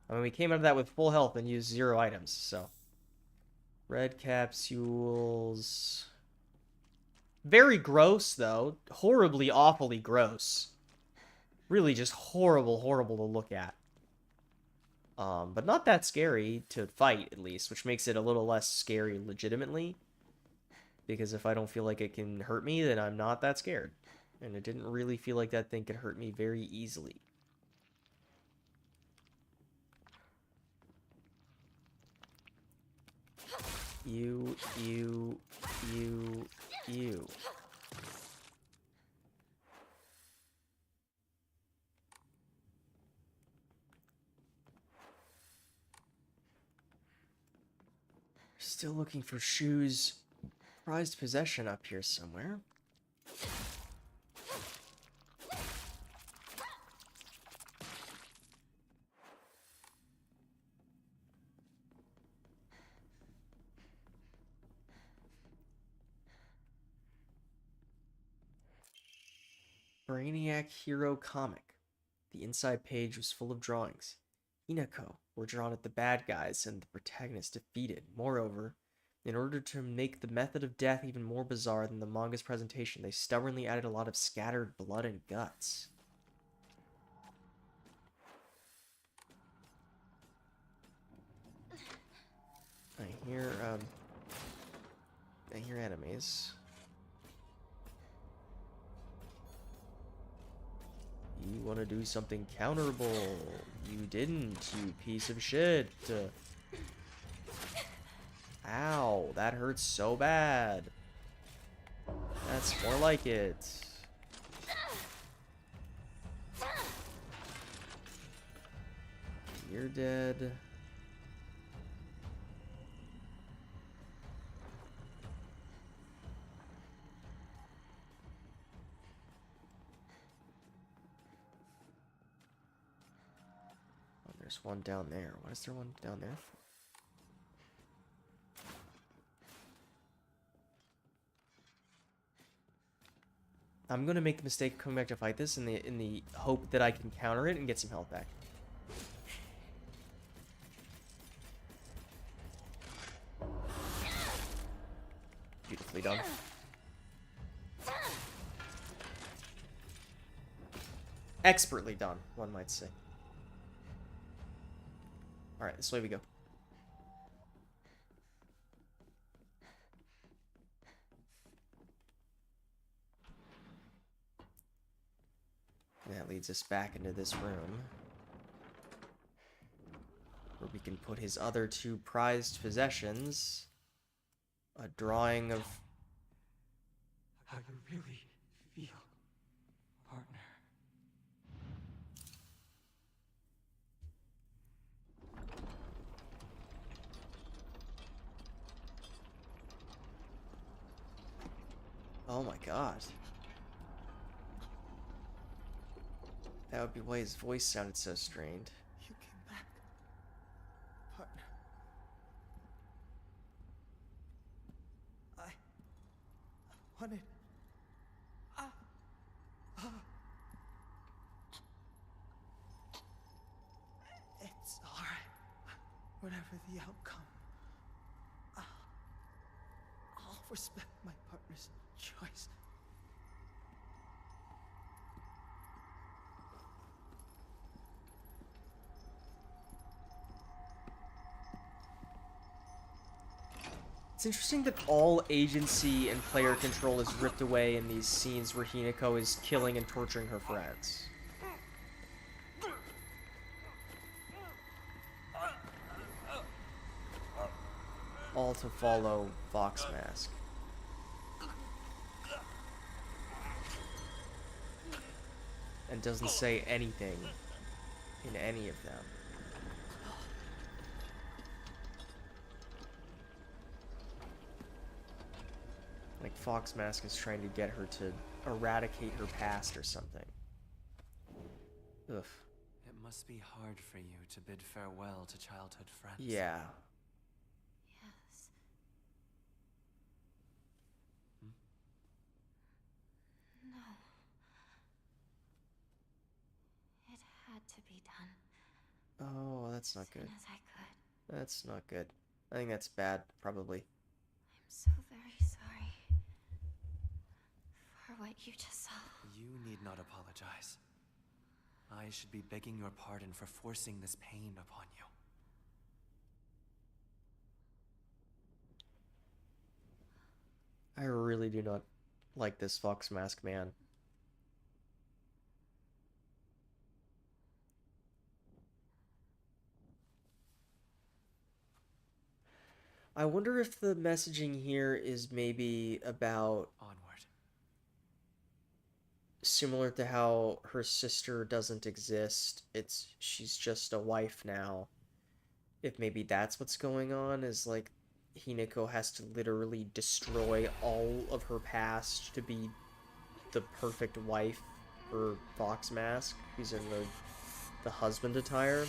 I mean, we came out of that with full health and used 0 items, so. Red capsules. Very gross, though. Horribly, awfully gross. Really just horrible, horrible to look at. But not that scary to fight, at least, which makes it a little less scary legitimately. Because if I don't feel like it can hurt me, then I'm not that scared. And it didn't really feel like that thing could hurt me very easily. You. Still looking for Shu's prized possession up here somewhere. Brainiac Hero Comic. The inside page was full of drawings. Hinako were drawn at the bad guys and the protagonist defeated. Moreover, in order to make the method of death even more bizarre than the manga's presentation, they stubbornly added a lot of scattered blood and guts. I hear enemies. You want to do something counterable. You didn't, you piece of shit. Ow, that hurts so bad. That's more like it. You're dead. There's one down there. Why is there one down there for? I'm gonna make the mistake of coming back to fight this in the hope that I can counter it and get some health back. Beautifully done. Expertly done, one might say. Alright, this way we go. And that leads us back into this room, where we can put his other two prized possessions. A drawing of... How you really feel, partner. Oh my god. That would be why his voice sounded so strained. You came back, partner. I wanted. It's alright. Whatever the outcome, I'll respect my partner's choice. It's interesting that all agency and player control is ripped away in these scenes where Hinako is killing and torturing her friends. All to follow Fox Mask. And doesn't say anything in any of them. Like Fox Mask is trying to get her to eradicate her past or something. Ugh. It must be hard for you to bid farewell to childhood friends. Yeah. Yes. No. It had to be done. Oh, that's not good. As soon as I could. That's not good. I think that's bad, probably. I'm so very sorry for what you just saw. You need not apologize. I should be begging your pardon for forcing this pain upon you. I really do not like this Fox Mask man. I wonder if the messaging here is maybe about Onward. similar to how her sister doesn't exist. She's just a wife now. If maybe that's what's going on, is like Hinako has to literally destroy all of her past to be the perfect wife for Fox Mask. He's in the husband attire.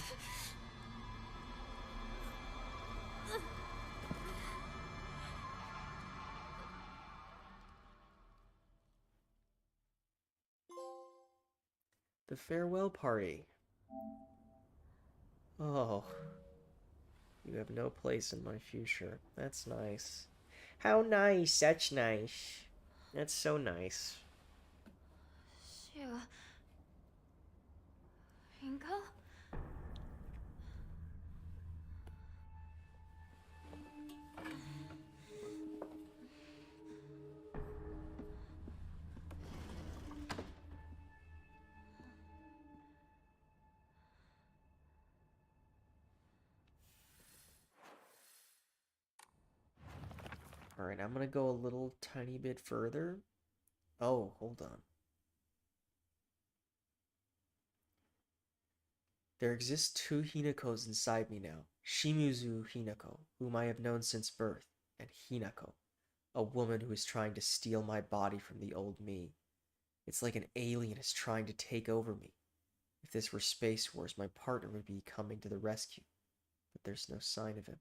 The farewell party. Oh, you have no place in my future. That's nice. How nice. Such nice. That's so nice. Shoo. Ringo? Alright, I'm gonna go a little tiny bit further. Oh, hold on. There exist two Hinakos inside me now. Shimizu Hinako, whom I have known since birth, and Hinako, a woman who is trying to steal my body from the old me. It's like an alien is trying to take over me. If this were Space Wars, my partner would be coming to the rescue, but there's no sign of him.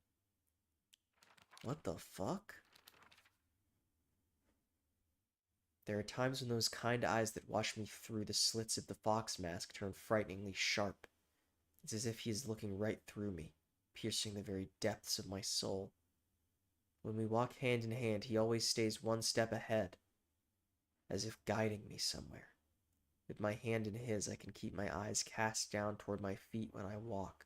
What the fuck? There are times when those kind eyes that watch me through the slits of the fox mask turn frighteningly sharp. It's as if he is looking right through me, piercing the very depths of my soul. When we walk hand in hand, he always stays one step ahead, as if guiding me somewhere. With my hand in his, I can keep my eyes cast down toward my feet when I walk.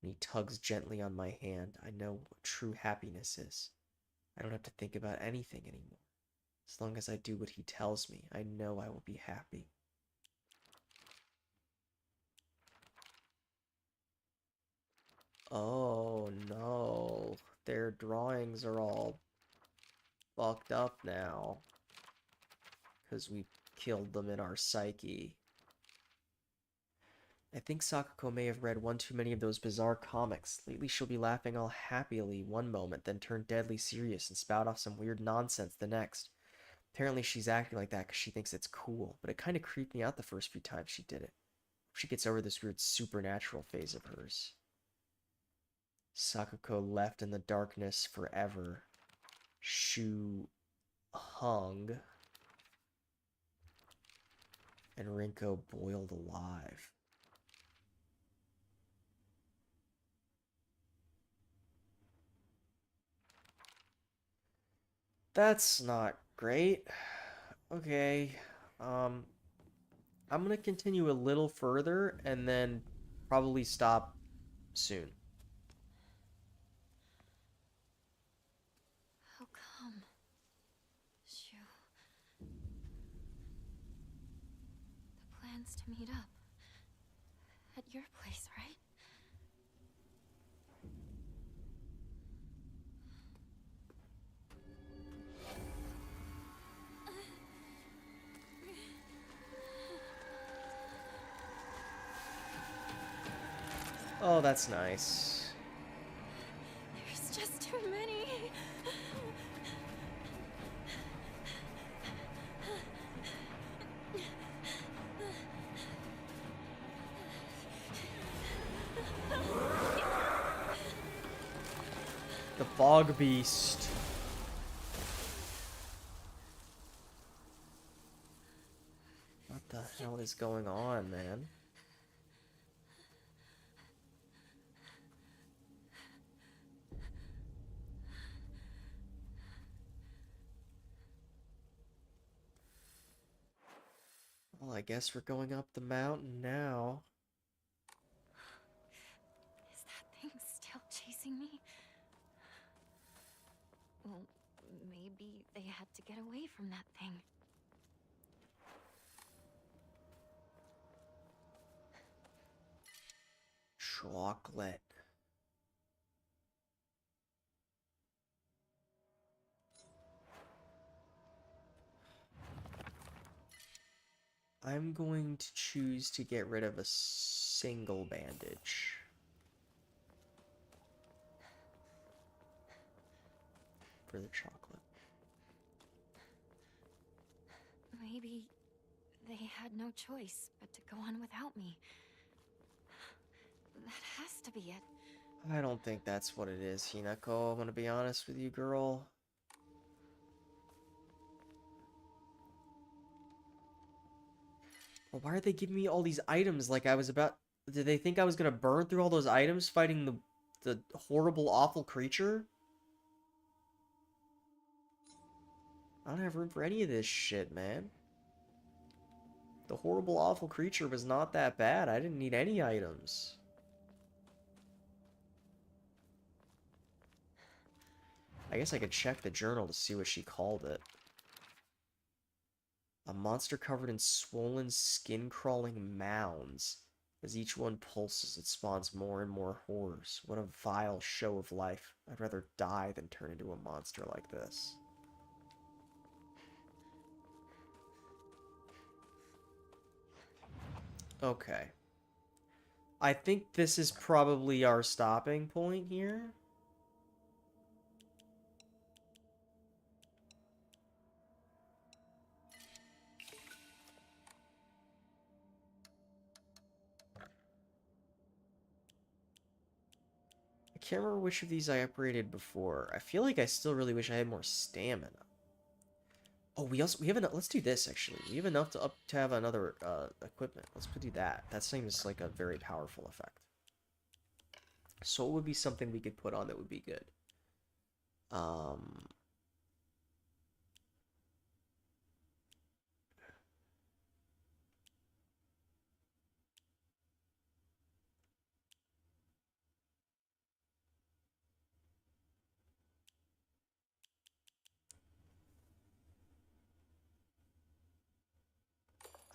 When he tugs gently on my hand, I know what true happiness is. I don't have to think about anything anymore. As long as I do what he tells me, I know I will be happy. Oh no, their drawings are all fucked up now. Because we killed them in our psyche. I think Sakako may have read one too many of those bizarre comics. Lately she'll be laughing all happily one moment, then turn deadly serious and spout off some weird nonsense the next. Apparently she's acting like that because she thinks it's cool, but it kind of creeped me out the first few times she did it. She gets over this weird supernatural phase of hers. Sakako left in the darkness forever. Shu hung. And Rinko boiled alive. That's not great. Okay. I'm gonna continue a little further and then probably stop soon. How come? Shoo. The plan's to meet up. At your place, right? Oh, that's nice. There's just too many. The fog beast. What the hell is going on, man? Well, I guess we're going up the mountain now. Is that thing still chasing me? Well, maybe they had to get away from that thing. Chocolate. I'm going to choose to get rid of a single bandage. for the chocolate. Maybe they had no choice but to go on without me. That has to be it. I don't think that's what it is, Hinako. I'm gonna be honest with you, girl. Well, why are they giving me all these items like I was about... Did they think I was gonna burn through all those items fighting the horrible, awful creature? I don't have room for any of this shit, man. The horrible, awful creature was not that bad. I didn't need any items. I guess I could check the journal to see what she called it. A monster covered in swollen, skin-crawling mounds. As each one pulses, it spawns more and more horrors. What a vile show of life. I'd rather die than turn into a monster like this. Okay. I think this is probably our stopping point here. I can't remember which of these I upgraded before. I feel like I still really wish I had more stamina. Oh, we have enough. Let's do this actually. We have enough to have another equipment. Let's do that. That seems like a very powerful effect. Soul would be something we could put on that would be good.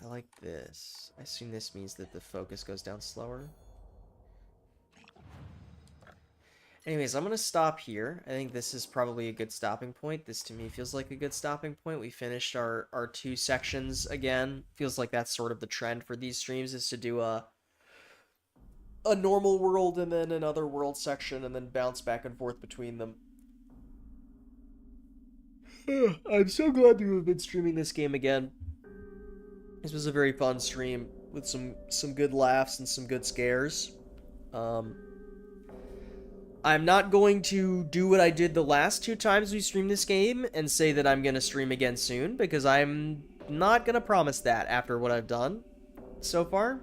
I like this. I assume this means that the focus goes down slower. Anyways, I'm going to stop here. I think this is probably a good stopping point. This to me feels like a good stopping point. We finished our 2 sections again. Feels like that's sort of the trend for these streams, is to do a normal world and then another world section and then bounce back and forth between them. I'm so glad to have been streaming this game again. This was a very fun stream with some good laughs and some good scares. I'm not going to do what I did the last 2 times we streamed this game and say that I'm going to stream again soon, because I'm not going to promise that after what I've done so far.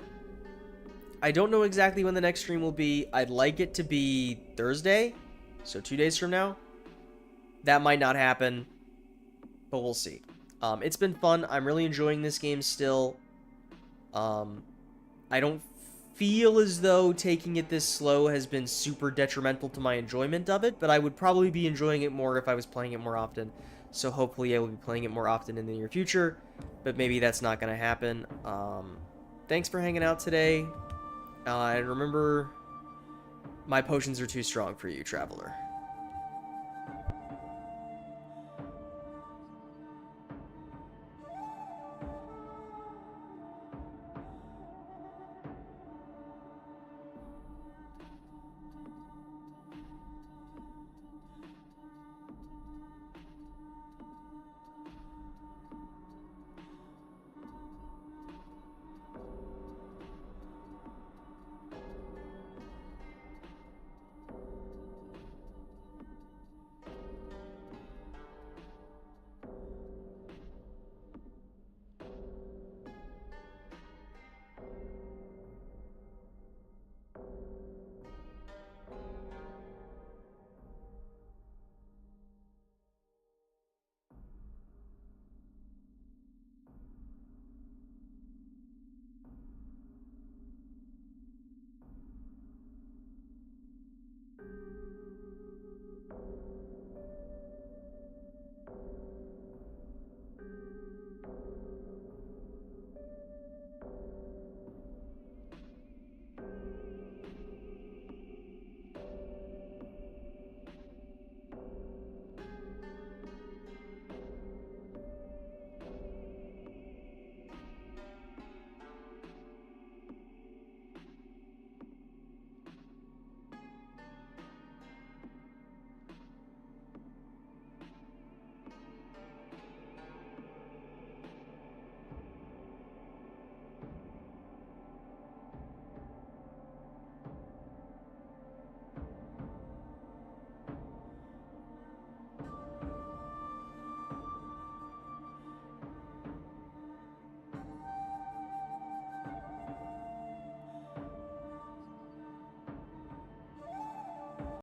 I don't know exactly when the next stream will be. I'd like it to be Thursday, so 2 days from now. That might not happen, but we'll see. It's been fun. I'm really enjoying this game still. I don't feel as though taking it this slow has been super detrimental to my enjoyment of it, but I would probably be enjoying it more if I was playing it more often. So hopefully I will be playing it more often in the near future, but maybe that's not going to happen. Thanks for hanging out today. And remember, my potions are too strong for you, Traveler.